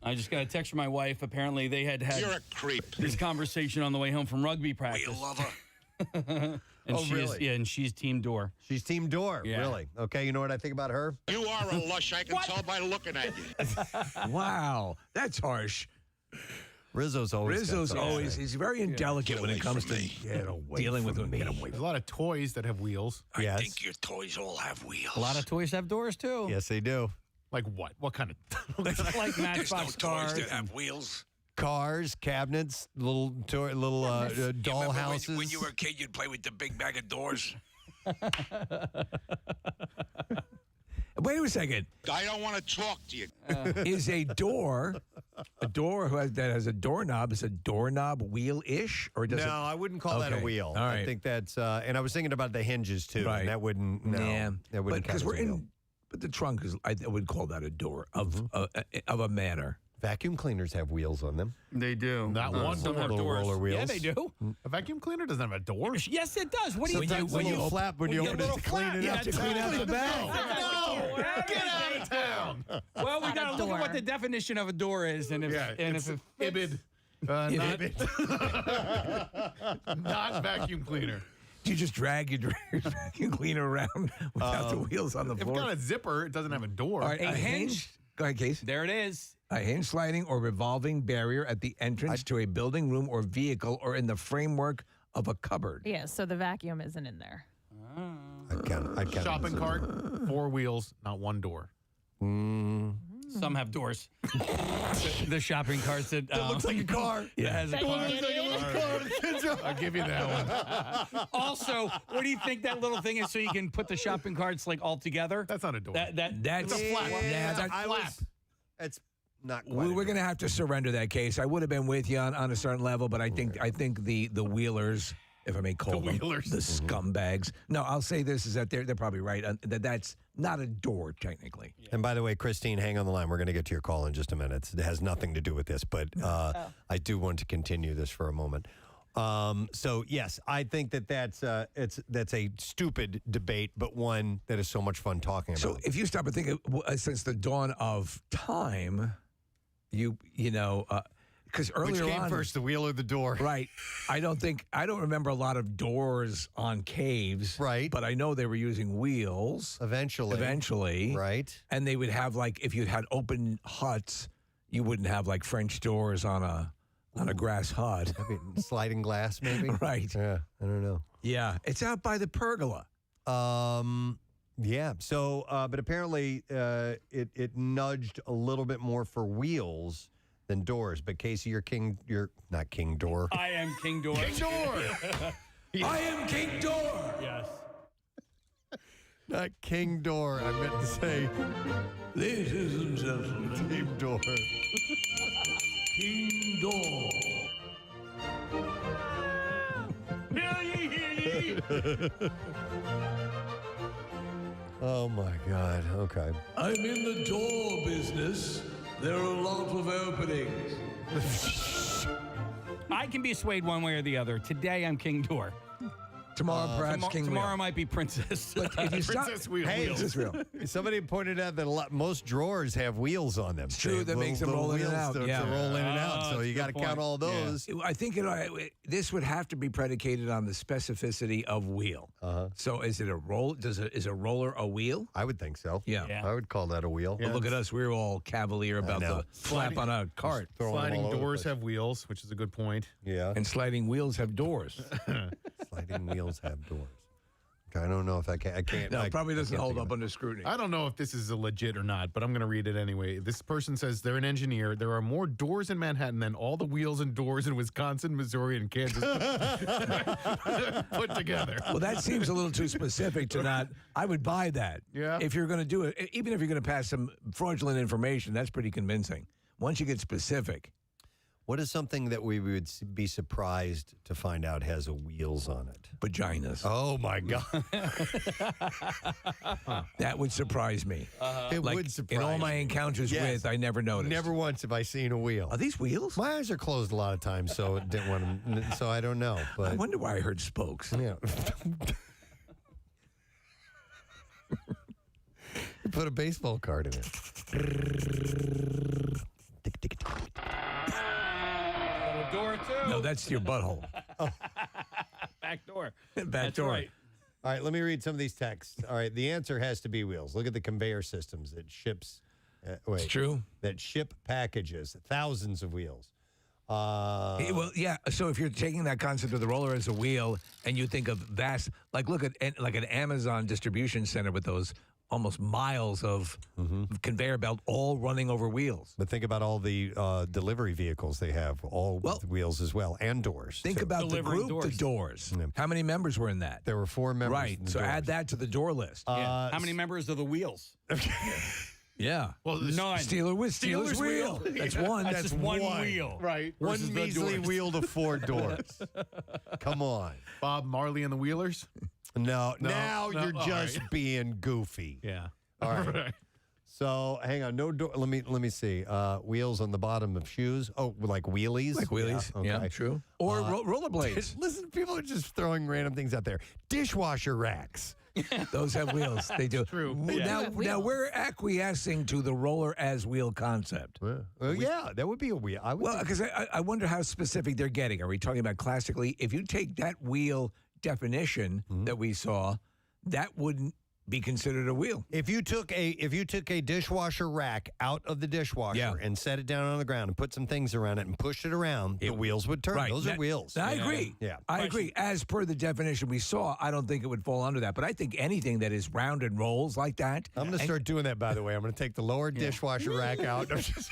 I just got a text from my wife. Apparently, they had You're a creep. this conversation on the way home from rugby practice. Wheel lover. And Oh, really? And she's team door. She's team door. Yeah. Really? Okay. You know what I think about her? You are a lush. I can tell by looking at you. Wow. That's harsh. Rizzo's always. He's very indelicate when it comes to dealing with women. There's a lot of toys that have wheels. I think your toys all have wheels. A lot of toys have doors too. Yes, they do. Like what? What kind of? Like There's Matchbox no cars. toys that have wheels. Cars, cabinets, little doll Remember houses. when you were a kid, you'd play with the big bag of doors? Wait a second. I don't want to talk to you. Is a door that has a doorknob, is a doorknob wheel-ish? Or does No, it? I wouldn't call that a Okay. wheel. All I right. think that's, and I was thinking about the hinges too. Right. And that wouldn't, no. Yeah. That wouldn't Because count we're as a wheel. in, but the trunk is, I would call that a door of a manner. Vacuum cleaners have wheels on them. They do. Not one Some have little doors. roller wheels. Yeah, they do. A vacuum cleaner doesn't have a door. Yes, it does. What do you Sometimes think? a little flap when you open it to clean it You up. have to clean out the bag. No! Get out of town! Well, we got to look at what the definition of a door is, and if it's if it fits- not vacuum cleaner. Do you just drag your vacuum cleaner around without the wheels on the If it's floor? got a zipper, it doesn't have a door. All right, A hinge? Go ahead, Case. There it is. A hinge sliding or revolving barrier at the entrance to a building, room, or vehicle, or in the framework of a cupboard. Yeah, so the vacuum isn't in there. I'd count it Shopping as a- cart, 4 wheels, not 1 door. Some have doors. the shopping carts that looks like a car. That has a car. I'll give you that one. Also, what do you think that little thing is so you can put the shopping carts like all together? That's not a door. That's a flap. Yeah, It's a that- flap. It's not quite. we're going to have to surrender that case. I would have been with you on a certain level, but I think the wheelers, if I may call them, wheelers. the scumbags. No, I'll say this is that they're probably right. That's not a door technically. And by the way, Christine, hang on the line. We're going to get to your call in just a minute. It has nothing to do with this, but I do want to continue this for a moment. So yes, I think that's a stupid debate, but one that is so much fun talking about. So if you stop and think, since the dawn of time, because earlier Which came on, first, the wheel or the door? right? I don't remember a lot of doors on caves, right? But I know they were using wheels eventually, right? And they would have if you had open huts, you wouldn't have like French doors on a grass hut. Sliding glass, maybe. Right? Yeah, I don't know. Yeah, it's out by the pergola. Yeah. So, but apparently, it nudged a little bit more for wheels than doors. But Casey, you're not King Door. I am King Door. King Door! I am King Door. Yes. Not King Door. I meant to say, ladies and gentlemen, Team Door. King Door. Oh my God. Okay. I'm in the door business. There are a lot of openings. I can be swayed one way or the other. Today, I'm King Door. Tomorrow, perhaps King Tomorrow Wheel. might be Princess. But if you stop, Princess Wheel. Hey, Princess Wheel. somebody pointed out that most drawers have wheels on them. It's true, They have that makes them little roll in and wheels out. To, Yeah. to roll in and out. Oh, So that's you a got to good count point. all those. I think this would have to be predicated on the specificity of wheel. So is it a roll? Is a roller a wheel? I would think so. Yeah. I would call that a wheel. Well, look at us. We're all cavalier about know. the slap on a cart. Throwing them Sliding all over the doors place. have wheels, which is a good point. Yeah. And sliding wheels have doors. Sliding wheels have doors. I don't know if I can. I can't. No, I it probably doesn't can't hold think up of under scrutiny. I don't know if this is a legit or not, but I'm going to read it anyway. This person says they're an engineer. There are more doors in Manhattan than all the wheels and doors in Wisconsin, Missouri, and Kansas put together. Well, that seems a little too specific to not. I would buy that. Yeah. If you're going to do it, even if you're going to pass some fraudulent information, that's pretty convincing. Once you get specific. What is something that we would be surprised to find out has wheels on it? Vaginas. Oh, my God. That would surprise me. It Like, would surprise in all my me. encounters Yes. with, I never noticed. Never once have I seen a wheel. Are these wheels? My eyes are closed a lot of times, so it didn't want to. So I don't know. But I wonder why I heard spokes. yeah. You put a baseball card in it. Door too. No, that's your butthole. Back door. Back That's door. right. All right, let me read some of these texts. All right, the answer has to be wheels. Look at the conveyor systems that ships. It's true. That ship packages, thousands of wheels. Well, yeah. So if you're taking that concept of the roller as a wheel, and you think of vast, like look at like an Amazon distribution center with those almost miles of conveyor belt all running over wheels. But think about all the delivery vehicles they have, all with wheels as well, and doors. Think too. about Delivering the group, the doors. Yeah. How many members were in that? There were 4 members. Right. in the So doors. add that to the door list. Yeah. How many members are the wheels? Yeah. Well, none. Steelers wheel. That's one. That's just one wheel. Right. One versus the measly doors. wheel to 4 doors. Come on. Bob Marley and the Wheelers? No, No, now no, you're all just right. being goofy. Yeah. All right. So hang on, no door. Let me see. Wheels on the bottom of shoes. Oh, like wheelies. Like wheelies. Yeah, true. Or rollerblades. Listen, people are just throwing random things out there. Dishwasher racks. Those have wheels. They do. True. Now we're acquiescing to the roller as wheel concept. Well, yeah, that would be a wheel. I would Well, because I wonder how specific they're getting. Are we talking about classically? If you take that wheel definition that we saw, that wouldn't be considered a wheel. If you took a dishwasher rack out of the dishwasher and set it down on the ground and put some things around it and pushed it around, the wheels would turn. Right. Those are wheels. I agree. Yeah. I agree. As per the definition we saw, I don't think it would fall under that. But I think anything that is round and rolls like that. I'm going to start doing that, by the way. I'm going to take the lower dishwasher rack out. I'm just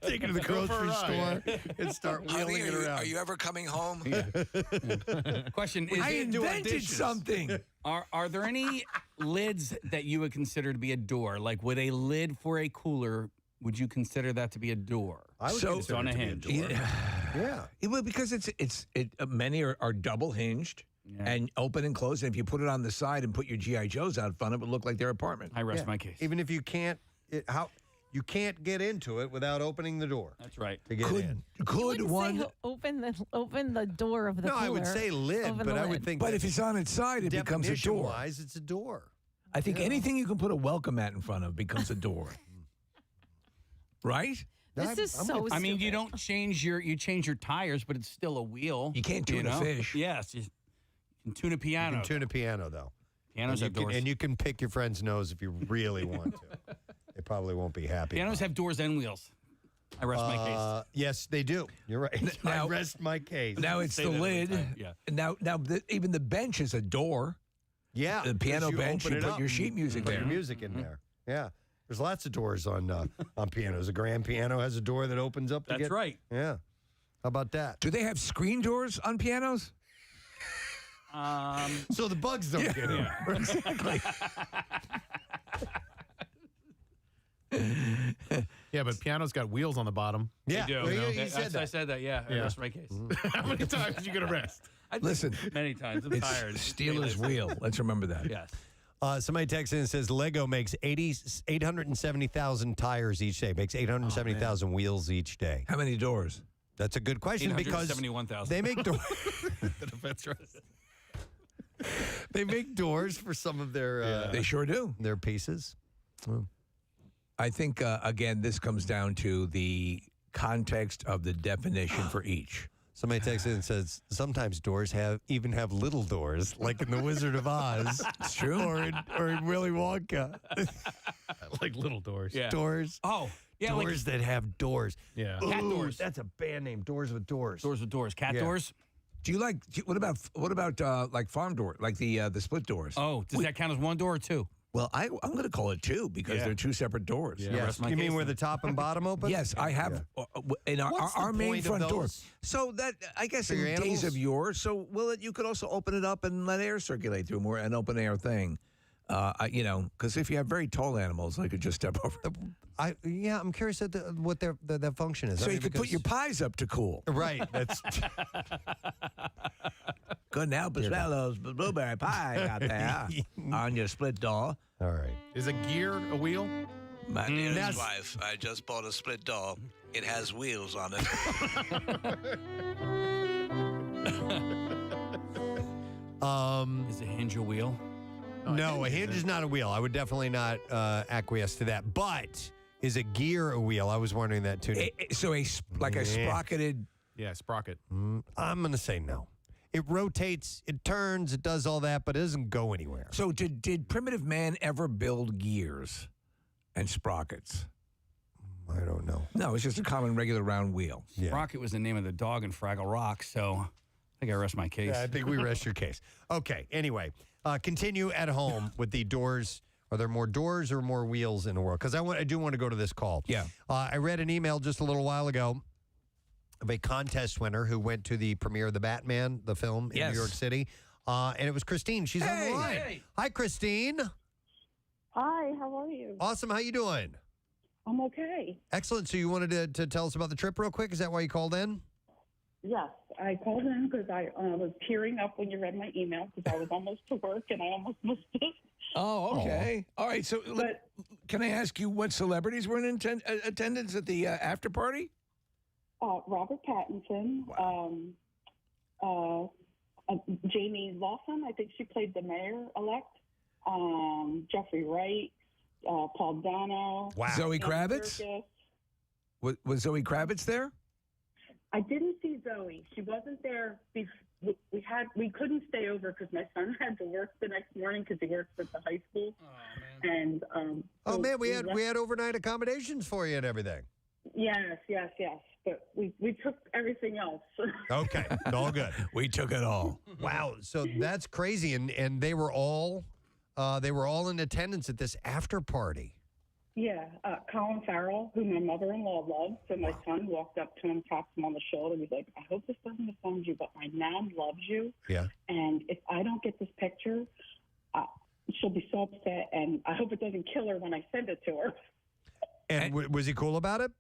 take it to the grocery store and start wheeling it around. Are you ever coming home? Question is: I invented something. Are there any lids that you would consider to be a door? Like, would a lid for a cooler? Would you consider that to be a door? I would So- consider on it a to hinge. be a door. Yeah. Well, because many are double hinged and open and closed. And if you put it on the side and put your GI Joes out front, it would look like their apartment. I rest Yeah. my case. Even if you can't, you can't get into it without opening the door. That's right. To get in. Could You one? say open the door of the No, cooler. I would say lid, Open but the I would lid. think. But that if it's on its side, it becomes a door. definition-wise, it's a door. I think anything you can put a welcome mat in front of becomes a door. Right? This is so. I mean, you stupid. don't change your tires, but it's still a wheel. You can't tune a know? fish. Yes, you can tune a You piano. can tune a piano, though. Pianos have doors. And you can pick your friend's nose if you really want to. They probably won't be happy. Pianos have doors and wheels. I rest my case. Yes, they do. You're right. Now- I rest my case. Now it's Say the that every lid. time, yeah. Now even the bench is a door. Yeah. The piano because bench, open you it put up your and sheet music put there. your music in there. Yeah. There's lots of doors on pianos. A grand piano has a door that opens up. That's right. Yeah. How about that? Do they have screen doors on pianos? So the bugs don't get in. Exactly. Yeah, but piano's got wheels on the bottom. Yeah. They do. Well, you Okay, said that. I said that. Yeah, I Yeah. rest my case. How many times are you going to rest? Listen, Many times. I'm it's tired. Steelers wheel. Let's remember that. Yes. Somebody texts in and says Lego makes 870,000 tires each day. Makes 870,000 wheels each day. How many doors? That's a good question because 871,000. they make doors. That's right. They make doors for some of their. They sure do. Their pieces. Oh. I think again, this comes down to the context of the definition for each. Somebody texts in and says sometimes doors have little doors, like in The Wizard of Oz. It's true. Or in Willy Wonka. Like little doors. Yeah. Doors. Oh, yeah. Doors that have doors. Yeah. Cat Ooh, doors. That's a band name. Doors with doors. Doors with doors. Cat Yeah. doors. Do you like? What about like farm door, like the split doors? Oh, does that count as one door or two? Well, I'm going to call it two because they're two separate doors. Yeah. Yes. You mean where the top and bottom open? Yes, I have in our main point of front door. those? So that I guess For in your days animals? of yore. So you could also open it up and let air circulate through more, an open air thing. Because if you have very tall animals, they could just step over. I'm curious what their function is. So you could put your pies up to cool. Right. That's couldn't help but smell those blueberry pie out there on your split door. All right. Is a gear a wheel? My dearest wife, I just bought a split door. It has wheels on it. Is a hinge a wheel? No, a hinge is not a wheel. I would definitely not acquiesce to that. But is a gear a wheel? I was wondering that too. Like a sprocketed. Yeah, sprocket. I'm going to say no. It rotates, it turns, it does all that, but it doesn't go anywhere. So did primitive man ever build gears and sprockets? I don't know. No, it's just a common regular round wheel. Yeah. Rocket was the name of the dog in Fraggle Rock, so I think I rest my case. Yeah, I think we rest your case. Okay, anyway, continue at home with the doors. Are there more doors or more wheels in the world? Because I do want to go to this call. Yeah. I read an email just a little while ago of a contest winner who went to the premiere of The Batman, the film in New York City. And it was Christine. She's on the line. Hey. Hi, Christine. Hi, how are you? Awesome. How you doing? I'm okay. Excellent. So you wanted to tell us about the trip real quick? Is that why you called in? Yes, I called in because I was tearing up when you read my email because I was almost to work and I almost missed it. Oh, okay. All right. So can I ask you what celebrities were in attendance at the after party? Robert Pattinson, Jamie Lawson, I think she played the mayor-elect, Jeffrey Wright, Paul Dano. Wow. Zoe Kravitz? Was Zoe Kravitz there? I didn't see Zoe. She wasn't there. We couldn't stay over because my son had to work the next morning because he works at the high school. Oh man! And we had overnight accommodations for you and everything. Yes. But we took everything else. Okay, all good. We took it all. Wow, so that's crazy, and they were all in attendance at this after party. Yeah, Colin Farrell, who my mother-in-law loves, so my son walked up to him, tapped him on the shoulder, he's like, "I hope this doesn't offend you, but my mom loves you. Yeah. And if I don't get this picture, she'll be so upset, and I hope it doesn't kill her when I send it to her." And was he cool about it?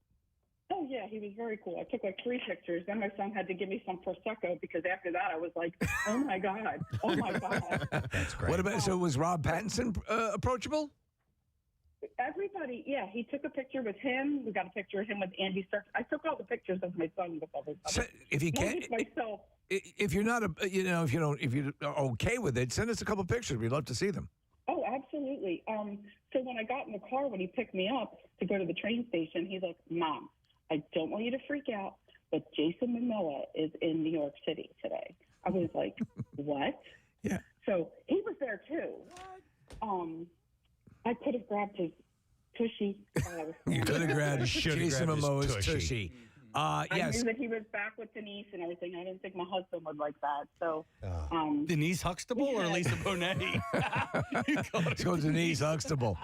Oh, yeah, he was very cool. I took like 3 pictures. Then my son had to give me some Prosecco because after that I was like, oh, my God. Oh, my God. That's great. What about, so was Rob Pattinson approachable? Everybody, yeah. He took a picture with him. We got a picture of him with Andy Serkis. I took all the pictures of my son with everybody. So if you Not can't, just myself. if you're not, if you're okay with it, send us a couple pictures. We'd love to see them. Oh, absolutely. So when I got in the car, when he picked me up to go to the train station, he's like, "Mom, I don't want you to freak out, but Jason Momoa is in New York City today." I was like, "What?" Yeah. So he was there too. I could have grabbed his tushy. You could have grabbed Jason Momoa's tushy. I Yes. knew that he was back with Denise and everything. I didn't think my husband would like that. So, Denise Huxtable or Lisa Bonetti? Let's go Denise Huxtable.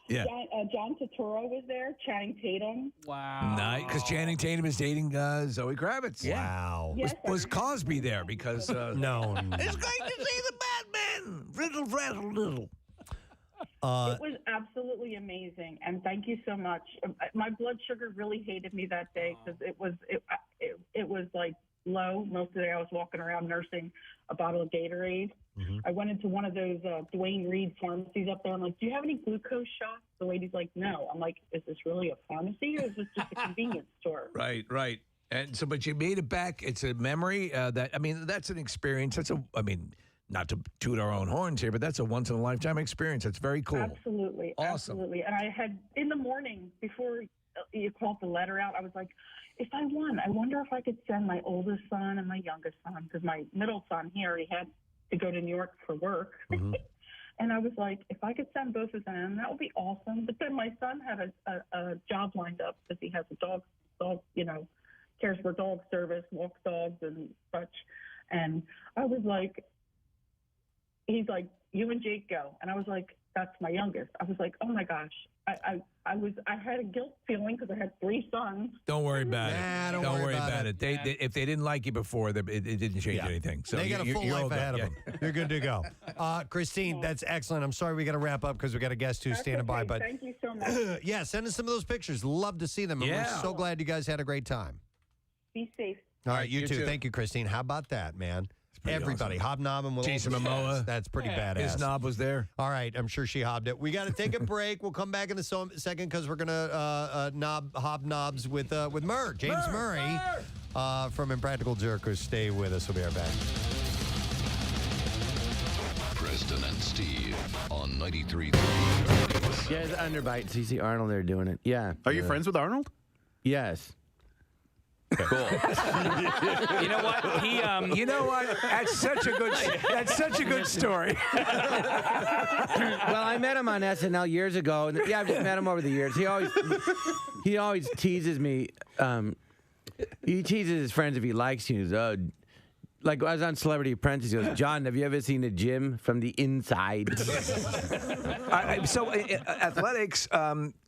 Yeah. John Turturro was there. Channing Tatum. Wow. Nice, because Channing Tatum is dating Zoe Kravitz. Yeah. Wow. Yes, was Cosby there? Because no. It's great to see the Batman. Riddle, rattle, little. It was absolutely amazing, and thank you so much. My blood sugar really hated me that day because it was like low. Most of the day I was walking around nursing a bottle of Gatorade. Mm-hmm. I went into one of those Dwayne Reed pharmacies up there. I'm like, "Do you have any glucose shots?" The lady's like, "No." I'm like, "Is this really a pharmacy or is this just a convenience store?" Right. And so, but you made it back. It's a memory that's an experience. not to toot our own horns here, but that's a once-in-a-lifetime experience. That's very cool. Absolutely. Awesome. Absolutely. And I had, in the morning, before you called the letter out, I was like, if I won, I wonder if I could send my oldest son and my youngest son, because my middle son, he already had to go to New York for work. And I was like, if I could send both of them, that would be awesome. But then my son had a job lined up because he has a dog, cares for dog service, walks dogs and such. And I was like, he's like, you and Jake go. And I was like, that's my youngest. I was like, oh my gosh. I had a guilt feeling because I had 3 sons. Don't worry about it. Don't worry about it. They, if they didn't like you before, it didn't change anything. So they got a full life ahead of them. You're good to go. Christine, that's excellent. I'm sorry we got to wrap up because we got a guest who's standing by. But thank you so much. Yeah, send us some of those pictures. Love to see them. And we're so glad you guys had a great time. Be safe. All right, you too. Thank you, Christine. How about that, man? Everybody hobnobbing with Jason all the Momoa. stars. That's pretty badass. His knob was there. All right, I'm sure she hobbed it. We got to take a break. We'll come back in a second because we're gonna hobnobs with Murr, James Murray from Impractical Jokers. Stay with us. We'll be right back. Preston and Steve on 93.3. Yeah, it's underbite. CC Arnold there doing it. Yeah. Are you friends with Arnold? Yes. Cool. You know what? You know what? That's such a good story. Well, I met him on SNL years ago. And I've just met him over the years. He always teases me. He teases his friends if he likes you. Like I was on Celebrity Apprentice. He goes, John, have you ever seen a gym from the inside? So athletics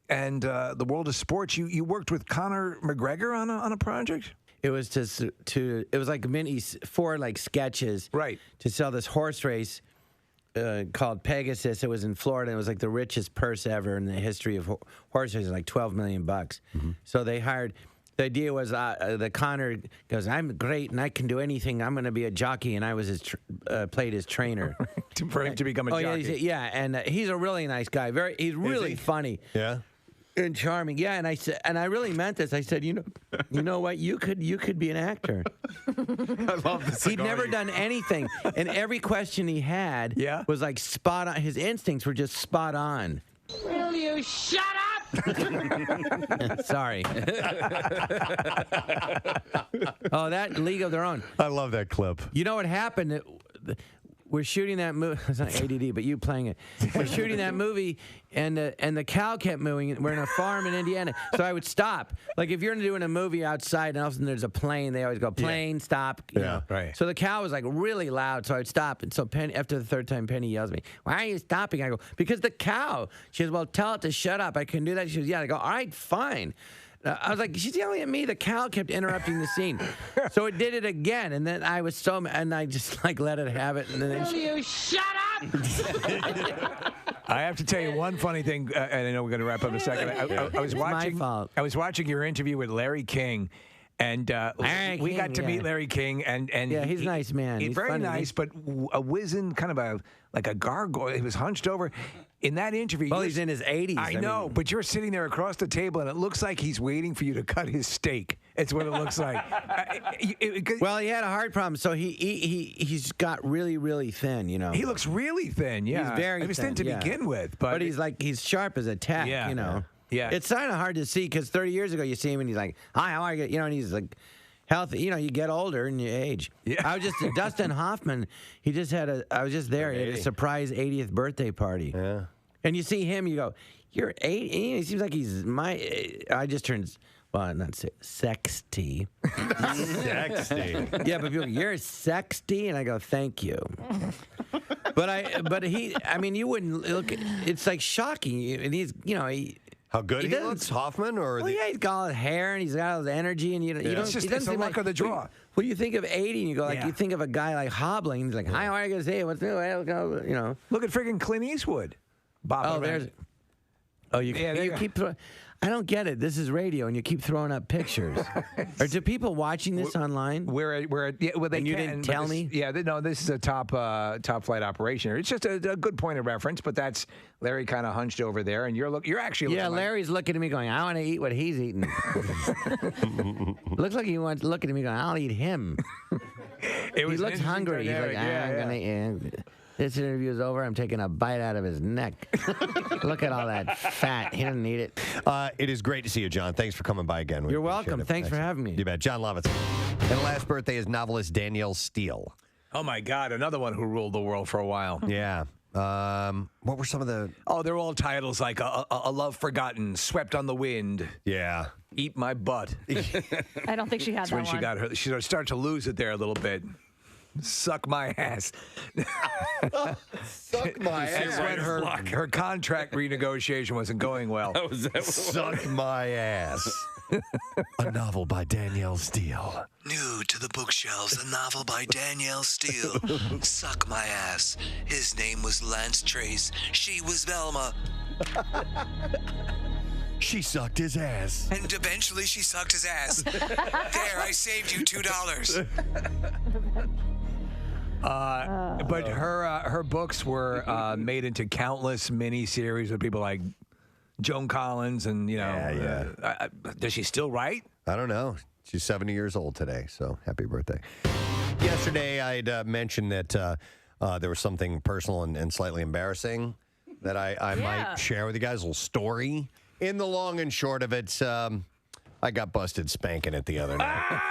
and the world of sports, you worked with Conor McGregor on a project? It was it was like 4 like sketches, right, to sell this horse race called Pegasus. It was in Florida. And it was like the richest purse ever in the history of horse racing, like $12 million. So they hired. The idea was the Conor goes, I'm great and I can do anything. I'm going to be a jockey, and I was played his trainer for him to become a jockey. Yeah, and he's a really nice guy. He's really funny. Yeah. And charming, yeah. And I said, and I really meant this. I said, you know what? You could be an actor. I love this. He'd never done anything, and every question he had was like spot on. His instincts were just spot on. Will you shut up? Sorry. Oh, that League of Their Own. I love that clip. You know what happened? We're shooting that movie. It's not ADD, but you playing it. We're shooting that movie, and the cow kept moving. We're in a farm in Indiana, so I would stop. Like if you're doing a movie outside, and all of a sudden there's a plane, they always go plane, stop. You know? Right. So the cow was like really loud, so I'd stop. And so Penny, after the third time, Penny yells at me, "Why are you stopping?" I go, "Because the cow." She goes, "Well, tell it to shut up. I can do that." She goes, "Yeah." I go, "All right, fine." I was like, she's yelling at me. The cow kept interrupting the scene. So it did it again. And then I was and I just like let it have it. And then Will you shut up? I have to tell you one funny thing, and I know we're going to wrap up in a second. I was watching. My fault. I was watching your interview with Larry King. And we got to meet Larry King, and yeah, he's a nice man. He's very funny, nice, but a wizened, kind of like a gargoyle. He was hunched over. In that interview, well, he's in his 80s. I know, but you're sitting there across the table, and it looks like he's waiting for you to cut his steak. It's what it looks like. Well, he had a heart problem, so he's got really, really thin. You know, he looks really thin. Yeah, he's very. He was thin to begin with, but he's sharp as a tack. Yeah, you know. Yeah. It's kind of hard to see because 30 years ago you see him and he's like, "Hi, how are you?" You know, and he's like healthy. You know, you get older and you age. Yeah. I was just Dustin Hoffman. He just had I was just there. He had a surprise 80th birthday party. Yeah. And you see him, you go, "You're 80." He seems like he's I just turned. Well, not 60. 60. Yeah, but people, "You're 60," and I go, "Thank you." But I mean, you wouldn't look. It's like shocking, and he's, you know, how good he looks, Hoffman, or well, yeah, he's got all his hair and he's got all his energy, and you don't. It's just it's the luck of the draw. Well, you think of 80, and you go like, you think of a guy like hobbling, and he's like, "Hi, how are you gonna say? What's new?" You know, look at friggin' Clint Eastwood. Bob. You keep throwing. I don't get it. This is radio, and you keep throwing up pictures. Or do people watching this online? Well, they and you didn't tell me? Yeah, no, this is a top flight operation. It's just a good point of reference, but that's Larry kind of hunched over there, and you're actually looking Larry's looking at me going, "I want to eat what he's eating." Looks like he wants looking at me going, "I'll eat him." It was he looks an interesting hungry. He's like, dynamic. this interview is over. I'm taking a bite out of his neck. Look at all that fat. He doesn't need it. It is great to see you, John. Thanks for coming by again. You're welcome. Thanks for having me. You bet. John Lovitz. And the last birthday is novelist Danielle Steele. Oh, my God. Another one who ruled the world for a while. Yeah. What were some of the... Oh, they're all titles like A Love Forgotten, Swept on the Wind. Yeah. Eat My Butt. I don't think she had That's that when one. she got her. She started to lose it there a little bit. Suck my ass. Suck my That's when her contract renegotiation wasn't going well. Suck my ass. A novel by Danielle Steele. New to the bookshelves, a novel by Danielle Steele. Suck my ass. His name was Lance Trace. She was Velma. She sucked his ass. And eventually she sucked his ass. There, I saved you $2. But her books were made into countless mini-series with people like Joan Collins and, does she still write? I don't know. She's 70 years old today, so happy birthday. Yesterday, I'd mentioned that there was something personal and slightly embarrassing that I might share with you guys, a little story. In the long and short of it, I got busted spanking it the other night.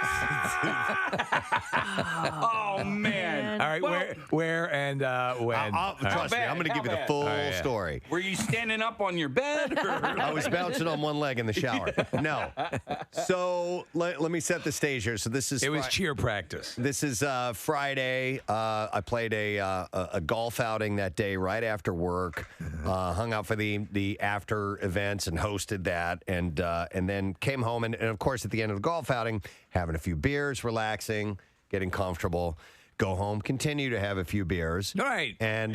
Oh, man. All right, where and when? Trust me, I'm going to give you the full story. Were you standing up on your bed? Or? I was bouncing on one leg in the shower. No. So let me set the stage here. So this is... It was cheer practice. This is Friday. I played a golf outing that day right after work. Hung out for the after events and hosted that, and then came home and of course at the end of the golf outing, having a few beers, relaxing, getting comfortable. Go home, continue to have a few beers. All right. And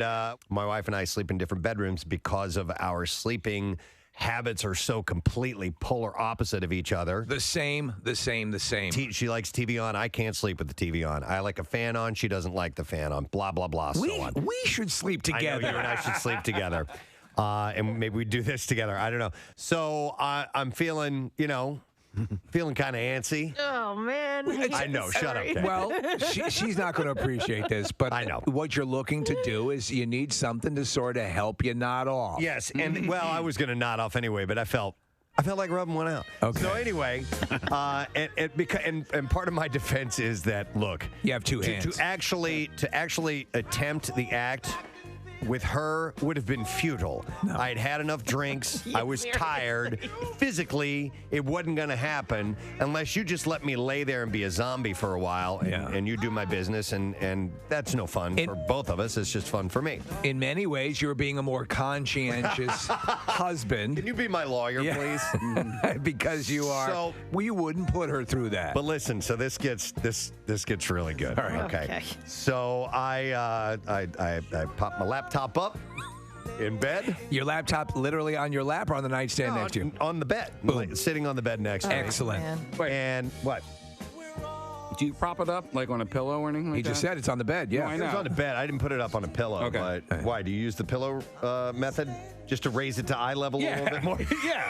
my wife and I sleep in different bedrooms because of our sleeping habits are so completely polar opposite of each other. The same. She likes TV on. I can't sleep with the TV on. I like a fan on. She doesn't like the fan on. Blah, blah, blah, so on. We should sleep together. I know, you and I should sleep together. And maybe we do this together. I don't know. So I'm feeling, feeling kind of antsy. Oh, man. I know. Shut up, Dad. Well, she's not going to appreciate this, but I know. What you're looking to do is you need something to sort of help you nod off. Yes, and well, I was going to nod off anyway, but I felt like rubbing one out. Okay. So anyway, and part of my defense is that, look, you have two hands. To actually attempt the act with her would have been futile. No. I'd had enough drinks. I was tired. Physically, it wasn't going to happen unless you just let me lay there and be a zombie for a while and you do my business. And that's no fun for both of us. It's just fun for me. In many ways, you're being a more conscientious husband. Can you be my lawyer, please? Because you are. So, we wouldn't put her through that. But listen, so this gets really good. All right. Okay. So I popped my laptop up in bed. Your laptop literally on your lap or on the nightstand next to you? On the bed. Sitting on the bed next to me. Excellent. And what? Do you prop it up like on a pillow or anything like He just said it's on the bed, yeah. No, I It know. was on the bed. I didn't put it up on a pillow. Okay. But why? Do you use the pillow method just to raise it to eye level a little bit more? Yeah.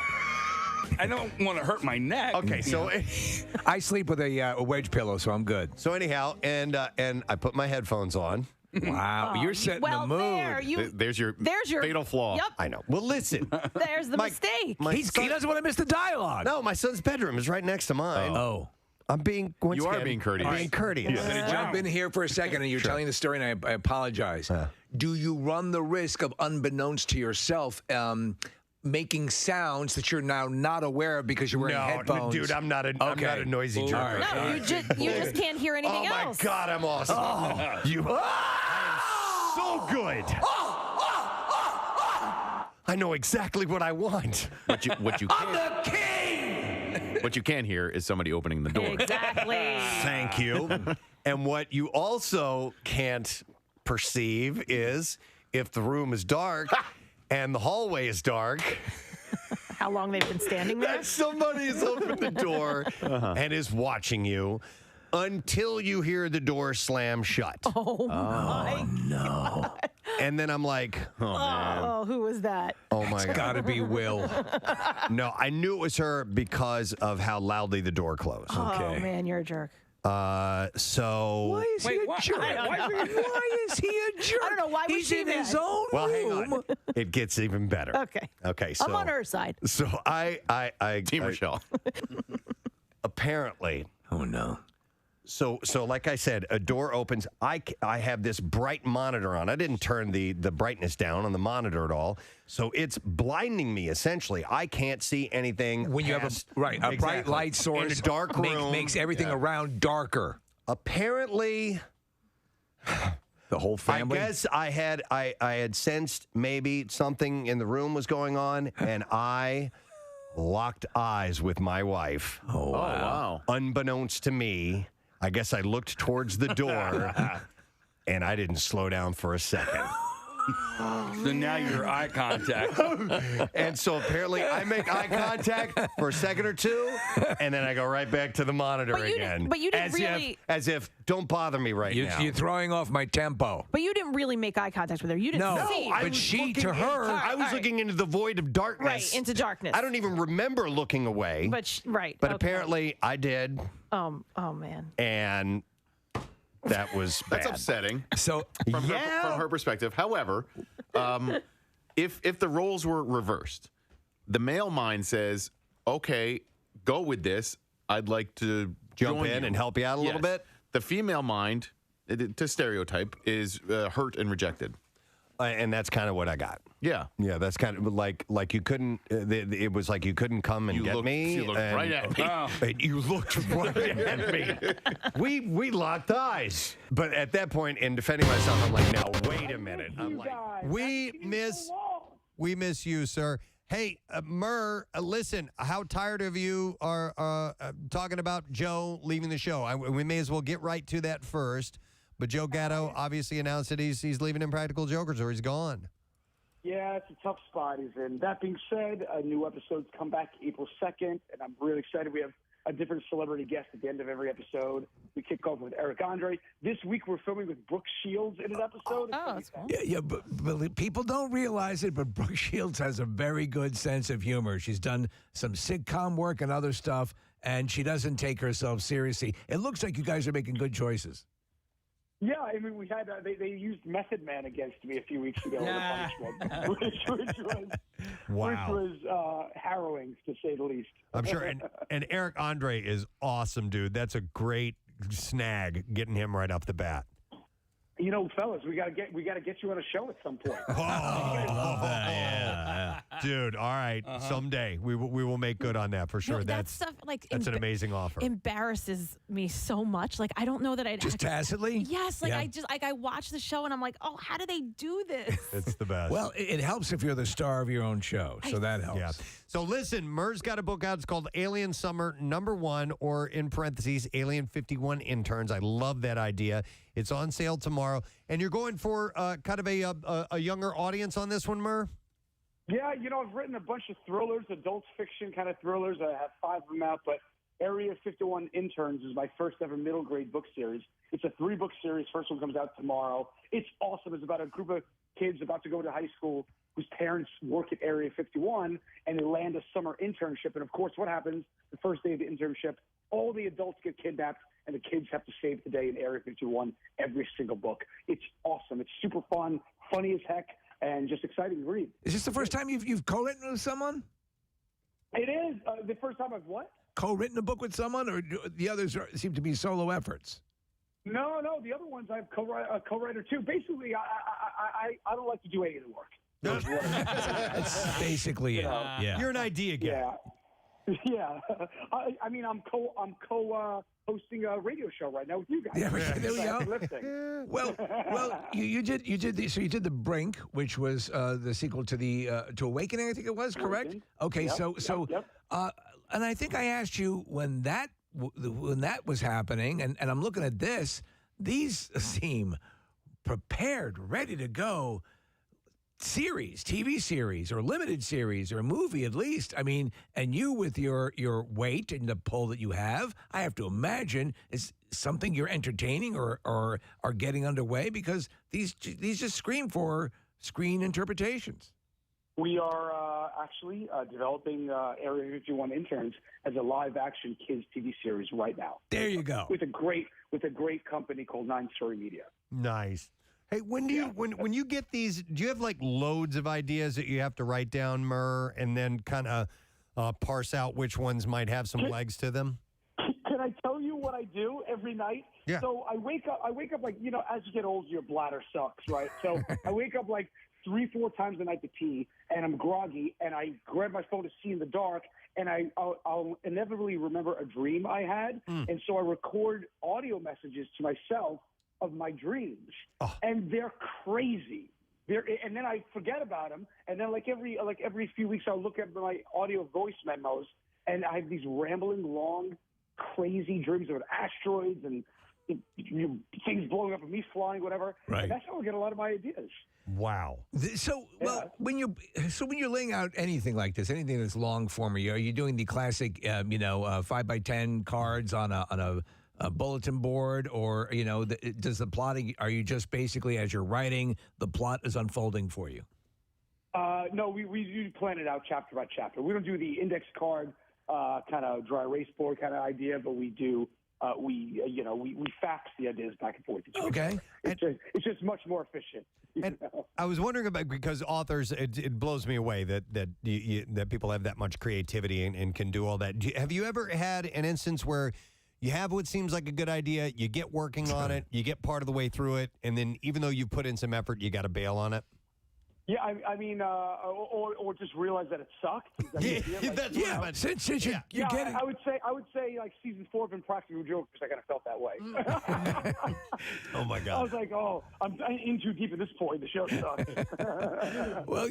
I don't want to hurt my neck. Okay, so I sleep with a wedge pillow, so I'm good. So anyhow, and I put my headphones on. Wow, you're setting the mood. There's your fatal flaw. Yep. I know. Well, listen. There's the mistake. He doesn't want to miss the dialogue. No, my son's bedroom is right next to mine. Oh. I'm being You are being courteous. I'm being courteous. I'm going to jump in here for a second, and you're telling the story, and I apologize. Do you run the risk of, unbeknownst to yourself, making sounds that you're now not aware of because you're wearing headphones? Dude, I'm not a noisy jerk. No, you just can't hear anything else. Oh my God, I'm awesome. I am so good. I know exactly what I want. What you can, I'm the king! What you can hear is somebody opening the door. Exactly. Thank you. And what you also can't perceive is if the room is dark and the hallway is dark. How long they've been standing there? That somebody has opened the door and is watching you until you hear the door slam shut. Oh my no. And then I'm like, oh, man. Oh, who was that? Oh, my God. It's got to be Will. No, I knew it was her because of how loudly the door closed. Oh, man, you're a jerk. So Why is he a jerk? Why is he a jerk? I don't know. Why was He's she in mad? his own well, hang room. on. It gets even better. Okay. So I'm on her side. So I Team Rochelle. Apparently. Oh no. So like I said, a door opens. I have this bright monitor on. I didn't turn the brightness down on the monitor at all. So it's blinding me, essentially. I can't see anything. When you have a bright light source in a dark room. makes everything around darker. Apparently, the whole family. I guess I had sensed maybe something in the room was going on, and I locked eyes with my wife. Oh, wow. Unbeknownst to me, I guess I looked towards the door, and I didn't slow down for a second. So now you're eye contact. And so apparently I make eye contact for a second or two, and then I go right back to the monitor again. But you didn't as if, don't bother me right now. You're throwing off my tempo. But you didn't really make eye contact with her. You didn't see. I was looking into the void of darkness. Right, into darkness. I don't even remember looking away. But But apparently I did. Oh man. And that was bad. That's upsetting. So from her perspective. However, if the roles were reversed, the male mind says, "Okay, go with this. I'd like to jump join in you." and help you out a little bit. The female mind, to stereotype, is hurt and rejected. And that's kind of what I got. Yeah. Yeah, that's kind of like you couldn't. It was like you couldn't come and get me. You looked right at me. And you looked right at me. We locked eyes. But at that point, in defending myself, I'm like, now wait a minute. I'm like, we miss you, sir. Hey, Murr, listen. How tired of you are talking about Joe leaving the show? We may as well get right to that first. But Joe Gatto obviously announced that he's leaving Impractical Jokers, or he's gone. Yeah, it's a tough spot he's in. That being said, new episodes come back April 2nd, and I'm really excited. We have a different celebrity guest at the end of every episode. We kick off with Eric Andre. This week we're filming with Brooke Shields in an episode. Oh, that's cool. Yeah, but people don't realize it, but Brooke Shields has a very good sense of humor. She's done some sitcom work and other stuff, and she doesn't take herself seriously. It looks like you guys are making good choices. Yeah, I mean, we had they used Method Man against me a few weeks ago in a punishment, which was harrowing to say the least. I'm sure. And Eric Andre is awesome, dude. That's a great snag, getting him right off the bat. You know, fellas, we gotta get you on a show at some point. Oh, I love that. Yeah. Dude, all right. Someday we will make good on that for sure. No, that stuff, like, that's an amazing offer. Embarrasses me so much. Like, I don't know that I'd just tacitly. Yes, like Yeah. I watch the show and I'm like, oh, how do they do this? It's the best. Well, it helps if you're the star of your own show, so that helps. Yeah. So listen, Murr's got a book out. It's called Alien Summer #1, or in parentheses, Alien 51 Interns. I love that idea. It's on sale tomorrow. And you're going for kind of a younger audience on this one, Murr? Yeah, you know, I've written a bunch of thrillers, adult fiction kind of thrillers. I have 5 of them out, but Area 51 Interns is my first ever middle grade book series. It's a 3-book series. First one comes out tomorrow. It's awesome. It's about a group of kids about to go to high school whose parents work at Area 51, and they land a summer internship. And, of course, what happens the first day of the internship? All the adults get kidnapped, and the kids have to save the day in Area 51 every single book. It's awesome. It's super fun, funny as heck, and just exciting to read. Is this the first time you've co-written with someone? It is. The first time I've what? Co-written a book with someone, or the others seem to be solo efforts? No. The other ones I have a co-writer too. Basically, I don't like to do any of the work. That's basically it. Yeah. You're an idea guy. Yeah. I mean, I'm co-hosting a radio show right now with you guys. Yeah, there we go. Well, you did the Brink, which was the sequel to to Awakening, I think it was, correct? Okay, Yep. And I think I asked you when that was happening, and I'm looking at this. These seem prepared, ready to go. Series, TV series, or limited series, or a movie at least. I mean, and you with your weight and the pull that you have, I have to imagine is something you're entertaining or are getting underway, because these just scream for screen interpretations. We are actually developing Area 51 Interns as a live-action kids TV series right now. There you go. With a great company called 9 Story Media. Nice. Hey, when do you when you get these? Do you have like loads of ideas that you have to write down, Murr, and then kind of parse out which ones might have some legs to them? Can I tell you what I do every night? Yeah. So I wake up like, as you get older, your bladder sucks, right? So I wake up like 3-4 times a night to pee, and I'm groggy, and I grab my phone to see in the dark, and I'll inevitably remember a dream I had, and so I record audio messages to myself of my dreams, and they're crazy. And then I forget about them, and then like every few weeks I'll look at my audio voice memos, and I have these rambling, long, crazy dreams about asteroids and things blowing up and me flying, whatever. Right. And that's how I get a lot of my ideas. Wow. When you're laying out anything like this, anything that's long form, are you doing the classic, 5x10 cards on a bulletin board, or does the plotting? Are you just basically, as you're writing, the plot is unfolding for you? No, we do plan it out chapter by chapter. We don't do the index card kind of dry erase board kind of idea, but we do. We fax the ideas back and forth. Okay. It's just much more efficient. And I was wondering about, because authors, it blows me away that people have that much creativity and can do all that. Have you ever had an instance where you have what seems like a good idea, you get working on it, you get part of the way through it, and then even though you've put in some effort, you got to bail on it? Yeah, I mean, or just realize that it sucked. That's what I meant. Since you're getting, I would say like season 4 of been practical joke because I kind of felt that way. Oh my God! I was like, I'm in too deep at this point. The show sucks. Well,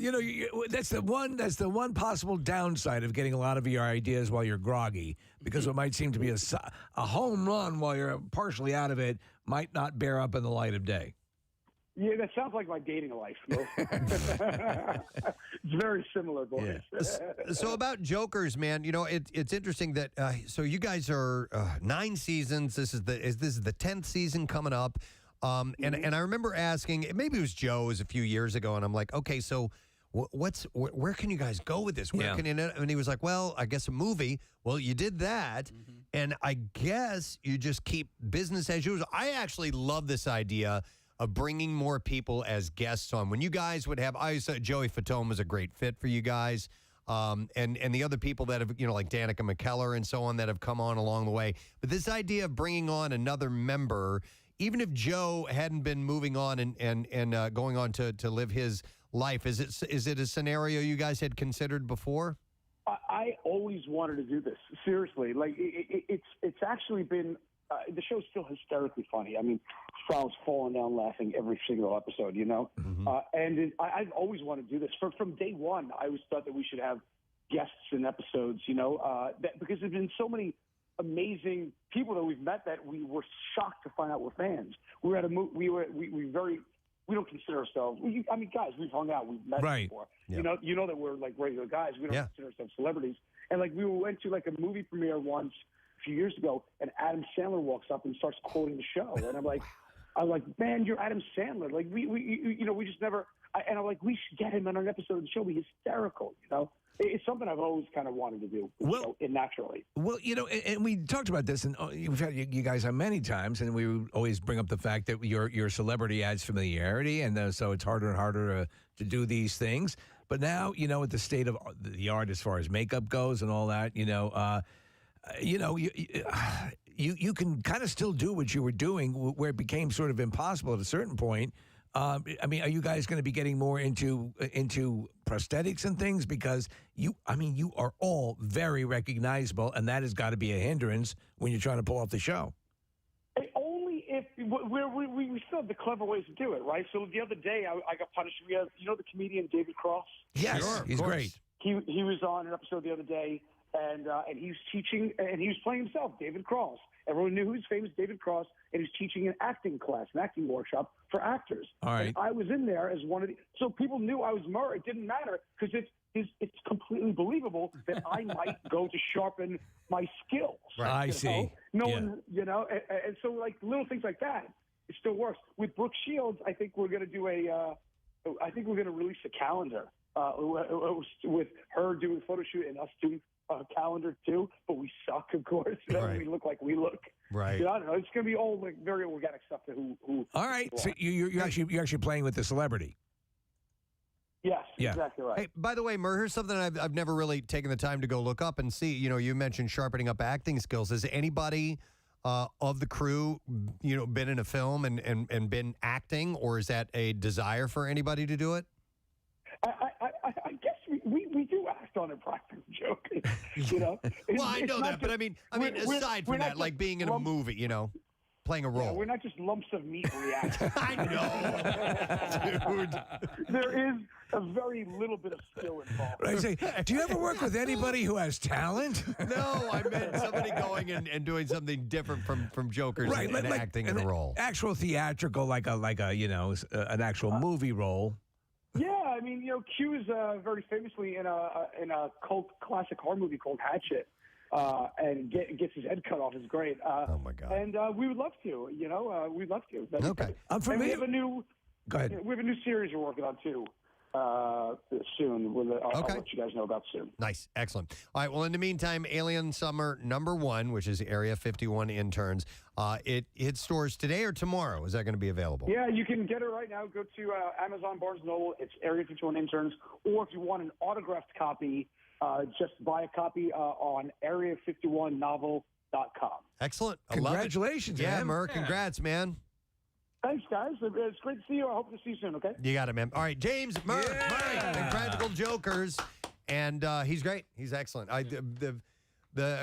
that's the one possible downside of getting a lot of your ideas while you're groggy, because what might seem to be a home run while you're partially out of it might not bear up in the light of day. Yeah, that sounds like my dating life. It's very similar, boys. Yeah. So about Jokers, man, it's interesting that so you guys are 9 seasons. This is the 10th season coming up, and I remember asking, maybe it was Joe's a few years ago, and I'm like, okay, so where can you guys go with this? Where can you? And he was like, well, I guess a movie. Well, you did that, and I guess you just keep business as usual. I actually love this idea of bringing more people as guests on. When you guys would have, I said Joey Fatone was a great fit for you guys, and the other people that have, like Danica McKellar and so on that have come on along the way. But this idea of bringing on another member, even if Joe hadn't been moving on and going on to live his life, is it a scenario you guys had considered before? I always wanted to do this. Seriously, like it's actually been. The show's still hysterically funny. I mean, I was falling down laughing every single episode, and I've always wanted to do this. From day one, I always thought that we should have guests in episodes, because there's been so many amazing people that we've met that we were shocked to find out we're fans. We were at a we don't consider ourselves. Guys, we've hung out, we've met before. Yeah. You know that we're like regular guys. We don't consider ourselves celebrities. And like we went to like a movie premiere once a few years ago, and Adam Sandler walks up and starts quoting the show, and I'm like, man, you're Adam Sandler. Like we just never. And I'm like, we should get him on an episode of the show. Be hysterical, It's something I've always kind of wanted to do, naturally. Well, and we talked about this, and we've had you guys on many times, and we would always bring up the fact that your celebrity adds familiarity, and so it's harder and harder to do these things. But now, with the state of the art as far as makeup goes and all that, you can kind of still do what you were doing, where it became sort of impossible at a certain point. Are you guys going to be getting more into prosthetics and things? Because you are all very recognizable, and that has got to be a hindrance when you're trying to pull off the show. Only if we still have the clever ways to do it, right? So the other day I got punished. We have, the comedian David Cross? Yes, sure, he's great. He was on an episode the other day, and he was teaching, and he was playing himself, David Cross. Everyone knew who was famous, David Cross, and he was teaching an acting class, an acting workshop for actors. All right. And I was in there as one of the, so people knew I was Murr. It didn't matter because it's completely believable that I might go to sharpen my skills. Right. I see. No one, and so like little things like that, it still works. With Brooke Shields, I think we're going to do I think we're going to release a calendar with her doing photo shoot and us doing calendar too, but we suck, of course. Right. We look like we look. Right. You know, I don't know. It's going to be all like very organic stuff to who. All right. So you're actually playing with the celebrity. Yes, Yeah. exactly right. Hey, by the way, Mur, here's something I've never really taken the time to go look up and see. You know, you mentioned sharpening up acting skills. Has anybody of the crew, you know, been in a film and been acting, or is that a desire for anybody to do it? I guess we do act on it, practice joke. You know. Well, I know that, but I mean, aside from that, like being in a movie, you know, playing a role. Yeah, we're not just lumps of meat reacting. I know, dude. There is a very little bit of skill involved. I say, do you ever work with anybody who has talent? No, I meant somebody going and doing something different from Jokers and acting in a role. Actual theatrical, like a you know, an actual movie role. Yeah, I mean, you know, Q is very famously in a cult classic horror movie called Hatchet, and gets his head cut off is great. Oh my God! And we would love to, you know, we'd love to. Okay, I'm familiar. We have a new. Go ahead. We have a new series we're working on too. Soon. I'll let you guys know about soon. Nice. Excellent. All right. Well, in the meantime, Alien Summer #1, which is Area 51 Interns, it hits stores today or tomorrow. Is that going to be available? Yeah, you can get it right now. Go to Amazon, Barnes & Noble. It's Area 51 Interns. Or if you want an autographed copy, just buy a copy on area51novel.com. Excellent. I Congratulations, love it. Yeah, man. Mur, congrats, man. Thanks, guys. It's great to see you. I hope to see you soon, okay? You got it, man. All right, James Murray, Practical Jokers, and he's great. He's excellent. A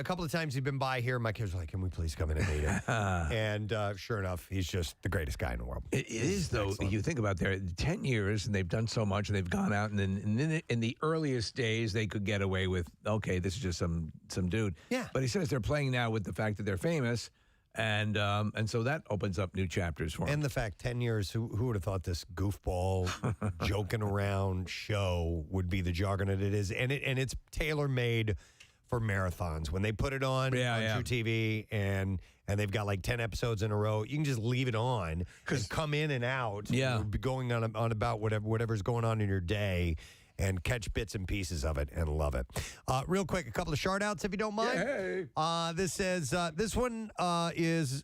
couple of times he's been by here, my kids were like, "Can we please come in and meet him?" And sure enough, he's just the greatest guy in the world. It is, though. Excellent. You think about 10 years, and they've done so much, and they've gone out, and then in the earliest days, they could get away with, okay, this is just some dude. Yeah. But he says they're playing now with the fact that they're famous. And so that opens up new chapters for him. And the fact, 10 years, who would have thought this goofball, joking around show would be the juggernaut it is? And it's tailor-made for marathons. When they put it on True TV and they've got like 10 episodes in a row, you can just leave it on and come in and out. Yeah. Be going on about whatever's going on in your day and catch bits and pieces of it and love it. Real quick, a couple of shout-outs, if you don't mind. Hey. This says, this one is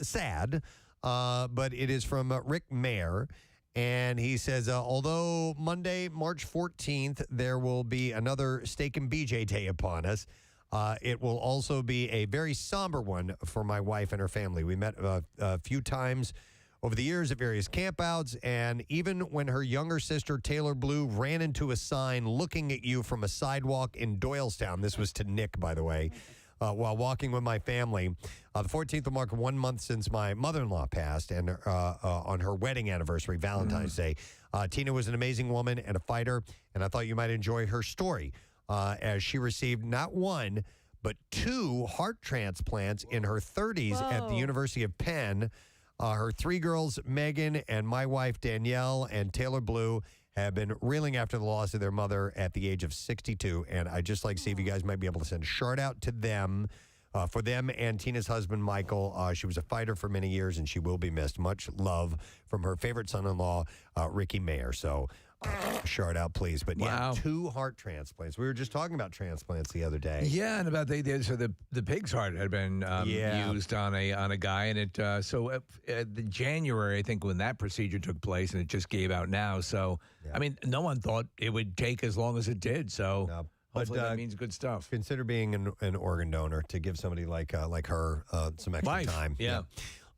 sad, but it is from Rick Mayer. And he says, although Monday, March 14th, there will be another Steak and BJ Day upon us, it will also be a very somber one for my wife and her family. We met a few times over the years at various campouts, and even when her younger sister, Taylor Blue, ran into a sign looking at you from a sidewalk in Doylestown, this was to Nick, by the way, while walking with my family. The 14th will mark 1 month since my mother-in-law passed, and on her wedding anniversary, Valentine's Day. Tina was an amazing woman and a fighter, and I thought you might enjoy her story, as she received not one, but 2 heart transplants in her 30s at the University of Penn. Her 3 girls, Megan and my wife, Danielle, and Taylor Blue, have been reeling after the loss of their mother at the age of 62. And I'd just like to see if you guys might be able to send a shout out to them, for them and Tina's husband, Michael. She was a fighter for many years, and she will be missed. Much love from her favorite son-in-law, Ricky Mayer. So shout out, please. But yeah, 2 heart transplants. We were just talking about transplants the other day. Yeah, and about the pig's heart had been used on a guy, and it the January, I think, when that procedure took place, and it just gave out now. So I mean, no one thought it would take as long as it did. So hopefully that means good stuff. Consider being an organ donor to give somebody like her some extra time. Yeah.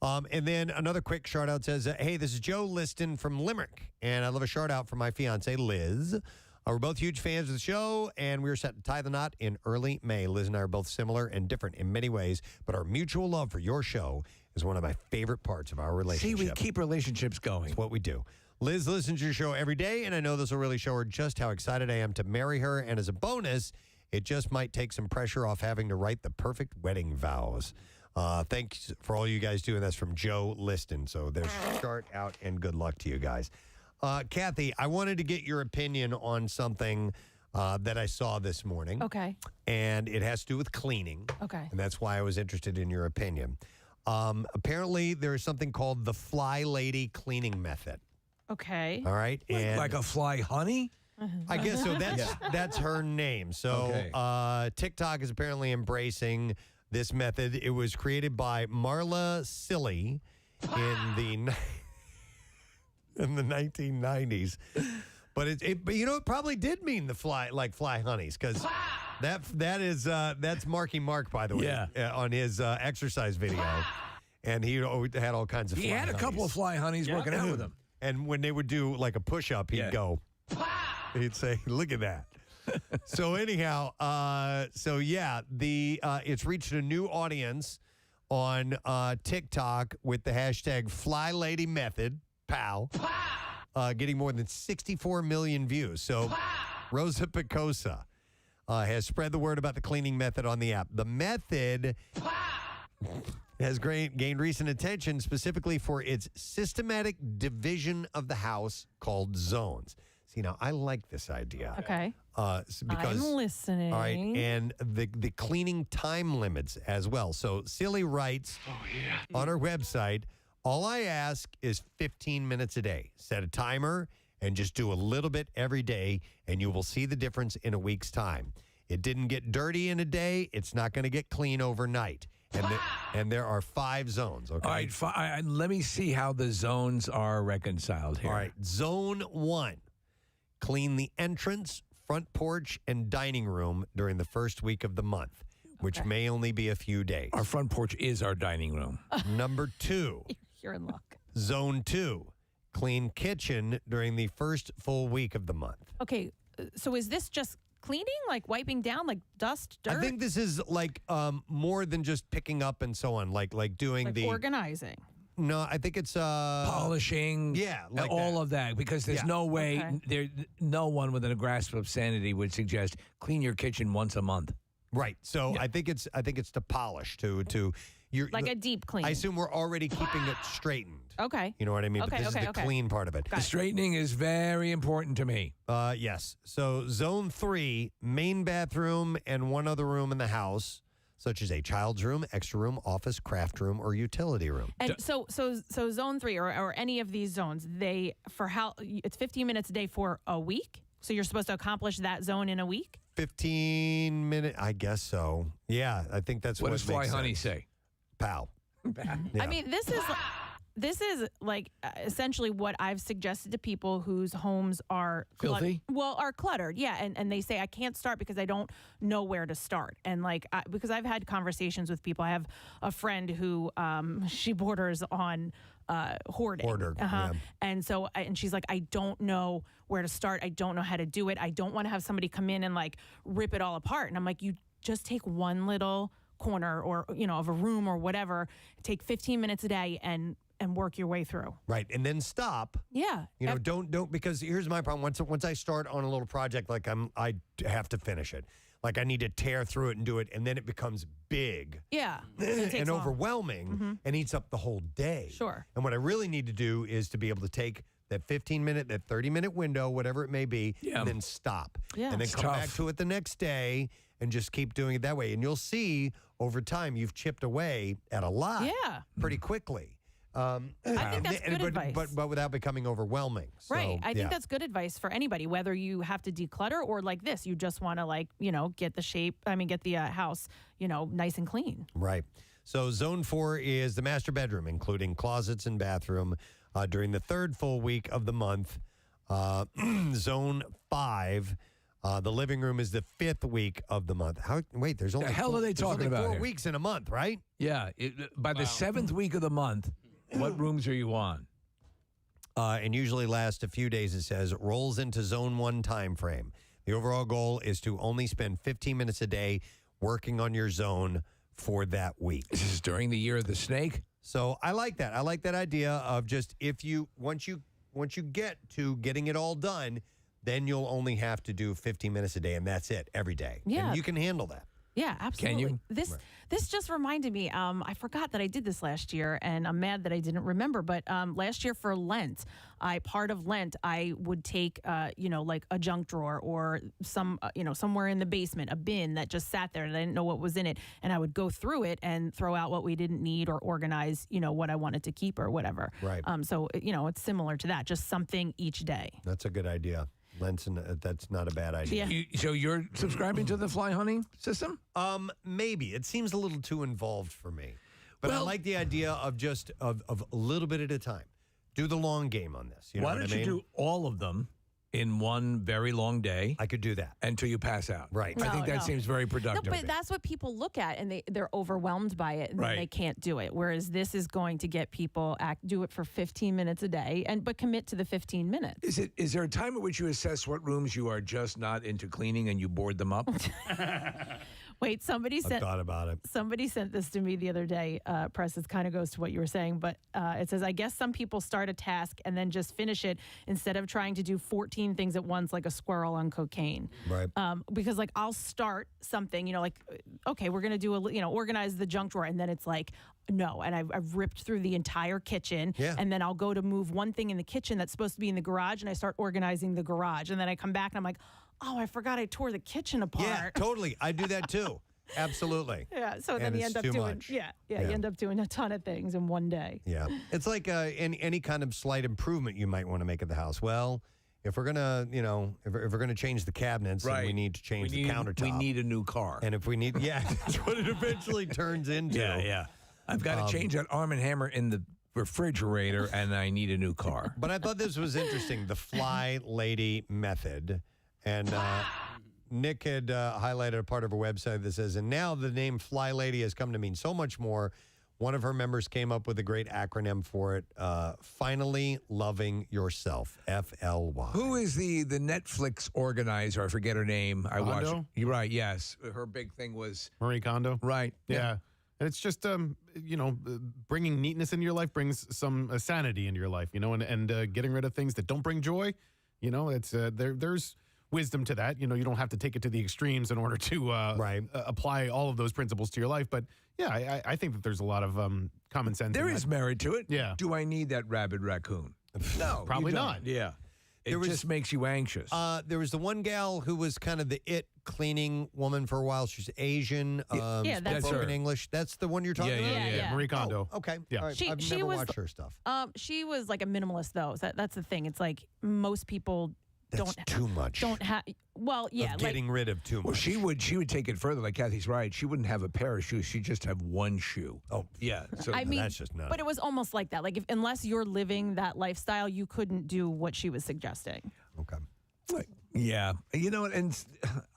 And then another quick shout out says, hey, this is Joe Liston from Limerick, and I love a shout out for my fiance, Liz. We're both huge fans of the show, and we are set to tie the knot in early May. Liz and I are both similar and different in many ways, but our mutual love for your show is one of my favorite parts of our relationship. See, we keep relationships going. It's what we do. Liz listens to your show every day, and I know this will really show her just how excited I am to marry her. And as a bonus, it just might take some pressure off having to write the perfect wedding vows. Thanks for all you guys do, and that's from Joe Liston. So there's start out, and good luck to you guys. Kathy, I wanted to get your opinion on something that I saw this morning. Okay. And it has to do with cleaning. Okay. And that's why I was interested in your opinion. Apparently, there is something called the Fly Lady cleaning method. Okay. All right. And Like a fly honey? I guess so. That's her name. So TikTok is apparently embracing this method. It was created by Marla Silly in the 1990s. But it probably did mean the fly honeys, because that's Marky Mark, by the way, on his exercise video, and he had all kinds of. He fly had a honeys. couple of fly honeys working out with him. And when they would do like a push up, he'd go. He'd say, "Look at that." So anyhow, it's reached a new audience on TikTok with the hashtag #FlyLadyMethod, POW, getting more than 64 million views. So Rosa Picosa has spread the word about the cleaning method on the app. The method has gained recent attention specifically for its systematic division of the house called zones. See, now I like this idea. Okay. Because I'm listening. All right, and the cleaning time limits as well. So Silly writes on her website, all I ask is 15 minutes a day. Set a timer and just do a little bit every day, and you will see the difference in a week's time. It didn't get dirty in a day. It's not going to get clean overnight. And there are 5 zones. Okay. All right, let me see how the zones are reconciled here. All right. Zone 1, clean the entrance, front porch, and dining room during the first week of the month, which may only be a few days. Our front porch is our dining room. Number 2. You're in luck. Zone 2, clean kitchen during the first full week of the month. Okay, so is this just cleaning, like wiping down, like dust, dirt? I think this is like more than just picking up and so on, like doing like the organizing. No, I think it's polishing. Yeah, like all of that, because there's no way no one within a grasp of sanity would suggest clean your kitchen once a month. Right. So I think it's to polish to you're like a deep clean. I assume we're already keeping it straightened. Okay. You know what I mean? Okay, But this is the clean part of it. The straightening is very important to me. Yes. So zone 3, main bathroom and one other room in the house, such as a child's room, extra room, office, craft room, or utility room. And so zone 3 or any of these zones, it's 15 minutes a day for a week. So you're supposed to accomplish that zone in a week? 15 minutes, I guess so. Yeah, I think that's what does Fly Honey say? Pow. Yeah. I mean, this is like essentially what I've suggested to people whose homes are filthy. Are cluttered. Yeah, and they say I can't start because I don't know where to start. And because I've had conversations with people. I have a friend who she borders on hoarding. Hoarder. Yeah. And she's like, I don't know where to start. I don't know how to do it. I don't want to have somebody come in and like rip it all apart. And I'm like, you just take one little corner or of a room or whatever, take 15 minutes a day and work your way through. Right, and then stop. Yeah. Don't because here's my problem. Once I start on a little project, like I have to finish it. Like I need to tear through it and do it, and then it becomes big. Yeah. And overwhelming and eats up the whole day. Sure. And what I really need to do is to be able to take that 15-minute, that 30-minute window, whatever it may be, and then stop. Yeah. And then come back to it the next day and just keep doing it that way. And you'll see over time you've chipped away at a lot pretty quickly. I think that's good advice. But without becoming overwhelming. So, right. I think that's good advice for anybody, whether you have to declutter or like this, you just want to get the house, nice and clean. Right. So zone 4 is the master bedroom, including closets and bathroom during the third full week of the month. Zone 5, the living room is the 5th week of the month. There's only the hell are they talking about 4 here? weeks in a month, right? Yeah. By the 7th week of the month, what rooms are you on? And usually last a few days, it says, rolls into zone 1 time frame. The overall goal is to only spend 15 minutes a day working on your zone for that week. This is during the year of the snake? So I like that. I like that idea of just once you get to getting it all done, then you'll only have to do 15 minutes a day, and that's it every day. Yeah. And you can handle that. Yeah, absolutely. Can you? This just reminded me. I forgot that I did this last year, and I'm mad that I didn't remember. But last year for Lent, part of Lent, I would take, like a junk drawer or somewhere in the basement, a bin that just sat there and I didn't know what was in it, and I would go through it and throw out what we didn't need or organize, what I wanted to keep or whatever. Right. So it's similar to that, just something each day. That's a good idea. Lenson, that's not a bad idea. Yeah. So you're subscribing to the fly hunting system? Maybe. It seems a little too involved for me. But I like the idea of just of a little bit at a time. Do the long game on this. You know Why what don't I mean? you do all of them in one very long day? I could do that. Until you pass out. Right. I think that No. seems very productive. No, but that's what people look at, and they're overwhelmed by it, and then they can't do it. Whereas this is going to get people do it for 15 minutes a day, but commit to the 15 minutes. Is there a time at which you assess what rooms you are just not into cleaning and you board them up? Wait, somebody I thought about it. Somebody sent this to me the other day. Press, it kind of goes to what you were saying, but it says, I guess some people start a task and then just finish it instead of trying to do 14 things at once like a squirrel on cocaine. Right. Because I'll start something, okay, we're going to do organize the junk drawer. And then it's like, no. And I've ripped through the entire kitchen. Yeah. And then I'll go to move one thing in the kitchen that's supposed to be in the garage. And I start organizing the garage. And then I come back and I'm like, oh, I forgot I tore the kitchen apart. Yeah, totally. I do that too. Absolutely. Yeah, so then And you it's end up too doing much. you end up doing a ton of things in one day. Yeah. It's like any kind of slight improvement you might want to make at the house. Well, if we're gonna, if we're gonna change the cabinets, then we need to change the countertop. We need a new car. And if we need, that's what it eventually turns into. Yeah. I've got to change that Arm & Hammer in the refrigerator, and I need a new car. But I thought this was interesting, the Fly Lady method. And Nick had highlighted a part of her website that says, and now the name Fly Lady has come to mean so much more. One of her members came up with a great acronym for it, Finally Loving Yourself, FLY. Who is the Netflix organizer? I forget her name. I watched. Kondo? You're right, yes. Her big thing was... Marie Kondo. Right. Yeah. And it's just, bringing neatness into your life brings some sanity into your life, and getting rid of things that don't bring joy. It's there's wisdom to that. You don't have to take it to the extremes in order to apply all of those principles to your life. But yeah, I think that there's a lot of common sense. There is merit to it. Yeah. Do I need that rabid raccoon? No, Probably you don't. not. Yeah. It just makes you anxious. There was the one gal who was kind of the cleaning woman for a while. She's Asian, that's spoken her. English. That's the one you're talking about? Yeah. Marie Kondo. Oh, okay. Yeah. All right. She- I've she never was watched the- her stuff. She was like a minimalist, though. So that's the thing. It's like most people That's too much. don't have. Well, yeah, Of getting rid of too much. Well, she would take it further. Like Kathy's right. She wouldn't have a pair of shoes. She'd just have one shoe. Oh, yeah. So I mean, that's just nuts. but it was almost like that. Like unless you're living that lifestyle, you couldn't do what she was suggesting. Okay. yeah, and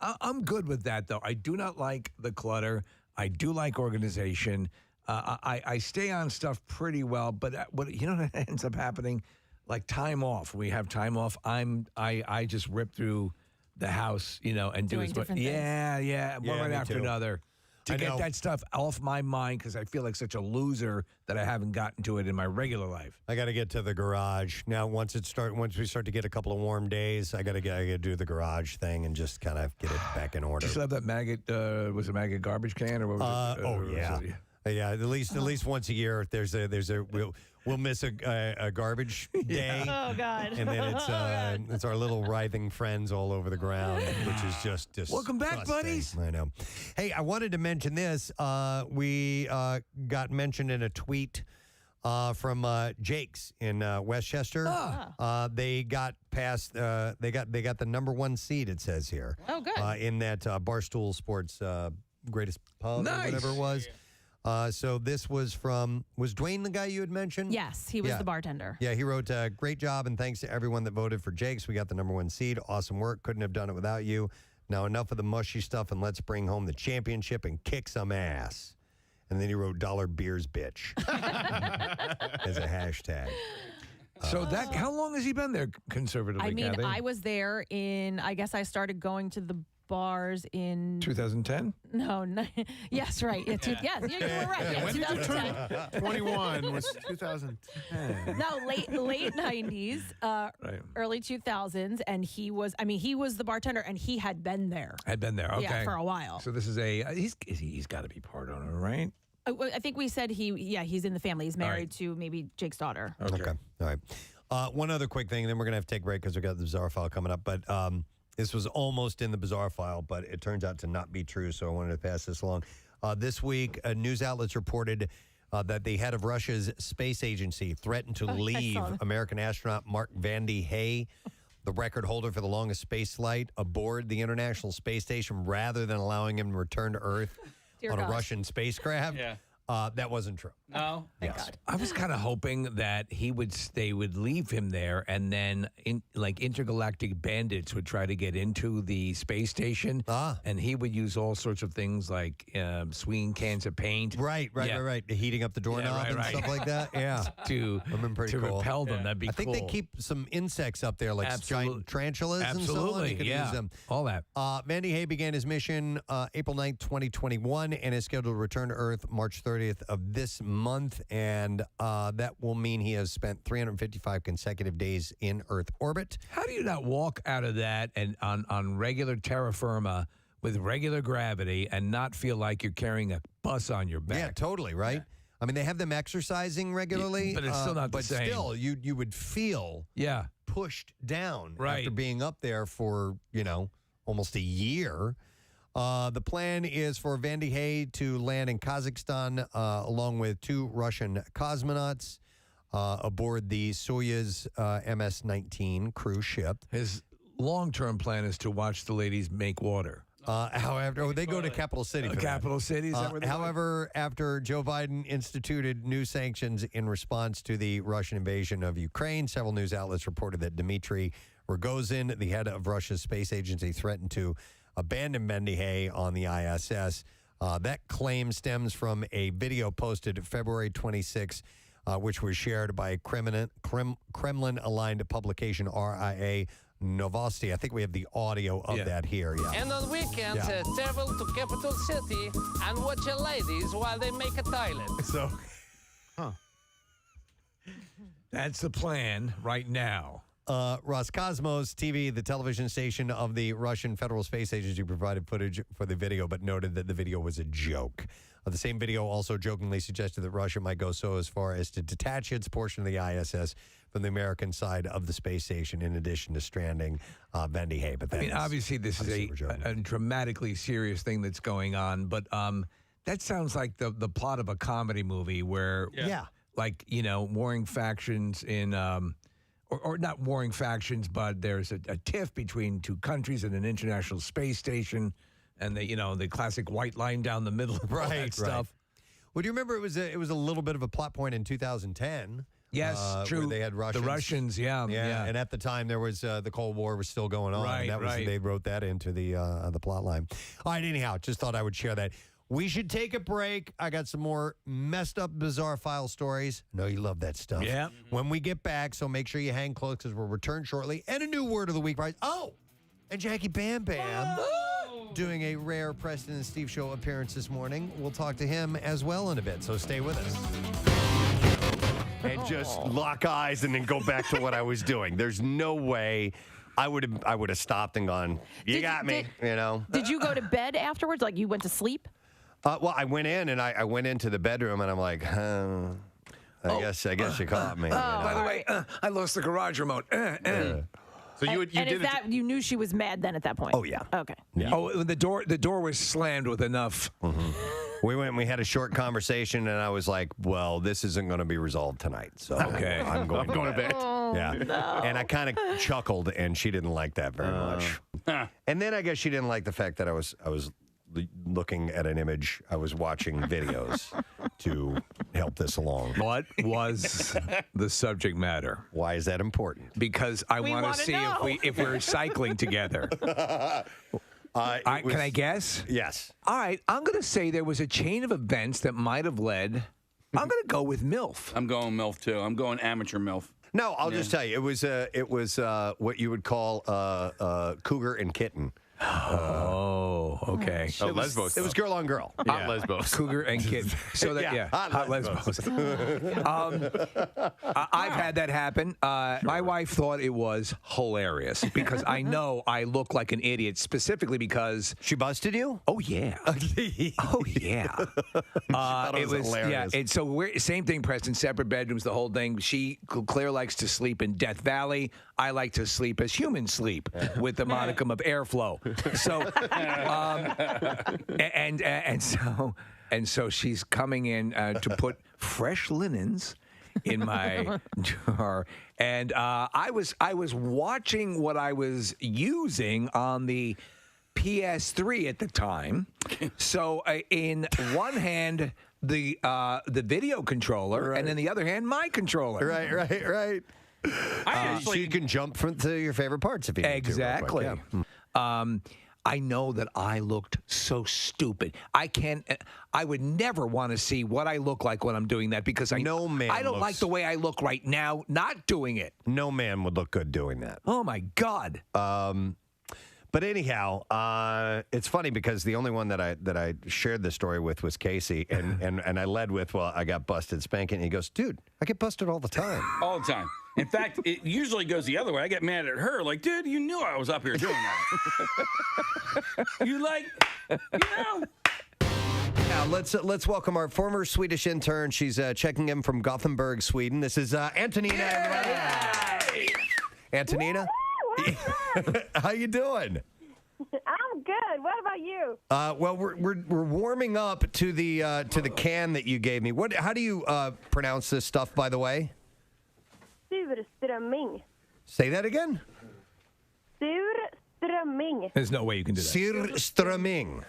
I'm good with that though. I do not like the clutter. I do like organization. I stay on stuff pretty well, but what ends up happening, like time off. We have time off. I just rip through the house, and do Doing as much. different things. Yeah, one right me after too. another. To I get know. that stuff off my mind because I feel like such a loser that I haven't gotten to it in my regular life. I got to get to the garage now. Once we start to get a couple of warm days, I got to do the garage thing and just kind of get it back in order. Do you still have that maggot? Was it maggot garbage can or what was it? Oh yeah. Yeah, at least once a year we'll miss a garbage day. Oh God! And then it's our little writhing friends all over the ground, which is just Welcome back, disgusting. buddies. I know. Hey, I wanted to mention this. We got mentioned in a tweet from Jake's in Westchester. They got past. They got the number 1 seed. It says here. Oh, good. In that Barstool Sports greatest pub or Nice. whatever it was. So this was Dwayne the guy you had mentioned? Yes, he was Yeah. the bartender. Yeah, he wrote, great job, and thanks to everyone that voted for Jake's. We got the number 1 seed. Awesome work. Couldn't have done it without you. Now enough of the mushy stuff, and let's bring home the championship and kick some ass. And then he wrote $, beers, bitch as a hashtag. So how long has he been there conservatively, I mean, Kathy? I was there I guess I started going to the bars in 2010? No, yes, right. Yeah, yes, you were right. Yeah, When did you 2010. turn 21 was 2010. No, late 90s, early 2000s, and he was the bartender, and he had been there. Okay. Yeah, for a while. So this is he's got to be part owner, right? I think we said he's in the family. He's married to maybe Jake's daughter. Okay. All right. One other quick thing, then we're going to have to take a break because we've got the bizarre file coming up. But this was almost in the bizarre file, but it turns out to not be true, so I wanted to pass this along. This week, news outlets reported that the head of Russia's space agency threatened to leave American astronaut Mark Vandy Hay, the record holder for the longest space flight, aboard the International Space Station rather than allowing him to return to Earth on a Russian spacecraft. Yeah. That wasn't true. No. Thank God. I was kind of hoping that they would leave him there, and then intergalactic bandits would try to get into the space station, and he would use all sorts of things like swinging cans of paint. Right. Heating up the doorknob and stuff like that. Yeah. to repel them. That'd be I think they keep some insects up there, like giant tarantulas and so on. You could use them. All that. Vandy Hay began his mission April 9th, 2021, and is scheduled to return to Earth March 30th of this month, and that will mean he has spent 355 consecutive days in Earth orbit. How do you not walk out of that and on regular terra firma with regular gravity and not feel like you're carrying a bus on your back? Yeah, totally, right? Yeah. I mean, they have them exercising regularly, but it's still not the same. But still, you would feel pushed down after being up there for, almost a year. The plan is for Vandy Hay to land in Kazakhstan along with 2 Russian cosmonauts aboard the Soyuz MS-19 cruise ship. His long-term plan is to watch the ladies make water. However, they go to Capital City. Capital City? Is that where however, after Joe Biden instituted new sanctions in response to the Russian invasion of Ukraine, several news outlets reported that Dmitry Rogozin, the head of Russia's space agency, threatened to abandon Vandy Hay on the ISS. That claim stems from a video posted February 26, which was shared by Kremlin-aligned publication RIA Novosti. I think we have the audio of that here. Yeah. And on weekends, travel to capital city and watch your ladies while they make a toilet. So, that's the plan right now. Roscosmos TV, the television station of the Russian Federal Space Agency, provided footage for the video, but noted that the video was a joke. The same video also jokingly suggested that Russia might go so as far as to detach its portion of the ISS from the American side of the space station, in addition to stranding Vandy Hay. But obviously, this is a dramatically serious thing that's going on, but that sounds like the plot of a comedy movie where, warring factions in... Or not warring factions, but there's a tiff between 2 countries and an international space station, and the classic white line down the middle of all that stuff. Well, do you remember it was a little bit of a plot point in 2010? Yes, true. Where they had Russians. The Russians, yeah. And at the time, there was the Cold War was still going on. Right, and that was they wrote that into the plot line. All right, anyhow, just thought I would share that. We should take a break. I got some more messed up, bizarre file stories. I know you love that stuff. Yeah. When we get back, so make sure you hang close because we'll return shortly. And a new word of the week, right? Oh, and Jackie Bam Bam doing a rare Preston and Steve show appearance this morning. We'll talk to him as well in a bit, so stay with us. And just lock eyes and then go back to what I was doing. There's no way I would have stopped and gone, you got me, Did you go to bed afterwards? Like you went to sleep? Well, I went in and I went into the bedroom and I'm like, I guess you caught me. By the way, I lost the garage remote. So you knew she was mad then at that point? Oh yeah. Okay. Yeah. Oh, the door was slammed with enough. Mm-hmm. We went and we had a short conversation and I was like, well, this isn't going to be resolved tonight. So okay, I'm going to bed. Yeah. No. And I kind of chuckled and she didn't like that very much. And then I guess she didn't like the fact that I was looking at an image. I was watching videos to help this along. What was the subject matter? Why is that important? Because I want to see if we're cycling together. Can I guess? Yes. All right. I'm going to say there was a chain of events that might have led. I'm going to go with MILF. I'm going MILF too. I'm going amateur MILF. No, I'll just tell you. It was what you would call cougar and kitten. Oh, okay. Oh, Lesbos. It was girl on girl. Hot Lesbos. Cougar and kid. So that hot Lesbos. I've had that happen. My wife thought it was hilarious because I know I look like an idiot, specifically because she busted you. Oh yeah. Oh yeah. It was hilarious. Yeah. And so we're same thing, Preston. Separate bedrooms, the whole thing. Claire likes to sleep in Death Valley. I like to sleep as humans sleep, with the modicum of airflow. So, and so she's coming in to put fresh linens in my jar, and I was watching what I was using on the PS3 at the time. So in one hand the video controller, and in the other hand my controller. Right. So you can jump to your favorite parts if you need to. Exactly. Real quick, yeah. I know that I looked so stupid. I would never want to see what I look like when I'm doing that because I don't like the way I look right now not doing it. No man would look good doing that. Oh my God. But anyhow, it's funny because the only one that I shared this story with was Casey, and I led with, well, I got busted spanking. And he goes, dude, I get busted all the time. All the time. In fact, it usually goes the other way. I get mad at her, like, dude, you knew I was up here doing that. Now let's welcome our former Swedish intern. She's checking in from Gothenburg, Sweden. This is Antonina. Everybody. Antonina, how you doing? I'm good. What about you? Well, we're warming up to the can that you gave me. How do you pronounce this stuff, by the way? Surströmming. Say that again. Surströmming. There's no way you can do that. Surströmming.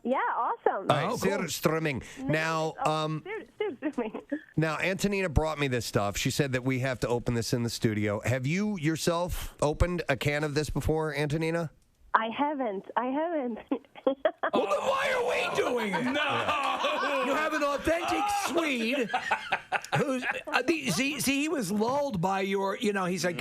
Yeah, awesome. Surströmming. Now, Surströmming. Now, Antonina brought me this stuff. She said that we have to open this in the studio. Have you yourself opened a can of this before, Antonina? I haven't. Well, then why are we doing it? No! You have an authentic Swede who's... see, he was lulled by your... he's like,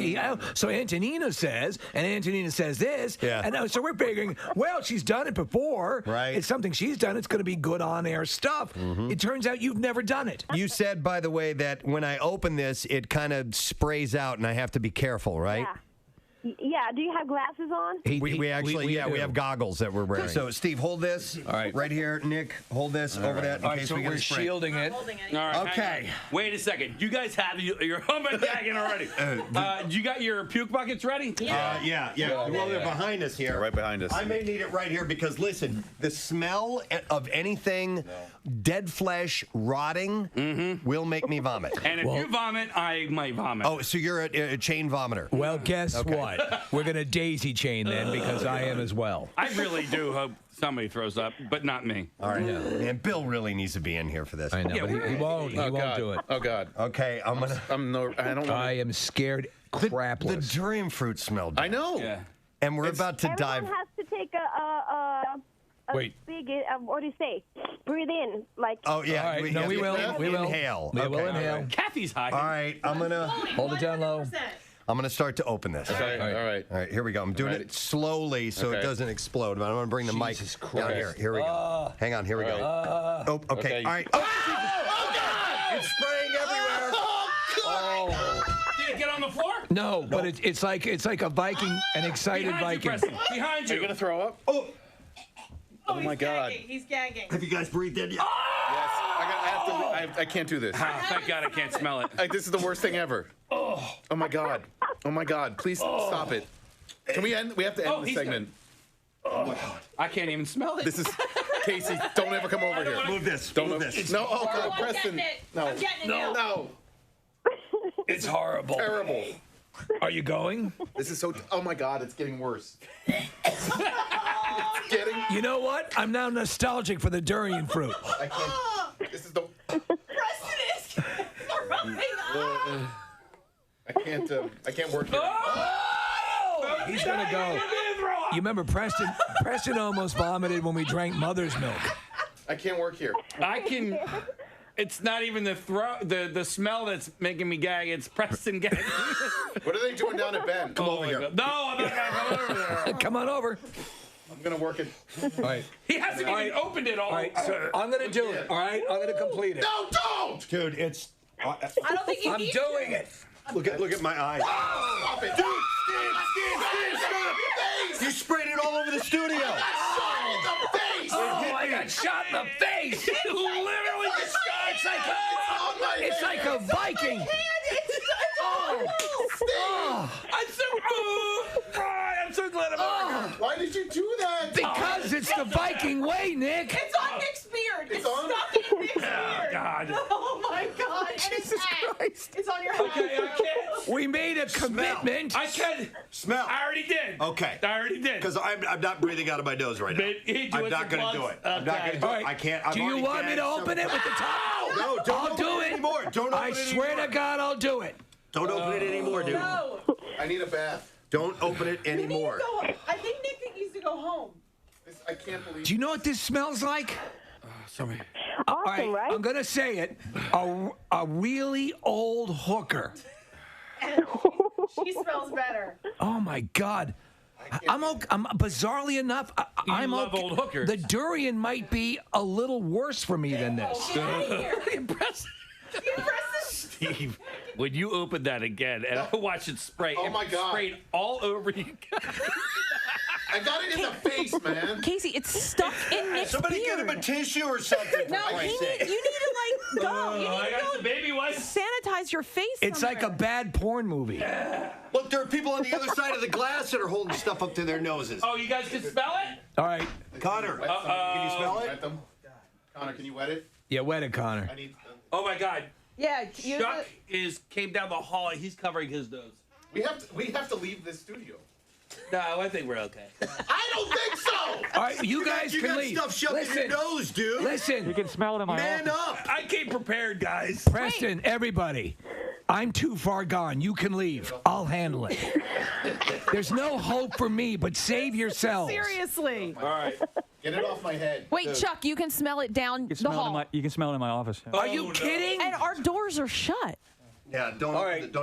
so Antonina says, and Antonina says this, and so we're figuring, well, she's done it before. Right. It's something she's done. It's going to be good on-air stuff. It turns out you've never done it. You said, by the way, that when I open this, it kind of sprays out, and I have to be careful, right? Yeah. Do you have glasses on? We have goggles that we're wearing. So, Steve, hold this. All right. Here. Nick, hold this over that in case so we get we're a spray. shielding it. All right. Okay. Wait a second. You guys have your humming gagging already. You got your puke buckets ready? Yeah. Well, they're behind us here. Right behind us. I may need it right here because, listen, the smell of anything dead flesh rotting will make me vomit. And if you vomit, I might vomit. Oh, so you're a chain vomiter. Well, guess what? We're going to daisy chain then because I am as well. I really do hope somebody throws up, but not me. All right. Man, Bill really needs to be in here for this. I know, but he won't. He won't do it. Oh, God. Okay, I don't know. I am scared crapless. The dream fruit smell. I know. Yeah. And we're about to dive. Everyone has to take a Wait. big, what do you say? Breathe in, like. Oh, yeah. All right. We will. Inhale. We will inhale. Right. Kathy's high. All right, I'm going to hold it down low. I'm going to start to open this. Okay. All right. Here we go. I'm doing it slowly so it doesn't explode. But I'm going to bring the mic down here. Here we go. Hang on. Here we go. Okay. All right. Oh, God! It's spraying everywhere. Did it get on the floor? No, but it's like a Viking, an excited Behind Viking. you, Preston. Behind you. Are you going to throw up? Oh my God. He's gagging. Have you guys breathed in yet? Yes. I can't do this. Thank God I can't smell it. This is the worst thing ever. Oh my God. Oh my God. Please stop it. Can we end? We have to end the segment. I can't even smell it. This is Casey. Don't ever come over here. Move this. Don't move this. No. Oh God, Preston. No. No. It's horrible. Terrible. Are you going? This is so. Oh my God, it's getting worse. It's getting. You know what? I'm now nostalgic for the durian fruit. I can't. This is the. Preston is throwing up. I can't work here. Oh! He's gonna go. You remember Preston? Preston almost vomited when we drank mother's milk. I can't work here. I can. It's not even the smell that's making me gag. It's Preston gagging. What are they doing down at Ben? Come over here. No, I'm not gonna come over there. Come on over. I'm gonna work it. All right. He hasn't even opened it all. All right, so I'm gonna do it. All right, I'm gonna complete it. No, don't! Dude, it's. I don't think you I'm need doing it. Look at my eyes. Stop it. Dude, stop. You sprayed it all over the studio. Shot in the face! Oh, I got shot in the face. Literally just shot. It's like a Viking. I'm so glad I'm Why did you do that? Because it's the Viking way, Nick. It's on Nick's beard. It's stuck in Nick's beard. God. Oh my God. And it's Christ. It's on your head. Okay, I can't. We made a commitment. I can. Smell. I already did. Okay. I already did. Because I'm not breathing out of my nose right now. I'm not going to do it. I'm not going to do it. I can't. Do you want me to open it with the top? No, don't open it anymore. Don't open it anymore. I swear to God, I'll do it. Don't open it anymore, dude. No. I need a bath. Don't open it anymore. I think Nick needs to go home. I can't believe. Do you know what this smells like? Sorry. All right, right? I'm gonna say it. A really old hooker. She smells better. Oh my God. I'm bizarrely enough. I'm love okay. old hookers. The durian might be a little worse for me than this. Impressive. Steve, when you open that again and I watch it spray, Oh my God. sprayed all over you. I got it in the face, man. Casey, it's stuck in Nick's Somebody beard. get him a tissue or something. No, you need to like go. You need I to got go the baby wipes. sanitize your face. It's like a somewhere. bad porn movie. Look, there are people on the other side of the glass that are holding stuff up to their noses. Oh, you guys can smell it? All right. Connor, can you smell it? Wet them. Connor, can you wet it? Yeah, wet it, Connor. I need. Oh my God. Yeah, Chuck came down the hall. He's covering his nose. We have to leave this studio. No, I think we're okay. I don't think so. All right, you guys You can got leave. stuff shoved in your nose, dude. Listen. You can smell it in my Man office. up. I came prepared, guys. Preston, everybody. I'm too far gone. You can leave. I'll handle it. There's no hope for me, but save yourselves. Seriously. All right. Get it off my head. Wait, Chuck, you can smell it down You can the smell it in hall. my, you can smell it in my office. Are you kidding? And our doors are shut. Yeah, don't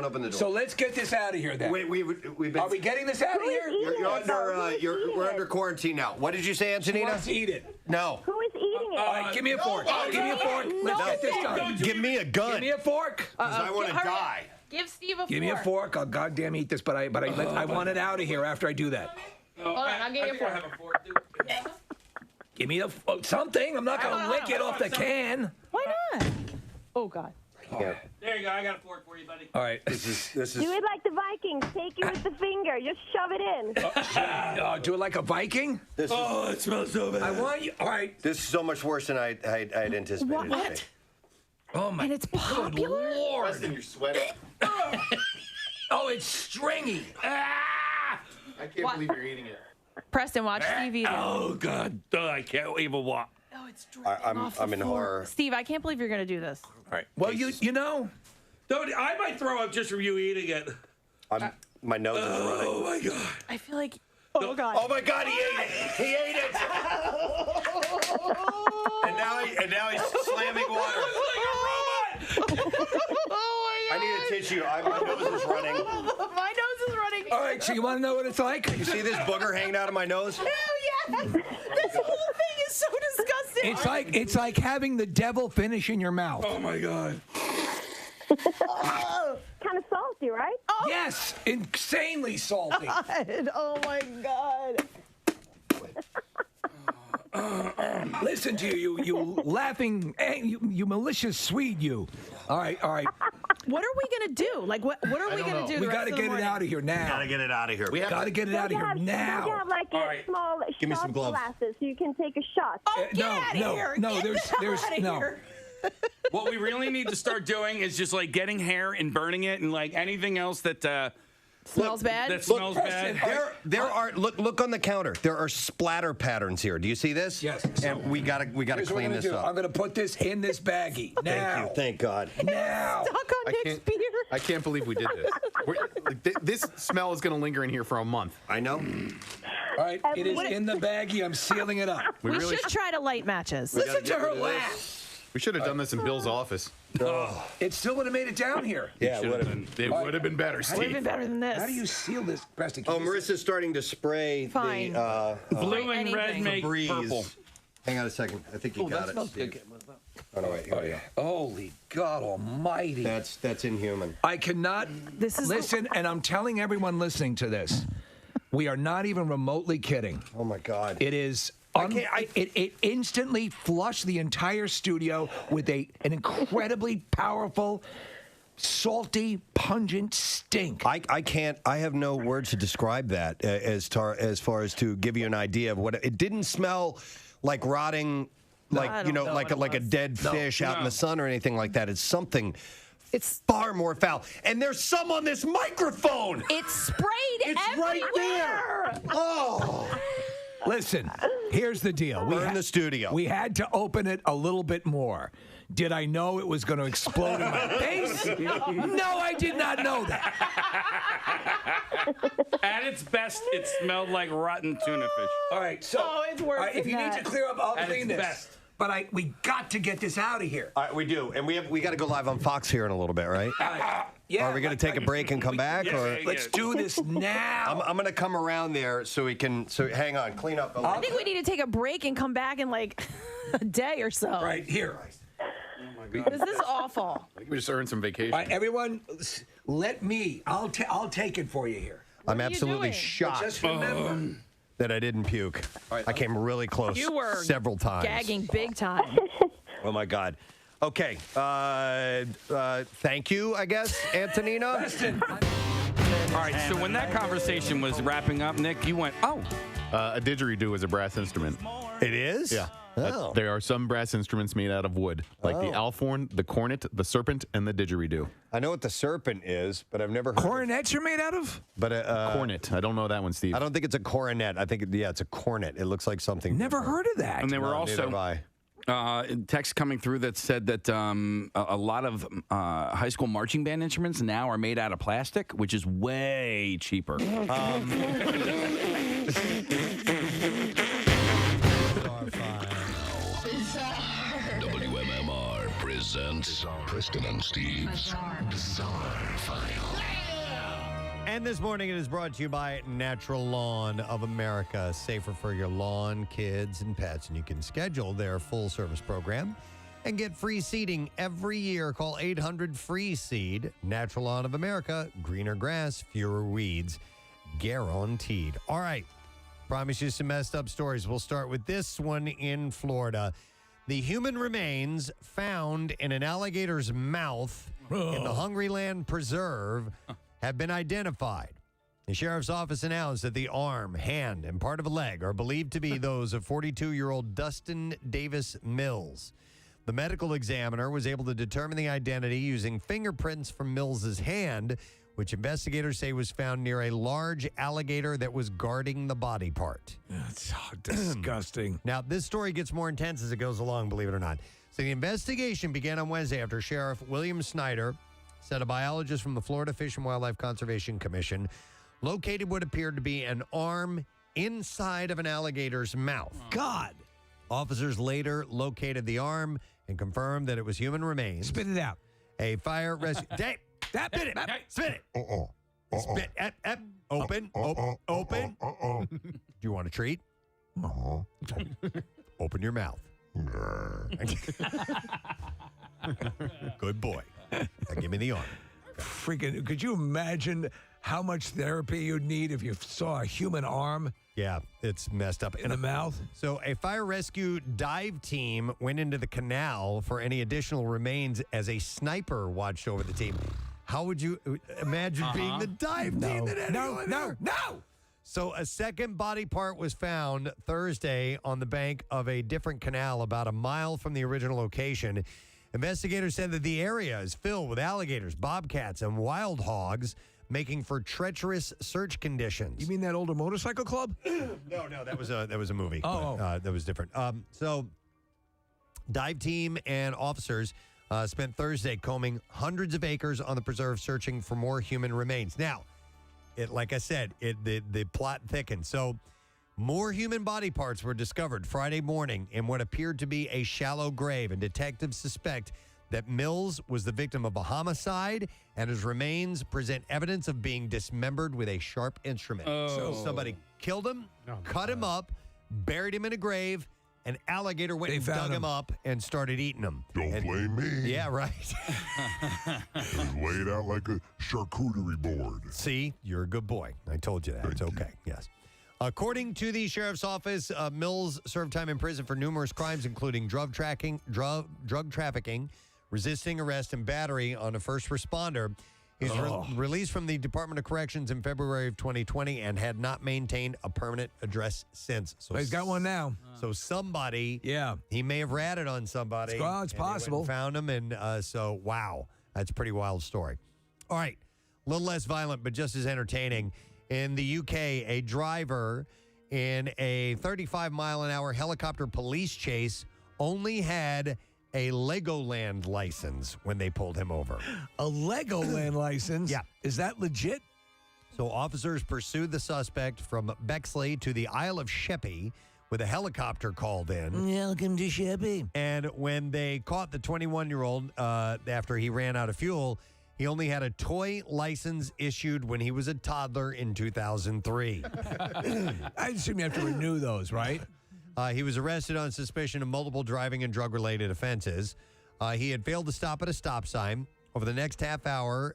open the door. So let's get this out of here then. We've been. Are we getting this out of here? We're under quarantine now. What did you say, She Antonina? wants to eat it. No. Who is eating it? All right, give me a fork. Give me a fork. Let's get this done. Give me a gun. Give me a fork. Because I want to die. Give Steve a fork. Give me a fork. I'll goddamn eat this, but I want it out of here after I do that. Hold on, I'm getting a fork. I have a fork, dude. Give me something. I'm not going to lick it off the can. Why not? Oh, God. There you go. I got a fork for you, buddy. All right. This is. Do it like the Vikings. Take it with the finger. Just shove it in. Do it like a Viking? This is, it smells so bad. I want you. All right. this is so much worse than I'd anticipated. What? it to be. Oh my. And it's popular? Lord. Preston, you're sweating. Oh, it's stringy. Ah! I can't believe you're eating it. Preston, watch Steve eat it. Oh, God. I can't even walk. Oh, it's dripping off the I'm in floor. horror. Steve, I can't believe you're going to do this. All right. Well, you know. Dude, I might throw up just from you eating it. My nose is running. Oh, my God. I feel like. Oh, God. Oh my God, he ate it! He ate it! and now he's slamming water. I need a tissue. My nose is running. My nose is running. All right. So you want to know what it's like? You see this booger hanging out of my nose? Hell yes! This whole thing is so disgusting. It's like having the devil finish in your mouth. Oh, my God. Kind of salty, right? Oh. Yes, insanely salty. God. Oh my God. Listen to you laughing, you malicious Swede, you. All right. What are we gonna do? Like, what are we gonna do? We got to get it out of here now. Gotta get it out of here. We got to get it out of here Don't you now. have like a small Give me some shot gloves. glasses so you can take a shot? Oh, get out of here! No, Get there's the hell outta no. here. What we really need to start doing is just like getting hair and burning it and like anything else that Smells bad. that smells Preston, bad. There are look on the counter. There are splatter patterns here. Do you see this? Yes. And we gotta Here's what clean I'm gonna this do. up. I'm gonna put this in this baggie now. Thank you. Thank God. Now. Stuck on Nick's beard. I can't believe we did this. This smell is going to linger in here for a month. I know. All right, it is in the baggie. I'm sealing it up. We should try to light matches. Listen to her laugh. We should have done this in Bill's office. It still would have made it down here. Yeah, it would have been. It would have been better, Would have Steve. been better than this. How do you seal this, Preston? Oh, Marissa's starting to spray Fine. the Blue and red anything. make Febreze. purple. Hang on a second. I think you got it. Steve. Oh, no, wait. Here we go. Holy God Almighty! That's inhuman. I cannot listen, and I'm telling everyone listening to this, we are not even remotely kidding. Oh my God! It is. It instantly flushed the entire studio with an incredibly powerful, salty, pungent stink. I can't. I have no words to describe that as far as to give you an idea of what it didn't smell like rotting, like like a dead fish out in the sun or anything like that. It's something. It's far more foul. And there's some on this microphone. It's sprayed It's everywhere. right there. Oh. Listen, here's the deal. We're in the studio. We had to open it a little bit more. Did I know it was going to explode in my face? No, I did not know that. At its best, it smelled like rotten tuna fish. All right, so it's worse if than you need that. to clear up, I'll At clean its this. best. But we got to get this out of here. All right, we do, and we got to go live on Fox here in a little bit, right? Yeah. Are we going to take a break and come back, or Let's do this now. I'm going to come around there so we can. So hang on, clean up. I think we need to take a break and come back in like a day or so. Right here. This is awful. I think we just earned some vacation. All right, everyone, let me. I'll take it for you here. I'm are you absolutely doing? shocked Just remember. that I didn't puke. I came really close You were several times. gagging big time. Oh my God. Okay. Thank you, I guess, Antonina. All right, so when that conversation was wrapping up, Nick, you went, oh. A didgeridoo is a brass instrument. It is? Yeah. Oh. There are some brass instruments made out of wood, like the alphorn, the cornet, the serpent, and the didgeridoo. I know what the serpent is, but I've never heard Coronets are made out of? But cornet. I don't know that one, Steve. I don't think it's a coronet. I think, it's a cornet. It looks like something. Never heard of that. And they were No, neither have also I. text coming through that said that a lot of high school marching band instruments now are made out of plastic, which is way cheaper. WMMR presents Preston and Steve's Bizarre File. And this morning it is brought to you by Natural Lawn of America. Safer for your lawn, kids, and pets. And you can schedule their full service program and get free seeding every year. Call 800-FREE-SEED. Natural Lawn of America. Greener grass, fewer weeds. Guaranteed. All right. Promise you some messed up stories. We'll start with this one in Florida. The human remains found in an alligator's mouth in the Hungryland Preserve have been identified. The sheriff's office announced that the arm, hand, and part of a leg are believed to be those of 42-year-old Dustin Davis Mills. The medical examiner was able to determine the identity using fingerprints from Mills's hand, which investigators say was found near a large alligator that was guarding the body part. That's so disgusting. Now, this story gets more intense as it goes along, believe it or not. So the investigation began on Wednesday after Sheriff William Snyder said a biologist from the Florida Fish and Wildlife Conservation Commission located what appeared to be an arm inside of an alligator's mouth. God. Officers later located the arm and confirmed that it was human remains. Spit it out. A fire rescue... Dave, spit it. Spit it. Spit. Open. Open. Do you want a treat? Open your mouth. Good boy. Now give me the arm. Freaking, could you imagine how much therapy you'd need if you saw a human arm? Yeah, it's messed up. In the mouth? So a fire rescue dive team went into the canal for any additional remains as a sniper watched over the team. How would you imagine being the dive team that had to go in there? No! So a second body part was found Thursday on the bank of a different canal about a mile from the original location. Investigators said that the area is filled with alligators, bobcats, and wild hogs, making for treacherous search conditions. You mean that older motorcycle club? No, that was a movie. Oh. That was different. So, dive team and officers spent Thursday combing hundreds of acres on the preserve, searching for more human remains. Now, like I said, the plot thickened. So, More human body parts were discovered Friday morning in what appeared to be a shallow grave, and detectives suspect that Mills was the victim of a homicide, and his remains present evidence of being dismembered with a sharp instrument. So somebody killed him, cut him up, buried him in a grave. An alligator went and dug him up and started eating him. Don't blame me. Yeah, right. It was laid out like a charcuterie board. See, you're a good boy. I told you that. It's okay. Yes. According to the sheriff's office, Mills served time in prison for numerous crimes, including drug trafficking, resisting arrest, and battery on a first responder. He's released from the Department of Corrections in February of 2020 and had not maintained a permanent address since. So he's got one now. So somebody, he may have ratted on somebody. Well, it's possible. Found him, and so wow, that's a pretty wild story. All right, a little less violent, but just as entertaining. In the UK, a driver in a 35-mile-an-hour helicopter police chase only had a Legoland license when they pulled him over. A Legoland license? Yeah. Is that legit? So officers pursued the suspect from Bexley to the Isle of Sheppey with a helicopter called in. Welcome to Sheppey. And when they caught the 21-year-old after he ran out of fuel, he only had a toy license issued when he was a toddler in 2003. I assume you have to renew those, right? He was arrested on suspicion of multiple driving and drug-related offenses. He had failed to stop at a stop sign. Over the next half hour,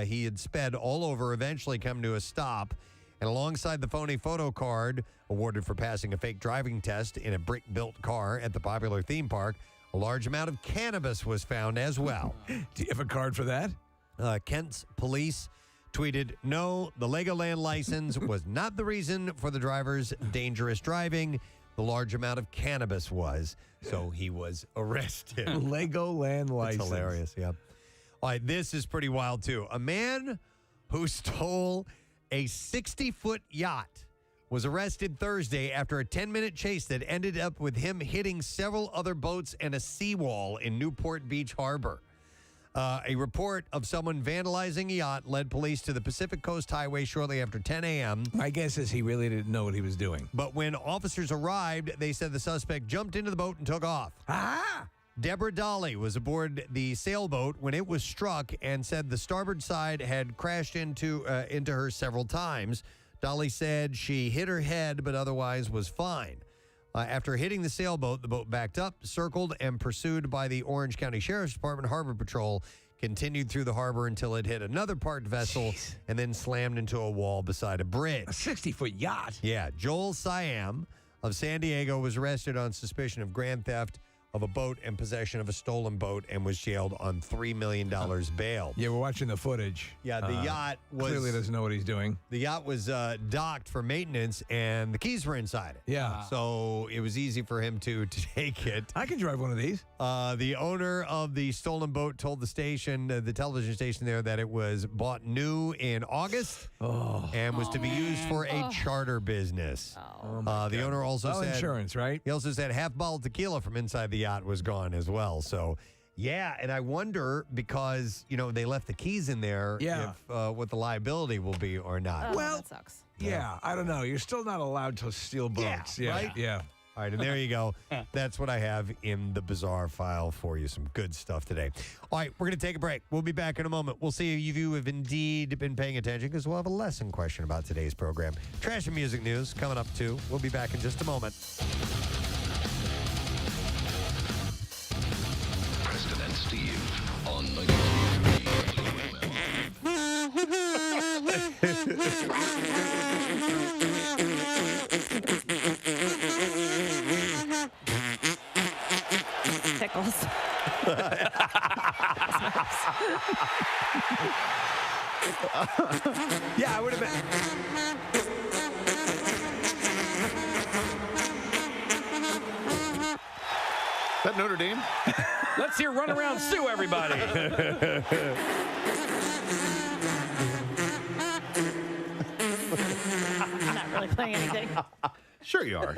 he had sped all over, eventually come to a stop. And alongside the phony photo card awarded for passing a fake driving test in a brick-built car at the popular theme park, a large amount of cannabis was found as well. Do you have a card for that? Kent's police tweeted, "No, the Legoland license was not the reason for the driver's dangerous driving. The large amount of cannabis was." So he was arrested. Legoland license. That's hilarious, yeah. All right, this is pretty wild, too. A man who stole a 60-foot yacht was arrested Thursday after a 10-minute chase that ended up with him hitting several other boats and a seawall in Newport Beach Harbor. A report of someone vandalizing a yacht led police to the Pacific Coast Highway shortly after 10 a.m. My guess is he really didn't know what he was doing. But when officers arrived, they said the suspect jumped into the boat and took off. Ah! Deborah Dolly was aboard the sailboat when it was struck and said the starboard side had crashed into her several times. Dolly said she hit her head, but otherwise was fine. After hitting the sailboat, the boat backed up, circled, and pursued by the Orange County Sheriff's Department Harbor Patrol, continued through the harbor until it hit another parked vessel and then slammed into a wall beside a bridge. A 60-foot yacht? Yeah. Joel Siam of San Diego was arrested on suspicion of grand theft of a boat and possession of a stolen boat and was jailed on $3 million bail. Yeah, we're watching the footage. Yeah, the yacht was... Clearly doesn't know what he's doing. The yacht was docked for maintenance, and the keys were inside it. Yeah. So it was easy for him to take it. I can drive one of these. The owner of the stolen boat told the station, the television station there, that it was bought new in August and was to be used for a charter business. The owner also said... insurance, right? He also said half bottle tequila from inside the yacht was gone as well. So, yeah, and I wonder because, they left the keys in there if what the liability will be or not. Well, that sucks. Yeah, I don't know. You're still not allowed to steal boats. Yeah, right? Yeah. All right, and there you go. That's what I have in the bizarre file for you. Some good stuff today. All right, we're going to take a break. We'll be back in a moment. We'll see if you have indeed been paying attention because we'll have a lesson question about today's program. Trash and music news coming up, too. We'll be back in just a moment. Preston and Steve on 93 Tickles. Yeah, I would have been. Is that Notre Dame? Let's hear Run Around Sue, everybody. I'm not really playing anything. Sure you are.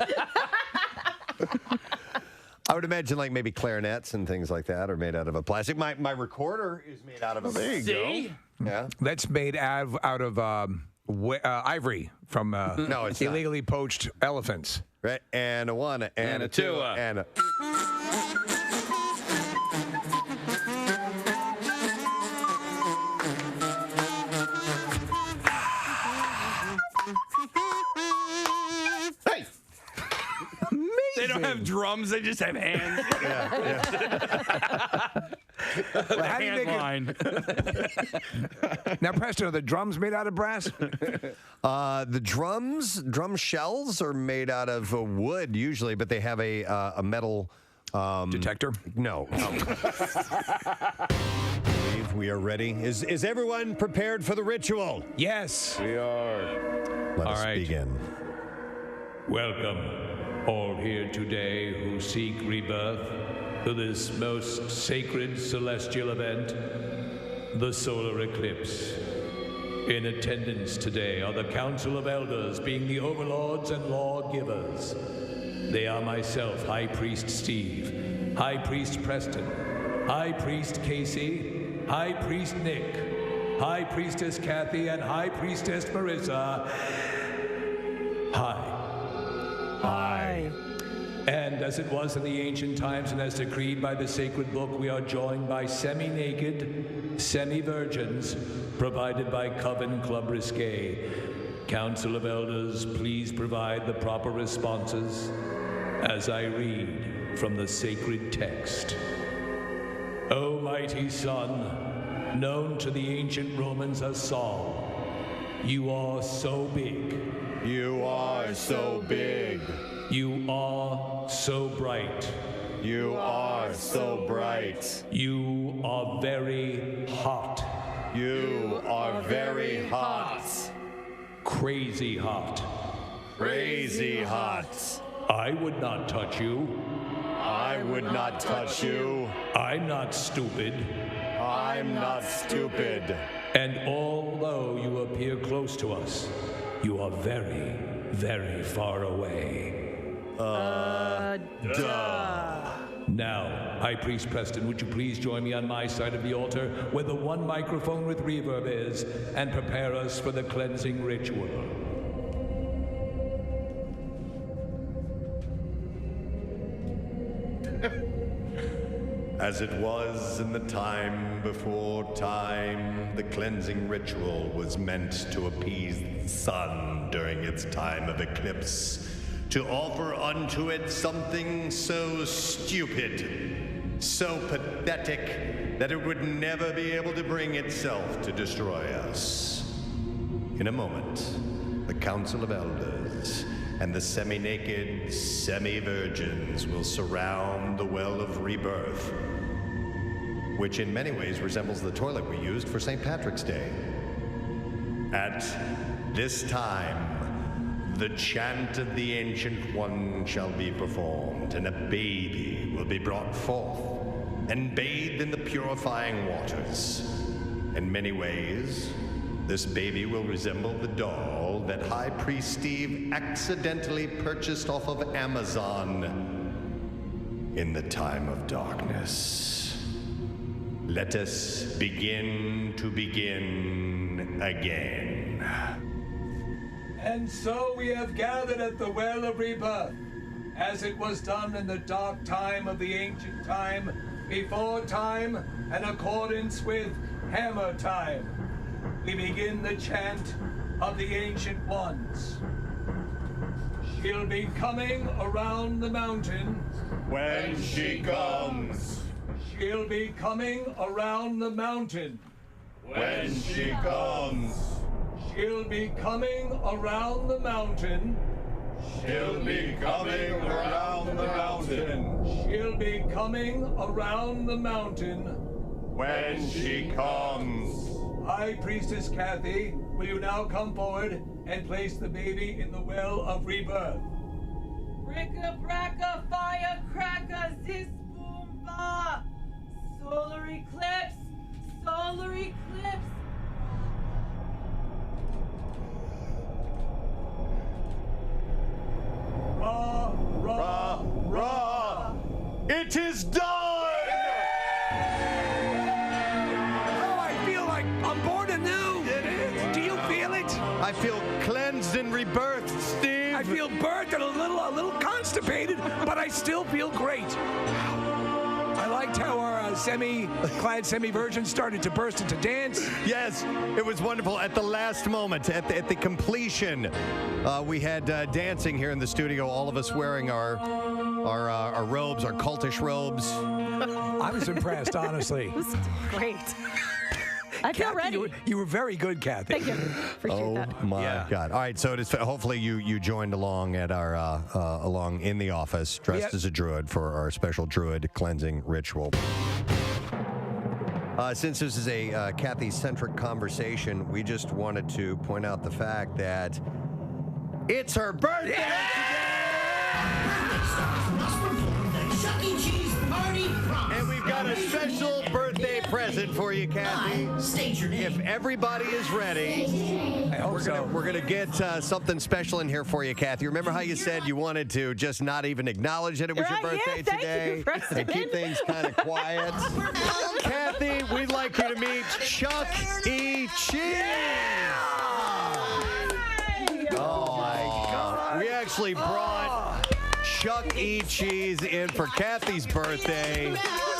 I would imagine like maybe clarinets and things like that are made out of a plastic. My recorder is made out of a There you go. Yeah. That's made out of Ivory from No, it's illegally poached elephants. Right, and a one, and a two, and a... Hey! They don't have drums, they just have hands. Well, how do you make line. Now, Preston, are the drums made out of brass? The drum shells are made out of wood usually, but they have a metal detector. No. Believe we are ready. Is everyone prepared for the ritual? Yes. We are. Let us begin. Welcome, all here today who seek rebirth, to this most sacred celestial event, the solar eclipse. In attendance today are the Council of Elders, being the overlords and lawgivers. They are myself, High Priest Steve, High Priest Preston, High Priest Casey, High Priest Nick, High Priestess Kathy, and High Priestess Marissa. Hi. And as it was in the ancient times and as decreed by the sacred book, we are joined by semi-naked, semi-virgins, provided by Coven Club Risque. Council of Elders, please provide the proper responses as I read from the sacred text. O mighty Son, known to the ancient Romans as Sol, you are so big. You are so big. You are so bright. You are so bright. You are very hot. You are very hot. Crazy hot. Crazy hot. I would not touch you. I would not touch you. I'm not stupid. I'm not stupid. And although you appear close to us, you are very, very far away. Now, High Priest Preston, would you please join me on my side of the altar where the one microphone with reverb is, and prepare us for the cleansing ritual. As it was in the time before time, the cleansing ritual was meant to appease the sun during its time of eclipse, to offer unto it something so stupid, so pathetic, that it would never be able to bring itself to destroy us. In a moment, the Council of Elders and the semi-naked, semi-virgins will surround the Well of Rebirth, which in many ways resembles the toilet we used for St. Patrick's Day. At this time, the chant of the Ancient One shall be performed, and a baby will be brought forth and bathed in the purifying waters. In many ways, this baby will resemble the doll that High Priest Steve accidentally purchased off of Amazon in the time of darkness. Let us begin to begin again. And so we have gathered at the Well of Rebirth, as it was done in the dark time of the ancient time, before time, in accordance with hammer time. We begin the chant of the Ancient Ones. She'll be coming around the mountain. When she comes. She'll be coming around the mountain. When she comes. She'll be coming around the mountain. She'll be coming around the mountain. She'll be coming around the mountain. When she comes. High Priestess Kathy, will you now come forward and place the baby in the Well of Rebirth? Bricka bracka firecracker zis boom ba. Solar eclipse. Solar eclipse. Ra, ra, ra. It is done! Oh, I feel like I'm born anew. Do you feel it? I feel cleansed and rebirthed, Steve. I feel burnt and a little constipated, but I still feel great. I liked how our semi-clad semi-virgin started to burst into dance. Yes, it was wonderful. At the last moment, at the completion, we had dancing here in the studio. All of us wearing our robes, our cultish robes. I was impressed, honestly. It was great. I feel Kathy, ready. You were very good, Kathy. Thank you. Appreciate that. Oh my God! All right, so it is. Hopefully, you joined along at our along in the office, dressed as a druid for our special druid cleansing ritual. Since this is a Kathy-centric conversation, we just wanted to point out the fact that it's her birthday and we've got a special birthday present for you, Kathy. State your name. If everybody is ready, we're gonna get something special in here for you, Kathy. Remember how you said you wanted to just not even acknewledge that it was your birthday thank today you, Preston. and keep things kind of quiet? Kathy, we'd like you to meet Chuck E. Cheese. Oh my God! We actually brought Chuck E. Cheese in for Kathy's birthday.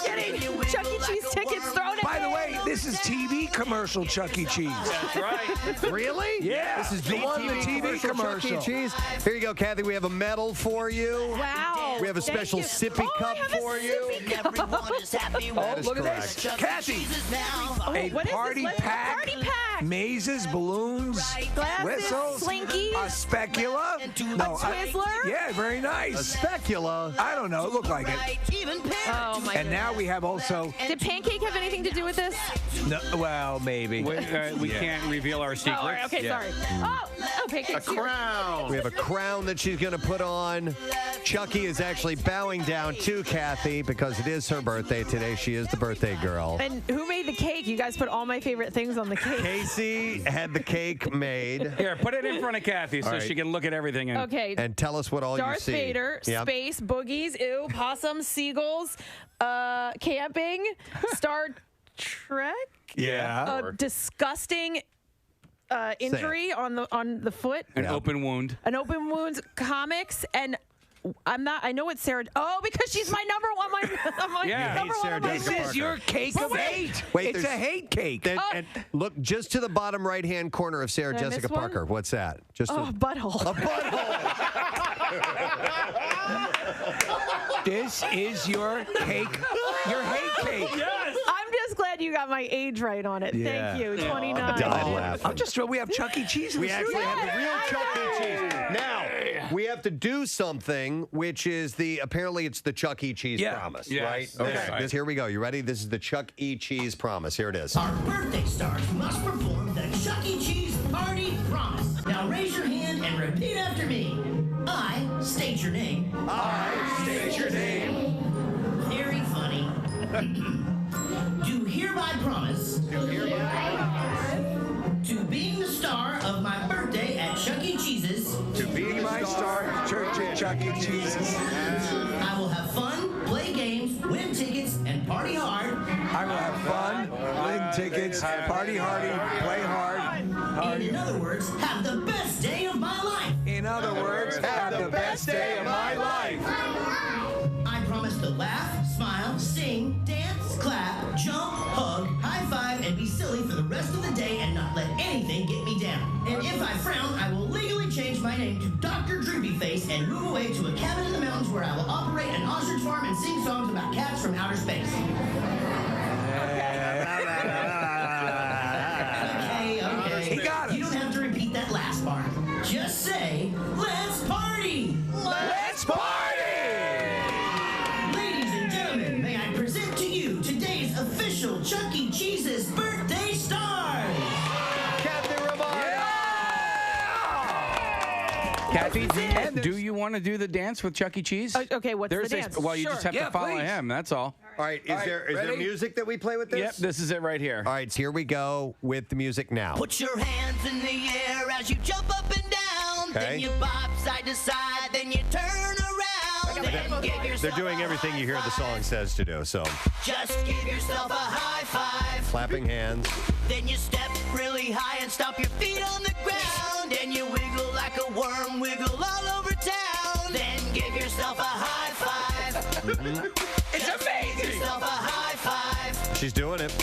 Getting Chuck E. Cheese tickets thrown at By the way, this is TV commercial Chuck E. Cheese. That's right. Really? Yeah. This is the Chuck TV commercial. E. Cheese. Here you go, Kathy. We have a medal for you. Wow. We have a special sippy cup for you. That is Look correct. at this. Kathy. A what is party this? pack. Party pack. Mazes, balloons, Glasses, whistles, Slinkies, a specula. a Twizzler. Yeah, very nice. A specula. I don't know. It looked like it. Oh my And now we have also. Did Pancake have anything to do with this? No, well, maybe. We can't reveal our secrets. Oh, okay, sorry. Oh, Pancake. A crown. We have a crown that she's going to put on. Chucky is actually bowing down to Kathy because it is her birthday today. She is the birthday girl. And who made the cake? You guys put all my favorite things on the cake. Casey had the cake made. Here, put it in front of Kathy so she can look at everything. Okay. And tell us what all Darth you see. Vader, Yep. space, boogies, ew, possums, seagulls, camping, Star Trek. Yeah. A disgusting injury on the foot. An open wound. An open wounds, comics, and I know it's Sarah. Oh, because she's my number one. Number one on my This list. is your cake of hate. Wait, It's a hate cake. And look just to the bottom right-hand corner of Sarah Did I Jessica miss one? Parker. What's that? Just Oh, butthole. a butthole. This is your cake. Your hate cake. Yes. I'm just glad you got my age right on it. Yeah. Thank you. 29. I'll laugh. I'm just thrilled we have Chuck E. Cheese in We the actually studio. have the real Chuck E. Cheese. Now, we have to do something, which is apparently it's the Chuck E. Cheese promise, Yes. right? Okay. Here we go. You ready? This is the Chuck E. Cheese promise. Here it is. Our birthday stars must perform the Chuck E. Cheese Party Promise. Now raise your hand and repeat after me. I state your name. I state your name. Very funny. Do hereby promise. To being the star of my birthday at Chuck E. Cheese's. To be my star at church at Chuck E. Cheese's. I will have fun, play games, win tickets, and party hard. I will have fun, win tickets, party hardy, play hard. In other words, have the best day of my life. In other words, have the best day of my life. I promise to laugh, smile, sing, dance, clap, jump, hug, high five, and be silly for the rest of the day and not let anything get me down. And if I frown, I will legally change my name to Dr. Droopyface and move away to a cabin in the mountains where I will operate an ostrich farm and sing songs about cats from outer space. Okay. He got You don't have to repeat that last part. Just say, let's party! Let's party! Ladies and gentlemen, may I present to you today's official Chuck E. Cheese's birthday stars! Kathy Ramon. Kathy, do you want to do the dance with Chuck E. Cheese? Okay, what's the dance? Well, you Sure. just have Yeah, to follow please. him. That's all. All right, is there ready? music that we play with this? Yep, this is it right here. All right, so here we go with the music now. Put your hands in the air as you jump up and down. Okay. Then you bob side to side, then you turn around. They're doing everything you hear the song says to do. So Just give yourself a high five. clapping hands. Then you step really high and stomp your feet on the ground. And you wiggle like a worm, wiggle all over town. Then give yourself a high five. It's amazing. Give yourself a high five. She's doing it.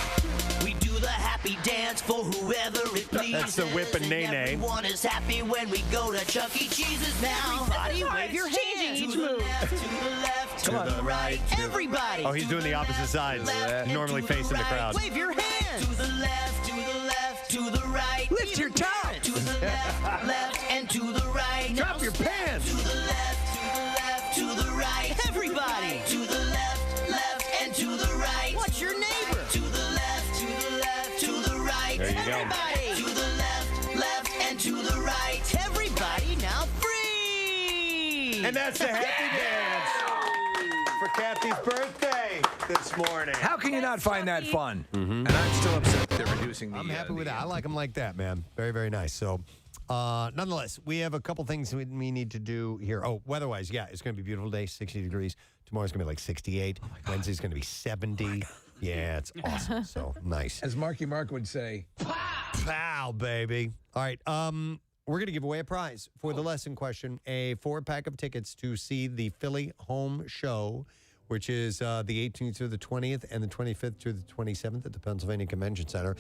We do the happy dance for whoever it pleases. That's the whip and nay-nay. Everyone is happy when we go to Chuck E. Cheese's now. Everybody wave your hands. To the left, to the left, to the right. Everybody. Oh, he's doing the opposite side. Normally facing the crowd. Wave your hands. To the left, to the left, to the right. Lift your top. To the left, left, and to the right. Drop your pants. To the left, to the left, to the right. Everybody. To the left, left, and to the right. What's your neighbor? To the left, to the left, to the right. There you go. Everybody. To the left, left, and to the right. Everybody now free. And that's the happy dance for Kathy's birthday this morning. How can you not find that fun? And I'm still upset that they're reducing the. I'm happy with that. I like them like that, man. Very, very nice. So, nonetheless, we have a couple things we need to do here. Oh, weather-wise, yeah, it's going to be a beautiful day, 60 degrees. Tomorrow's going to be like 68. Wednesday's going to be 70. Yeah, it's awesome. So, nice. As Marky Mark would say, Pow, baby. All right, we're going to give away a prize for the lesson question, a 4-pack of tickets to see the Philly Home Show, which is the 18th through the 20th and the 25th through the 27th at the Pennsylvania Convention Center.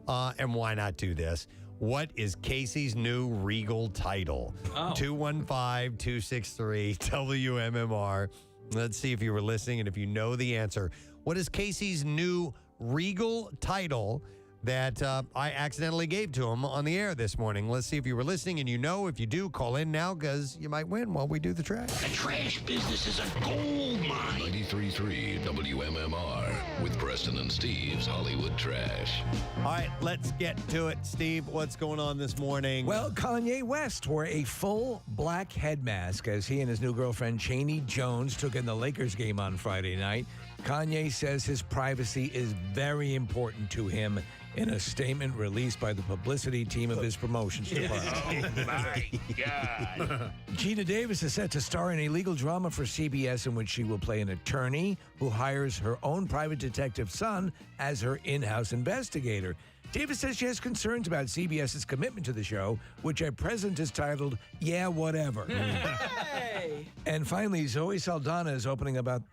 And why not do this? What is Casey's new Regal title? 215-263-WMMR. Let's see if you were listening and if you know the answer. What is Casey's new Regal title that I accidentally gave to him on the air this morning? Let's see if you were listening and you know. If you do, call in now because you might win while we do the track. The trash business is a gold mine. 93.3 WMMR with Preston and Steve's Hollywood Trash. All right, let's get to it. Steve, what's going on this morning? well, Kanye West wore a full black head mask as he and his new girlfriend, Chaney Jones, took in the Lakers game on Friday night. Kanye says his privacy is very important to him in a statement released by the publicity team of his promotions department. Oh, my God. Gina Davis is set to star in a legal drama for CBS in which she will play an attorney who hires her own private detective son as her in-house investigator. Davis says she has concerns about CBS's commitment to the show, which at present is titled Yeah, Whatever. Hey! And finally, Zoe Saldana is opening up about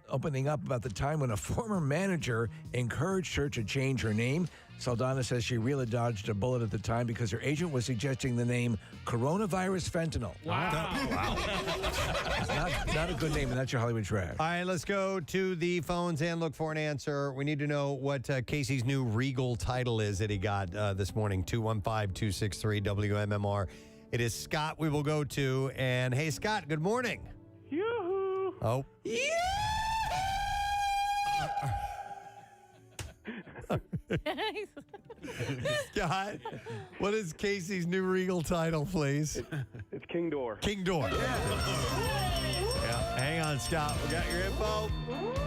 the time when a former manager encouraged her to change her name. Saldana says she really dodged a bullet at the time because her agent was suggesting the name Coronavirus Fentanyl. Wow. It's not a good name, and that's your Hollywood Trash. All right, let's go to the phones and look for an answer. We need to know what Casey's new Regal title is that he got this morning. 215-263-WMMR. It is Scott we will go to. And hey, Scott, good morning. Yoo-hoo. Oh. Scott, what is Casey's new Regal title, please? It's King Door. King Door. Yeah, hang on, Scott. We got your info.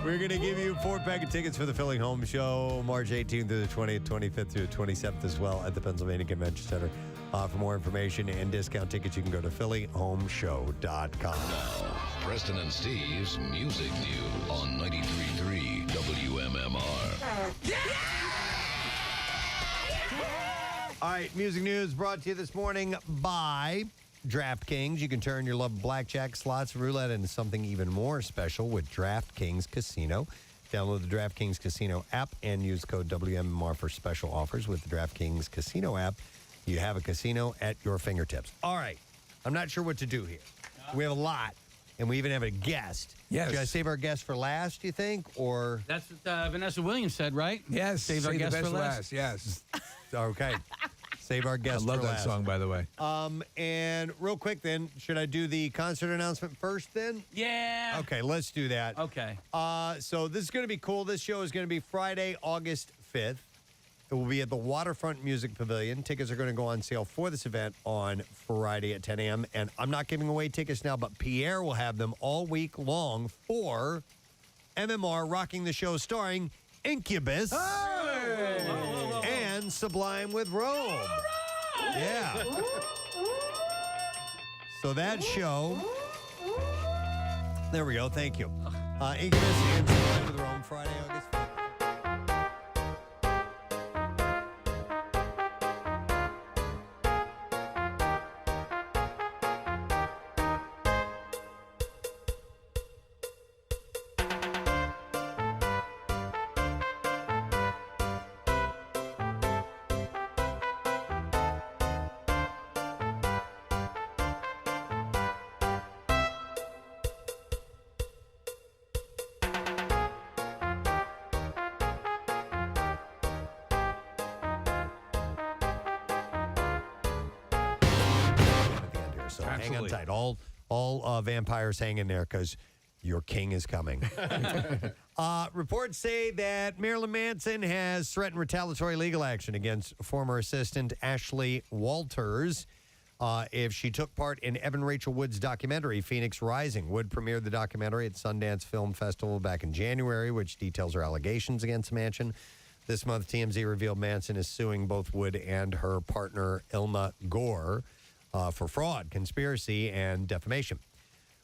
We're going to give you 4-pack of tickets for the Philly Home Show, March 18th through the 20th, 25th through the 27th as well at the Pennsylvania Convention Center. For more information and discount tickets, you can go to phillyhomeshow.com. Now, Preston and Steve's Music News on 93.3 WMMR. All right, music news brought to you this morning by DraftKings. You can turn your love of blackjack, slots, roulette into something even more special with DraftKings Casino. Download the DraftKings Casino app and use code WMMR for special offers. With the DraftKings Casino app, you have a casino at your fingertips. All right, I'm not sure what to do here. We have a lot, and we even have a guest. Yes. Should I save our guest for last, do you think, or? That's what Vanessa Williams said, right? Yes, Save our guest the best for last. Yes. Okay. Save our guest I love for that last. song, by the way. And real quick then, should I do the concert announcement first then? Yeah. Okay, let's do that. Okay. So this is going to be cool. This show is going to be Friday, August 5th. It will be at the Waterfront Music Pavilion. Tickets are going to go on sale for this event on Friday at 10 a.m. And I'm not giving away tickets now, but Pierre will have them all week long for MMR Rocking the Show starring Incubus and Sublime with Rome. Yeah. So that show There we go. Thank you. Incubus and Sublime with Rome Friday, August 5th. So hang on tight. All vampires hang in there because your king is coming. Reports say that Marilyn Manson has threatened retaliatory legal action against former assistant Ashley Walters if she took part in Evan Rachel Wood's documentary, Phoenix Rising. Wood premiered the documentary at Sundance Film Festival back in January, which details her allegations against Manson. This month, TMZ revealed Manson is suing both Wood and her partner, Ilma Gore, for fraud, conspiracy, and defamation.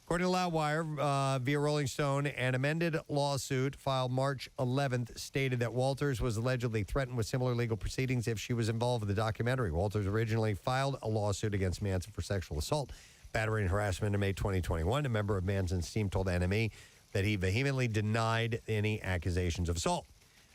According to Loudwire, via Rolling Stone, an amended lawsuit filed March 11th stated that Walters was allegedly threatened with similar legal proceedings if she was involved with the documentary. Walters originally filed a lawsuit against Manson for sexual assault, battery, and harassment in May 2021. A member of Manson's team told NME that he vehemently denied any accusations of assault.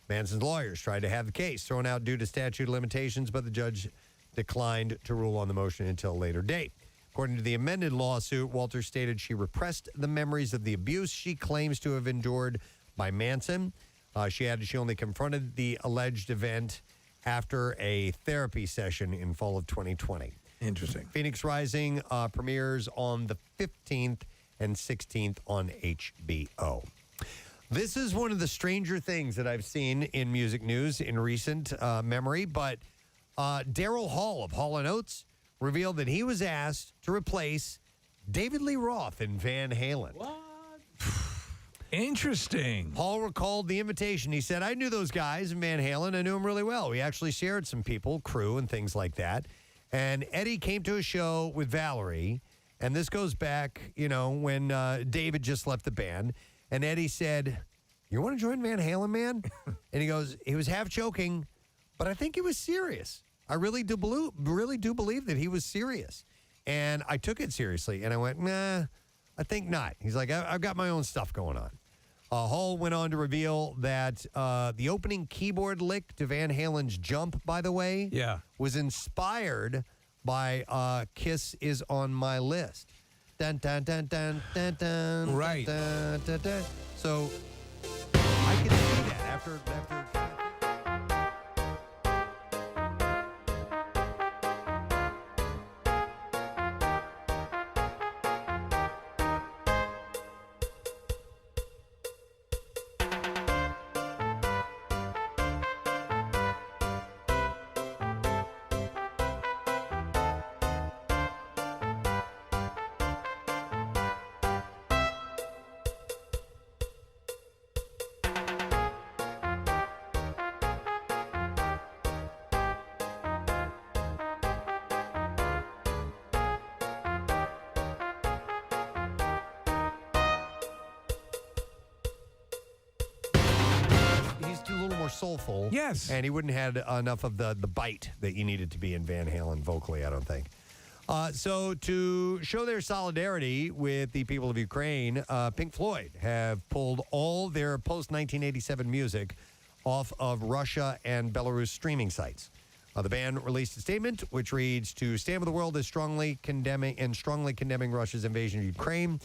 Manson's lawyers tried to have the case thrown out due to statute of limitations, but the judge declined to rule on the motion until a later date. According to the amended lawsuit, Walters stated she repressed the memories of the abuse she claims to have endured by Manson. She added she only confronted the alleged event after a therapy session in fall of 2020. Interesting. Phoenix Rising premieres on the 15th and 16th on HBO. This is one of the stranger things that I've seen in music news in recent memory, but Daryl Hall of Hall & Oates revealed that he was asked to replace David Lee Roth in Van Halen. What? Interesting. Hall recalled the invitation. He said, I knew those guys in Van Halen. I knew them really well. We actually shared some people, crew, and things like that. And Eddie came to a show with Valerie, and this goes back, when David just left the band. And Eddie said, you want to join Van Halen, man? And he goes, he was half joking, but I think he was serious. I really do believe that he was serious. And I took it seriously, and I went, nah, I think not. He's like, I've got my own stuff going on. Hall went on to reveal that the opening keyboard lick to Van Halen's Jump, by the way, was inspired by Kiss Is On My List. Dun, dun, dun, dun, dun, dun, right. Dun, dun, dun. So I can see that after soulful. Yes. And he wouldn't have had enough of the bite that you needed to be in Van Halen vocally, I don't think. So to show their solidarity with the people of Ukraine, Pink Floyd have pulled all their post-1987 music off of Russia and Belarus streaming sites. The band released a statement which reads, to stand with the world as strongly condemning Russia's invasion of Ukraine.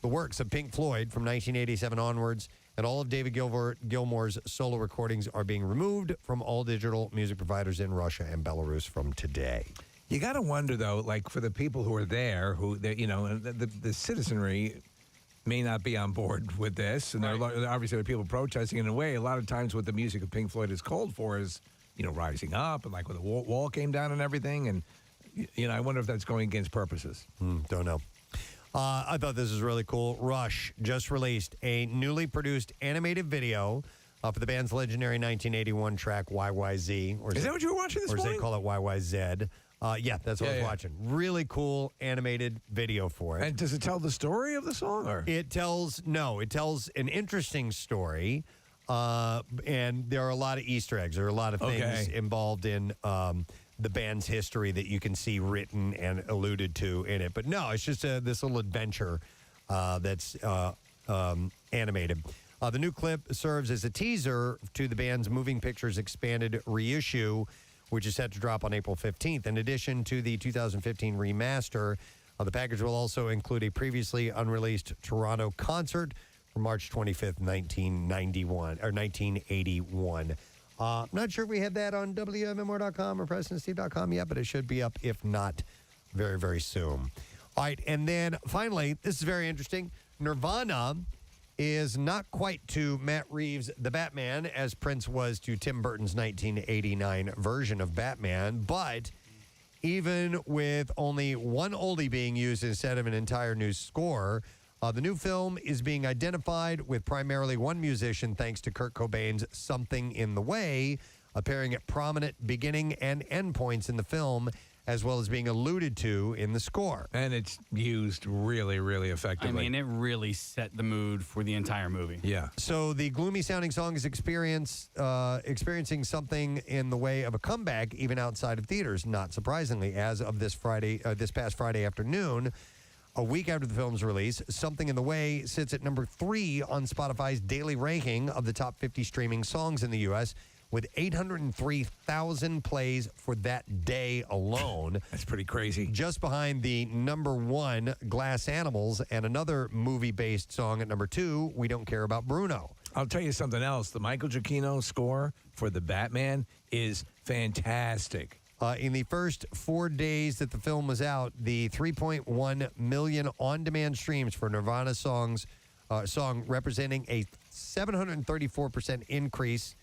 The works of Pink Floyd from 1987 onwards and all of David Gilmour's solo recordings are being removed from all digital music providers in Russia and Belarus from today. You got to wonder, though, like for the people who are there, the citizenry may not be on board with this. And there are obviously people protesting. In a way, a lot of times what the music of Pink Floyd is called for is, rising up. And like when the wall came down and everything. And, I wonder if that's going against purposes. Don't know. I thought this was really cool. Rush just released a newly produced animated video for the band's legendary 1981 track YYZ. Is that what you were watching this morning? Or as they call it, YYZ. Yeah, that's what I was watching. Really cool animated video for it. And does it tell the story of the song? Or? It tells an interesting story, and there are a lot of Easter eggs. There are a lot of things involved in the band's history that you can see written and alluded to in it. But no, it's just this little adventure that's animated. The new clip serves as a teaser to the band's Moving Pictures expanded reissue, which is set to drop on April 15th. In addition to the 2015 remaster, the package will also include a previously unreleased Toronto concert from March 25th, 1981. I'm not sure if we had that on WMMR.com or PrestonandSteve.com yet, but it should be up, if not, very, very soon. All right, and then finally, this is very interesting. Nirvana is not quite to Matt Reeves' The Batman as Prince was to Tim Burton's 1989 version of Batman, but even with only one oldie being used instead of an entire new score, the new film is being identified with primarily one musician thanks to Kurt Cobain's Something in the Way, appearing at prominent beginning and end points in the film, as well as being alluded to in the score. And it's used really, really effectively. I mean, it really set the mood for the entire movie. Yeah. So the gloomy-sounding song is experiencing something in the way of a comeback, even outside of theaters. Not surprisingly, as of this past Friday afternoon, a week after the film's release, Something in the Way sits at number 3 on Spotify's daily ranking of the top 50 streaming songs in the U.S., with 803,000 plays for that day alone. That's pretty crazy. Just behind the number 1, Glass Animals, and another movie-based song at number 2, We Don't Care About Bruno. I'll tell you something else. The Michael Giacchino score for The Batman is fantastic. In the first 4 days that the film was out, the 3.1 million on-demand streams for Nirvana song representing a 734% increase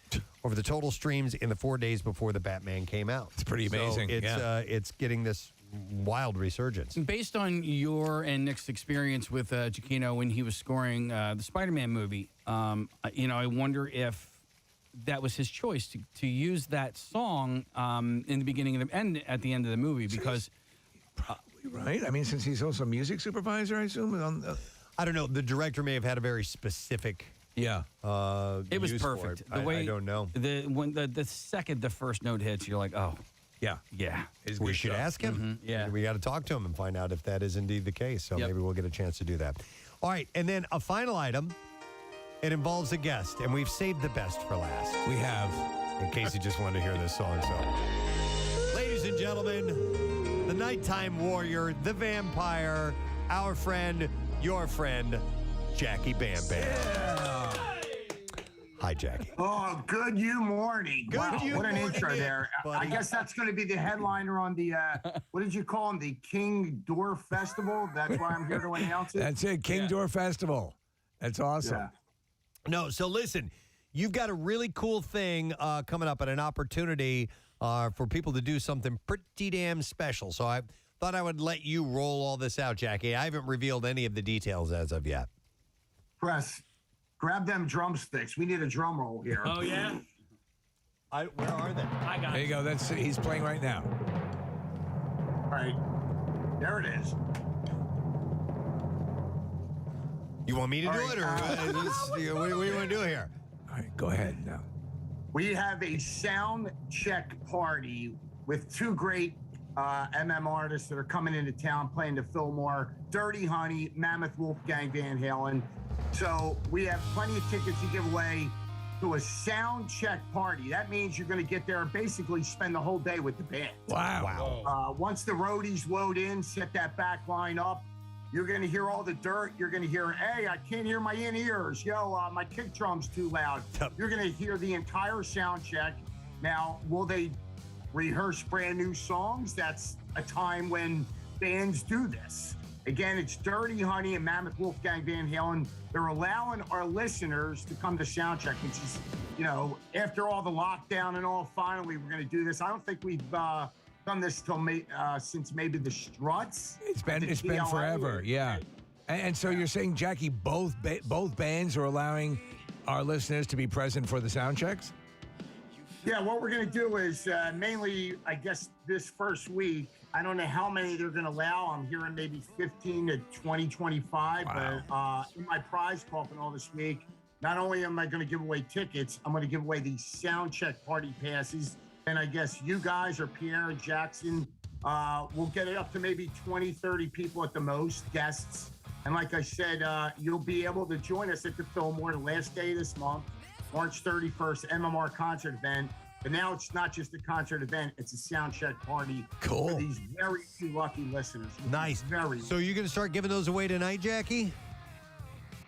over the total streams in the 4 days before The Batman came out. It's pretty amazing. So it's getting this wild resurgence. Based on your and Nick's experience with Giacchino when he was scoring the Spider-Man movie, I wonder if that was his choice to use that song in the beginning and at the end of the movie because... Probably right. I mean, since he's also a music supervisor, I assume. I don't know. The director may have had a very specific... Yeah. It was perfect. I don't know. When the second the first note hits, you're like, oh. Yeah. Yeah. We should ask him. Mm-hmm. Yeah. We got to talk to him and find out if that is indeed the case. So maybe we'll get a chance to do that. All right. And then a final item. It involves a guest, and we've saved the best for last. We have. In case you just wanted to hear this song. So, ladies and gentlemen, the nighttime warrior, the vampire, our friend, your friend, Jackie Bam Bam. Yeah. Hi, Jackie. Oh, good you morning. Good wow, you what an morning, intro there. buddy. I guess that's going to be the headliner on the, what did you call him? The King Door Festival? That's why I'm here to announce it? That's it, King Door Festival. That's awesome. Yeah. No, so listen, you've got a really cool thing coming up and an opportunity for people to do something pretty damn special. So I thought I would let you roll all this out, Jackie. I haven't revealed any of the details as of yet. Press, grab them drumsticks. We need a drum roll here. Oh, yeah? Where are they? I got There you go. He's playing right now. All right. There it is. You want me to All do right, it, or what do you want to do here? All right, go ahead now. We have a sound check party with two great MM artists that are coming into town playing the Fillmore, Dirty Honey, Mammoth Wolfgang Van Halen. So we have plenty of tickets to give away to a sound check party. That means you're going to get there and basically spend the whole day with the band. Wow. Once the roadies load in, set that back line up, you're going to hear all the dirt. You're going to hear, hey, I can't hear my in-ears. Yo, my kick drum's too loud. You're going to hear the entire sound check. Now, will they rehearse brand new songs? That's a time when bands do this. Again, it's Dirty Honey and Mammoth Wolfgang Van Halen. They're allowing our listeners to come to Soundcheck, which is, after all the lockdown and all, finally we're going to do this. I don't think we've done this till since maybe the Struts. It's been forever, yeah. And so you're saying, Jackie, both bands are allowing our listeners to be present for the sound checks? Yeah, what we're going to do is mainly, I guess, this first week, I don't know how many they're going to allow. I'm hearing maybe 15 to 20, 25. Wow. But in my prize coffin all this week, not only am I going to give away tickets, I'm going to give away these sound check party passes. And I guess you guys or Pierre and Jackson will get it up to maybe 20, 30 people at the most, guests. And like I said, you'll be able to join us at the Fillmore the last day of this month, March 31st, MMR concert event. But now it's not just a concert event, it's a sound check party for these very few lucky listeners. Nice. Very. So you're going to start giving those away tonight, Jackie?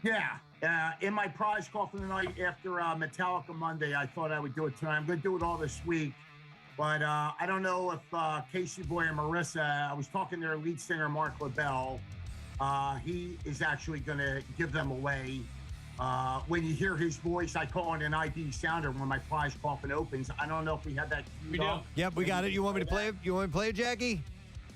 Yeah. In my prize coffin tonight after Metallica Monday, I thought I would do it tonight. I'm going to do it all this week. But I don't know if Casey Boy and Marissa, I was talking to their lead singer, Mark LaBelle. He is actually going to give them away. When you hear his voice, I call it an ID sounder when my prize coffin opens. I don't know if we have that queued up. Yep, we got it. You want me to play it? You want me to play it, Jackie?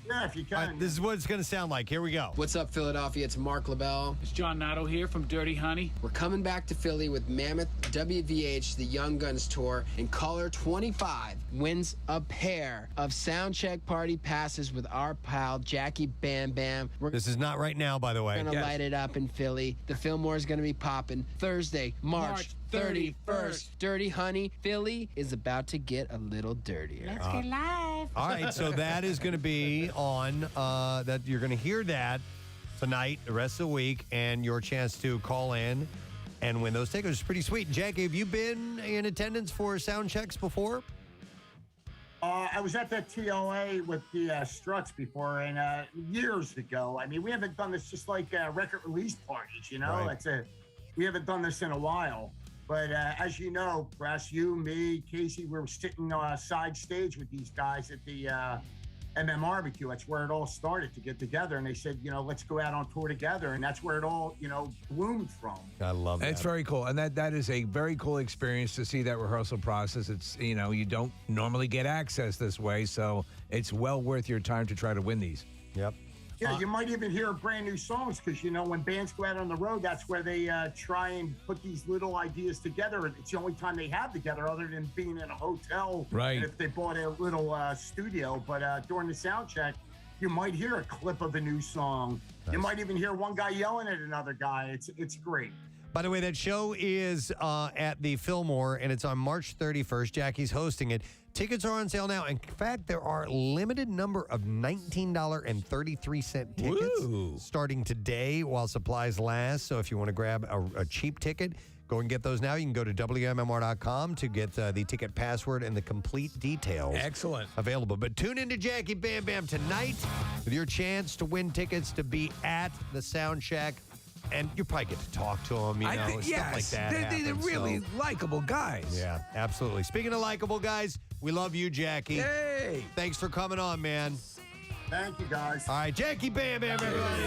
Yeah, if you can. All right, this is what it's going to sound like. Here we go. What's up, Philadelphia? It's Mark LaBelle. It's John Nato here from Dirty Honey. We're coming back to Philly with Mammoth WVH, the Young Guns Tour, and caller 25 wins a pair of soundcheck party passes with our pal Jackie Bam Bam. This is not right now, by the way. We're going to light it up in Philly. The Fillmore is going to be popping Thursday, March 31st. Dirty Honey, Philly is about to get a little dirtier. Let's get live. All right, so that is going to be on, that you're going to hear that tonight, the rest of the week, and your chance to call in and win those tickets. It's pretty sweet. Jackie, have you been in attendance for sound checks before? I was at that TLA with the Struts before, and years ago. I mean, we haven't done this just like record release parties, you know? Right. We haven't done this in a while. But as you know, Press, you, me, Casey, we were sitting side stage with these guys at the MM Barbecue. That's where it all started to get together. And they said, let's go out on tour together. And that's where it all, bloomed from. I love that. It's very cool. And that is a very cool experience to see that rehearsal process. It's, you don't normally get access this way. So it's well worth your time to try to win these. Yep. Yeah, you might even hear brand new songs because, when bands go out on the road, that's where they try and put these little ideas together. It's the only time they have together other than being in a hotel. Right. And if they bought a little studio. But during the sound check, you might hear a clip of a new song. Nice. You might even hear one guy yelling at another guy. It's great. By the way, that show is at the Fillmore, and it's on March 31st. Jackie's hosting it. Tickets are on sale now. In fact, there are a limited number of $19.33 tickets starting today while supplies last. So if you want to grab a cheap ticket, go and get those now. You can go to WMMR.com to get the ticket password and the complete details. Excellent. Available. But tune into Jackie Bam Bam tonight with your chance to win tickets to be at the Sound Check. And you probably get to talk to them, stuff like that. They're really likable guys. Yeah, absolutely. Speaking of likable guys, we love you, Jackie. Hey! Thanks for coming on, man. Thank you, guys. All right, Jackie Bam Bam, everybody.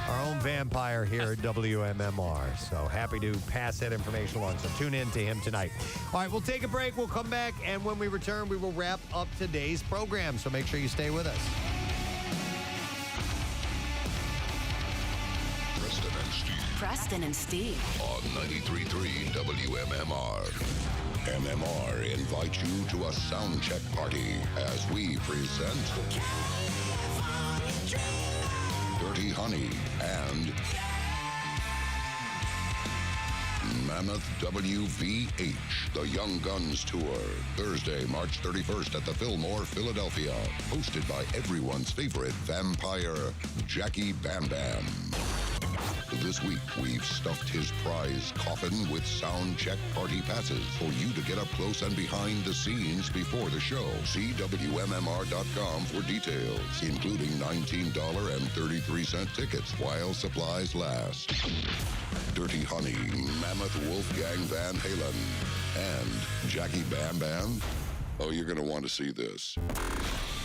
Our own vampire here at WMMR. So happy to pass that information along. So tune in to him tonight. All right, we'll take a break. We'll come back. And when we return, we will wrap up today's program. So make sure you stay with us. Preston and Steve. On 93.3 WMMR. MMR invites you to a sound check party as we present Dirty Honey and Mammoth WVH, the Young Guns Tour, Thursday, March 31st at the Fillmore, Philadelphia. Hosted by everyone's favorite vampire, Jackie Bam Bam. This week, we've stuffed his prize coffin with sound check party passes for you to get up close and behind the scenes before the show. See WMMR.com for details, including $19.33 tickets while supplies last. Dirty Honey, Mammoth Wolfgang Van Halen, and Jackie Bam Bam. Oh, you're going to want to see this.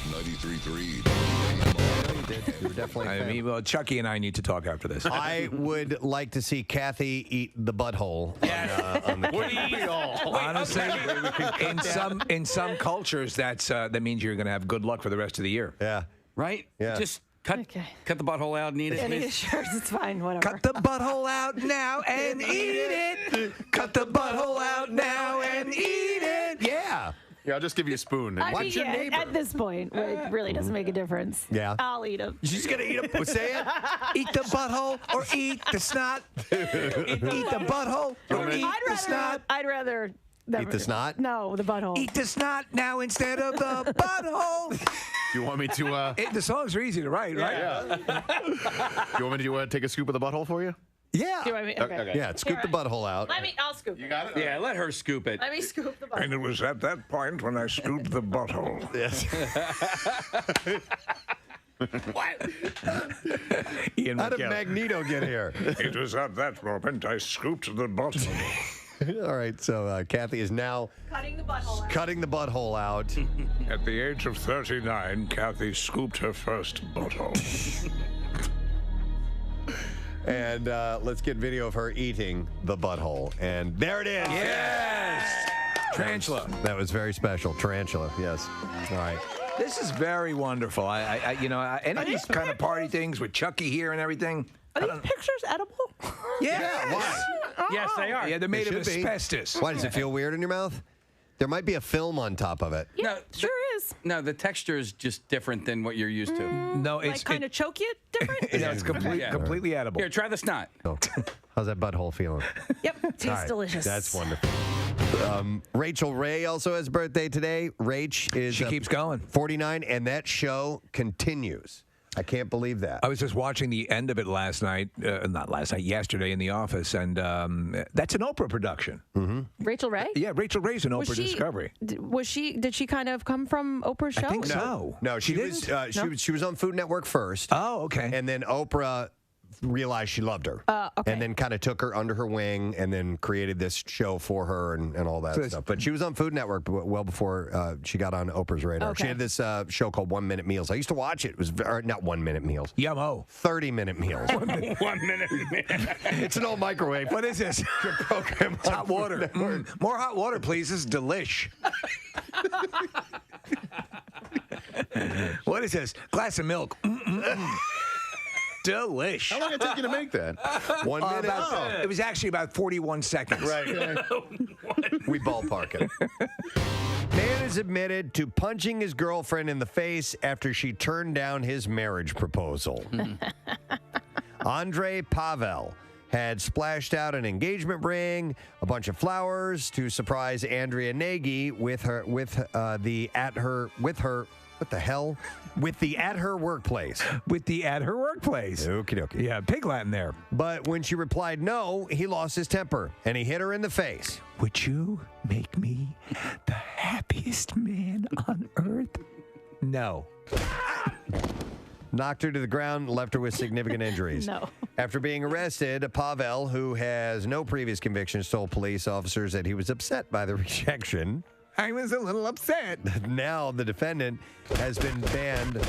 93.3 You were definitely well, Chucky and I need to talk after this. I would like to see Kathy eat the butthole on the Honestly, in some cultures, that means you're going to have good luck for the rest of the year. Yeah. Right? Yeah. Just cut the butthole out and eat it. Any sure, it's fine, whatever. Cut the butthole out now and eat it. Cut the butthole out now and eat it. Yeah, I'll just give you a spoon. I Watch mean, your yeah, neighbor. At this point, it really doesn't make a difference. Yeah. I'll eat them. She's going to eat them. Say it. Eat the butthole or eat the snot. Eat the butthole or eat the snot. I'd rather. Eat the snot? No, the butthole. Eat the snot now instead of the butthole. Do you want me to? The songs are easy to write, right? Yeah. Do you want me to take a scoop of the butthole for you? Yeah. Do I mean, okay. Yeah, scoop Here, the butthole out. I'll scoop it. You got it? Yeah, let her scoop it. Let me scoop the butthole. And it was at that point when I scooped the butthole. Yes. Ian How did McKellen. Magneto get here? It was at that moment I scooped the butthole. All right, so Kathy is now Cutting the butthole out. cutting the butthole out. At the age of 39, Kathy scooped her first butthole. And let's get video of her eating the butthole. And there it is. Yes. Tarantula. That was very special. Tarantula, yes. All right. This is very wonderful. Any of these kind of party things with Chucky here and everything. Are these pictures edible? Yeah. Why? Yes, they are. Yeah, they're made of should be. asbestos. Why, does it feel weird in your mouth? There might be a film on top of it. Yeah, No, sure is. No, the texture is just different than what you're used to. No, Like it's kind of choke you different? it's Yeah. completely edible. Here, try the snot. Oh. How's that butthole feeling? Yep. Tastes All right, delicious. That's wonderful. Rachel Ray also has a birthday today. Rach is She keeps going. 49, and that show continues. I can't believe that. I was just watching the end of it last night, yesterday in the office, and that's an Oprah production. Rachel Ray? Yeah, Rachel Ray's an Oprah Discovery. Did she kind of come from Oprah's show? I think so. No, she was she was on Food Network first. Oh, okay. And then Oprah realized she loved her. Okay. And then kind of took her under her wing and then created this show for her and all that stuff. But she was on Food Network well before she got on Oprah's radar. Okay. She had this show called 1 Minute Meals. I used to watch it. It was not 1 Minute Meals. Yum-o. 30-minute meals. 1 minute. It's an old microwave. What is this? Your program It's hot water. More hot water, please. This is delish. What is this? Glass of milk. Delish. How long did it take you to make that? 1 minute. It was actually about 41 seconds. Right. We ballpark it. Man is admitted to punching his girlfriend in the face after she turned down his marriage proposal. Andre Pavel had splashed out an engagement ring, a bunch of flowers to surprise Andrea Nagy with the at her workplace. With the at her workplace. Okie dokie. Yeah, pig Latin there. But when she replied no, he lost his temper and he hit her in the face. Would you make me the happiest man on earth? No. Knocked her to the ground, left her with significant injuries. No. After being arrested, Pavel, who has no previous convictions, told police officers that he was upset by the rejection. I was a little upset. Now the defendant has been banned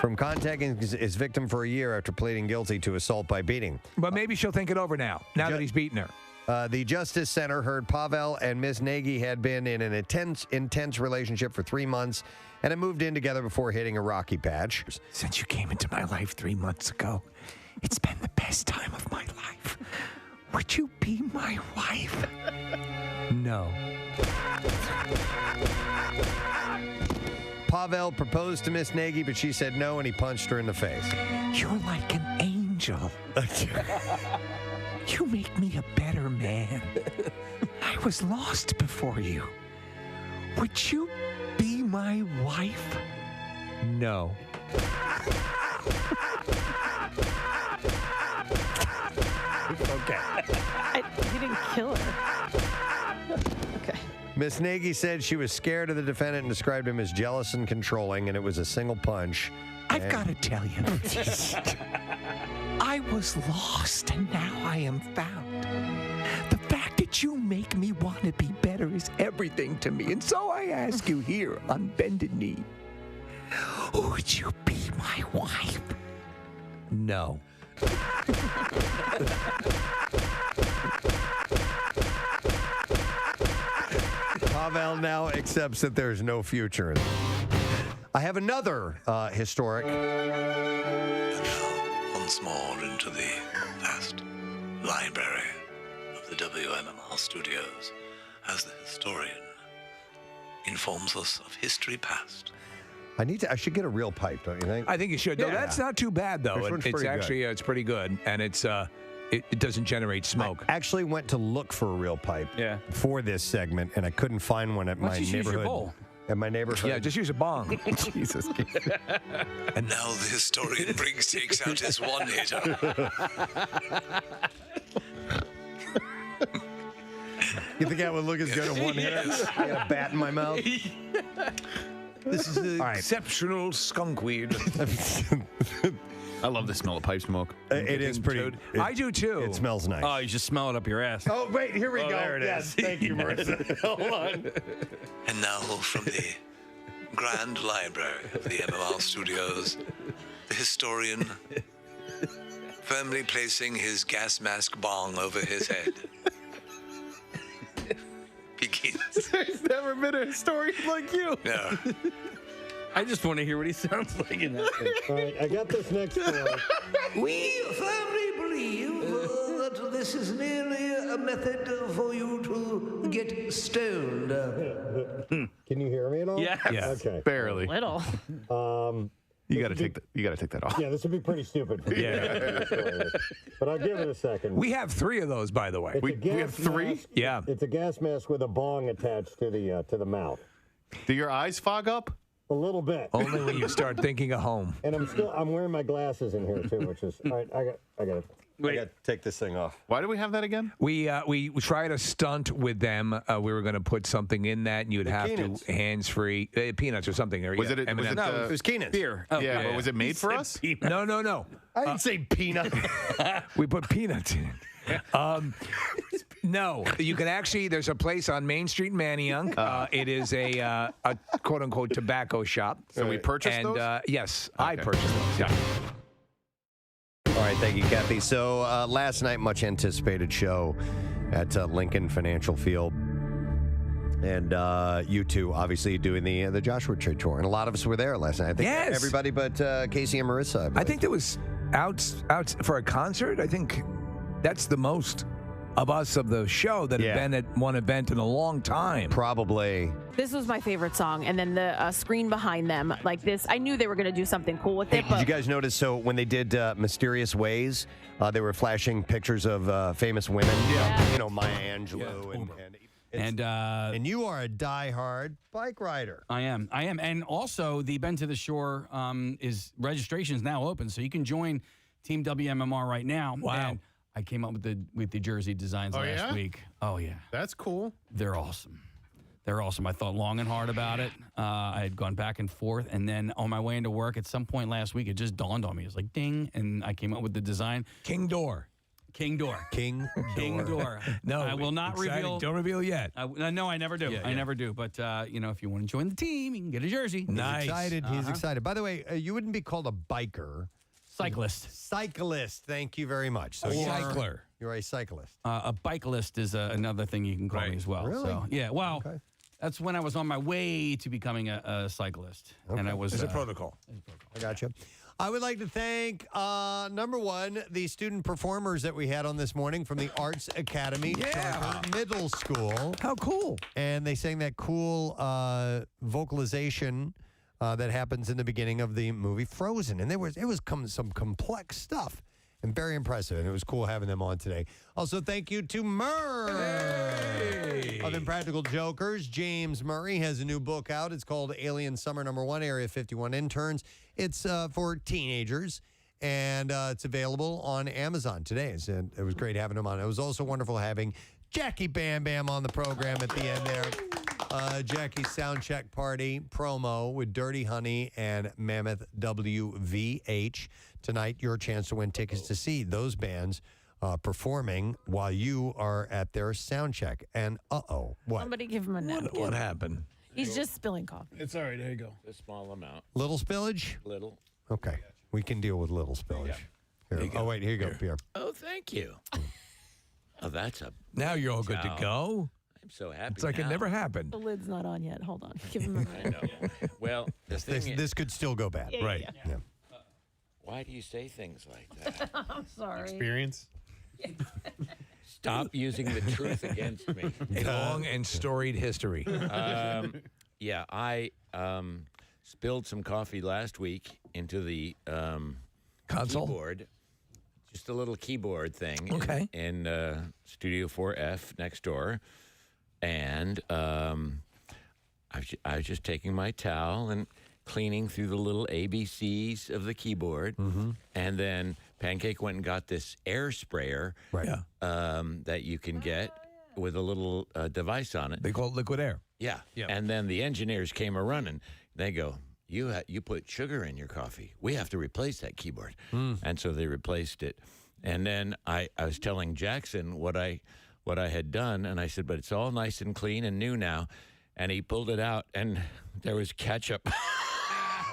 from contacting his victim for a year after pleading guilty to assault by beating. But maybe she'll think it over now that he's beaten her. The Justice Center heard Pavel and Ms. Nagy had been in an intense relationship for 3 months and had moved in together before hitting a rocky patch. Since you came into my life 3 months ago, it's been the best time of my life. Would you be my wife? No. Pavel proposed to Miss Nagy, but she said no, and he punched her in the face. You're like an angel. You make me a better man. I was lost before you. Would you be my wife? No. Okay. You didn't kill her. Okay. Miss Nagy said she was scared of the defendant and described him as jealous and controlling, and it was a single punch. I've got to tell you. I was lost, and now I am found. The fact that you make me want to be better is everything to me. And so I ask you here on bended knee, would you be my wife? No. Pavel now accepts that there's no future in it. I have another historic. And now, once more into the vast library of the WMMR studios as the historian informs us of history past. I should get a real pipe, don't you think? I think you should. Yeah. No, that's not too bad though. This one's It's pretty actually it's pretty good, and it doesn't generate smoke. I actually went to look for a real pipe for this segment, and I couldn't find one at my just neighborhood. use your bowl. At my neighborhood. Yeah, just use a bong. Jesus. And now the historian takes out his one-hitter. You think I would look as good at one hitter? I got a bat in my mouth. This is an exceptional skunk weed. I love the smell of pipe smoke. It is pretty. I do too. It smells nice. Oh, you just smell it up your ass. Oh, wait, here we go. There it is. Yes, thank you, Marissa. Hold on. And now from the Grand Library of the MMR Studios, the historian, firmly placing his gas mask bong over his head, begins. There's never been a historian like you. No. I just want to hear what he sounds like in that thing. All right, I got this next story. We firmly believe that this is merely a method for you to get stoned. Can you hear me at all? Yes. Okay. Barely. Little. You got to take that off. Yeah, this would be pretty stupid. For but I'll give it a second. We have 3 of those, by the way. We have 3? Mask. Yeah. It's a gas mask with a bong attached to the mouth. Do your eyes fog up? A little bit. Only when you start thinking of home. And I'm wearing my glasses in here too, which is all right. I got to take this thing off. Why do we have that again? We tried a stunt with them. We were going to put something in that, and you'd have Keenan's. to peanuts-free peanuts or something. There, Was yeah, it? M&Ms. Was it? It was Keenan's. Beer. Oh, yeah, but was it made for us? No. I didn't say peanut. We put peanuts in it. No, you can actually. There's a place on Main Street in Manayunk. It is a quote unquote tobacco shop. So we purchased and, those? Yes, I purchased those. Yeah. All right, thank you, Kathy. So last night, much anticipated show at Lincoln Financial Field. And you two, obviously, doing the Joshua Tree Tour. And a lot of us were there last night. I think Yes. everybody but Casey and Marissa. I think there was out for a concert. I think that's the most of us of the show that have been at one event in a long time. Probably. This was my favorite song, and then the screen behind them, like this. I knew they were going to do something cool with Hey, it. did But you guys notice? So when they did Mysterious Ways, they were flashing pictures of famous women. Yeah. You know, Maya Angelou and you are a diehard bike rider. I am. And also, the Bend to the Shore registration is now open, so you can join Team WMMR right now. Wow. And I came up with the jersey designs last week. Oh, yeah. That's cool. They're awesome. I thought long and hard about it. I had gone back and forth, and then on my way into work, at some point last week, it just dawned on me. It was like, ding, and I came up with the design. King Door. King Door. King Door. No, I will not exciting. reveal. Don't reveal yet. No, I never do. Yeah, I never do. But, if you want to join the team, you can get a jersey. Nice. He's excited. He's excited. By the way, you wouldn't be called a biker. Cyclist. Thank you very much. So Cycler. You're a cyclist. A bikelist is another thing you can call me as well. Really? So, yeah. Well, that's when I was on my way to becoming a cyclist, and I was. It's a protocol. I got you. I would like to thank, number one, the student performers that we had on this morning from the Arts Academy Charter Middle School. How cool. And they sang that cool vocalization that happens in the beginning of the movie Frozen. And it was some complex stuff and very impressive. And it was cool having them on today. Also, thank you to Murray of Impractical Jokers. James Murray has a new book out. It's called Alien Summer #1, Area 51 Interns. It's for teenagers, and it's available on Amazon today. It was great having him on. It was also wonderful having Jackie Bam Bam on the program at the end there. Jackie's Soundcheck Party promo with Dirty Honey and Mammoth WVH. Tonight, your chance to win tickets to see those bands performing while you are at their sound check. And what? Somebody give him a napkin. What happened? He's just spilling coffee. It's all right. There you go. A small amount. Little spillage? Little. Okay. We can deal with little spillage. Here. Oh, wait. Here you go, Pierre. Oh, thank you. Oh, that's a. Now you're all good to go. I'm so happy. It's like it never happened. The lid's not on yet. Hold on. Give him a minute. Well, This could still go bad. Yeah. Why do you say things like that? I'm sorry. Experience? Stop using the truth against me. A long and storied history. Yeah, I spilled some coffee last week into the console keyboard. Just a little keyboard thing. Okay. In Studio 4F next door. And I was just taking my towel and cleaning through the little ABCs of the keyboard. Mm-hmm. And then Pancake went and got this air sprayer that you can get with a little device on it. They call it liquid air. Yeah. And then the engineers came a-running. They go, you put sugar in your coffee. We have to replace that keyboard. And so they replaced it. And then I was telling Jackson what I had done, and I said, but it's all nice and clean and new now. And he pulled it out, and there was ketchup.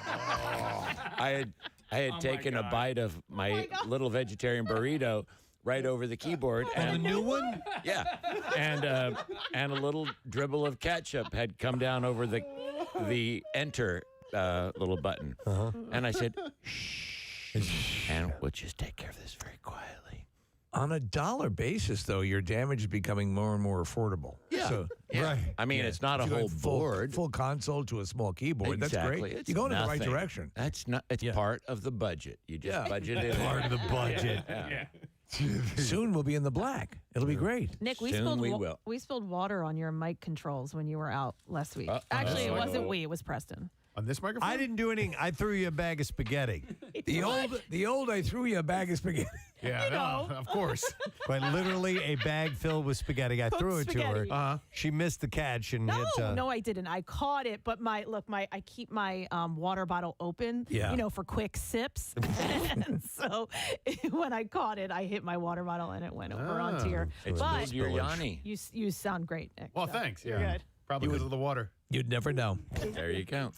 I had taken a bite of my little vegetarian burrito right over the keyboard. And the new one? Yeah. And a little dribble of ketchup had come down over the enter little button. And I said, shh, and we'll just take care of this very quietly. On a dollar basis, though, your damage is becoming more and more affordable. Yeah. So, Right. I mean, it's not a whole board. Full console to a small keyboard. Exactly. That's great. It's You're going in the right nothing. direction. That's not. It's part of the budget. You just budget it. Part of the budget. Yeah. Soon we'll be in the black. It'll be great. Nick, we Soon spilled we will. we spilled water on your mic controls when you were out last week. Actually, it wasn't we. It was Preston. On this microphone? I didn't do anything. I threw you a bag of spaghetti. The old I threw you a bag of spaghetti. Yeah, no, of course. But literally a bag filled with spaghetti. I threw it to her. spaghetti. She missed the catch and hit. No, I didn't. I caught it, but I keep my water bottle open, for quick sips. And so when I caught it, I hit my water bottle and it went over onto your. It's But your Yanni. you sound great, Nick. Well, so thanks. you're Yeah. good. Probably because of the water. You'd never know. There you go.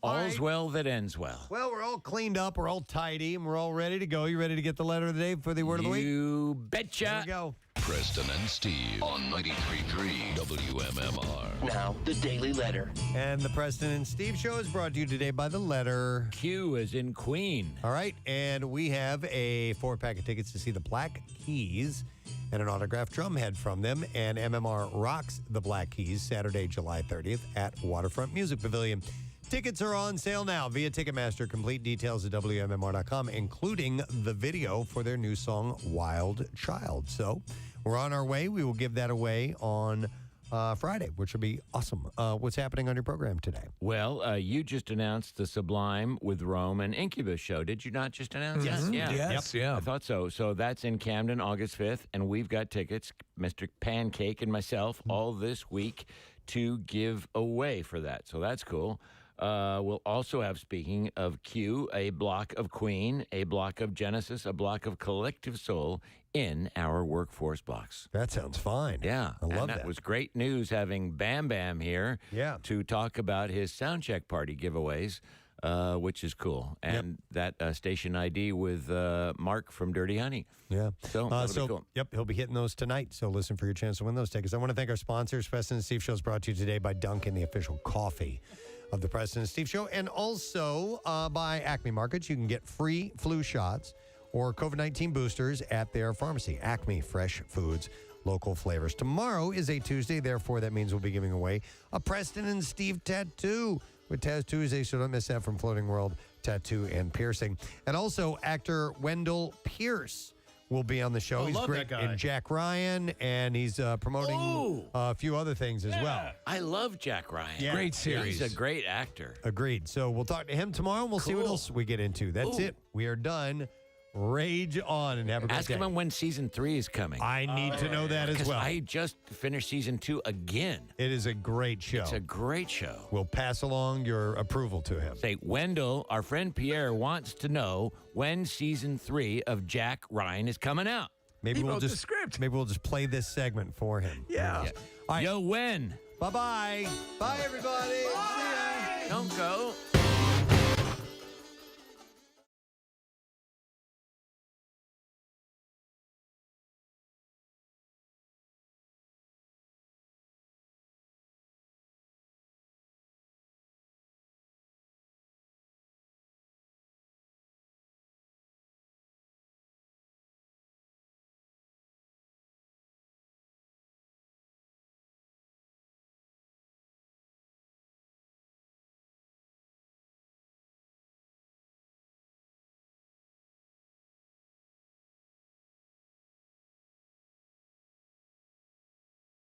All's well that ends well. Well, we're all cleaned up, we're all tidy, and we're all ready to go. You ready to get the letter of the day for the word of the week? You betcha. Here we go. Preston and Steve on 93.3 WMMR. Now, the Daily Letter. And the Preston and Steve show is brought to you today by the letter Q as in Queen. All right, and we have a 4-pack of tickets to see the Black Keys and an autographed drum head from them. And MMR rocks the Black Keys Saturday, July 30th at Waterfront Music Pavilion. Tickets are on sale now via Ticketmaster. Complete details at WMMR.com, including the video for their new song, Wild Child. So we're on our way. We will give that away on Friday, which will be awesome. What's happening on your program today? Well, you just announced the Sublime with Rome and Incubus show. Did you not just announce that? Yeah. Yes, yeah. I thought so. So that's in Camden, August 5th, and we've got tickets, Mr. Pancake and myself, all this week to give away for that. So that's cool. We'll also have, speaking of Q, a block of Queen, a block of Genesis, a block of Collective Soul in our workforce blocks. That sounds fine. Yeah. I love and that. That was great news having Bam Bam here to talk about his soundcheck party giveaways, which is cool. And that station ID with Mark from Dirty Honey. Yeah. So that'll be cool. Yep, he'll be hitting those tonight. So listen for your chance to win those tickets. I want to thank our sponsors. Preston and Steve Show is brought to you today by Dunkin', the official coffee of the Preston and Steve Show, and also by Acme Markets. You can get free flu shots or COVID-19 boosters at their pharmacy. Acme Fresh Foods, local flavors. Tomorrow is a Tuesday, therefore that means we'll be giving away a Preston and Steve tattoo with Taz Tuesday, so don't miss that from Floating World Tattoo and Piercing. And also actor Wendell Pierce will be on the show. He's love great that guy. in Jack Ryan, and he's promoting a few other things as well. I love Jack Ryan. Yeah. Great series. He's a great actor. Agreed. So we'll talk to him tomorrow, and we'll see what else we get into. That's it. We are done. Rage on and have a great Ask day. him when season 3 is coming. I need to know that as well. I just finished season 2 again. It is a great show. It's a great show. We'll pass along your approval to him. Say, Wendell, our friend Pierre wants to know when season 3 of Jack Ryan is coming out. Maybe He we'll wrote the just script. Maybe we'll just play this segment for him. Yeah. All right. Yo, when? Bye-bye. Bye, everybody. Bye. Don't go.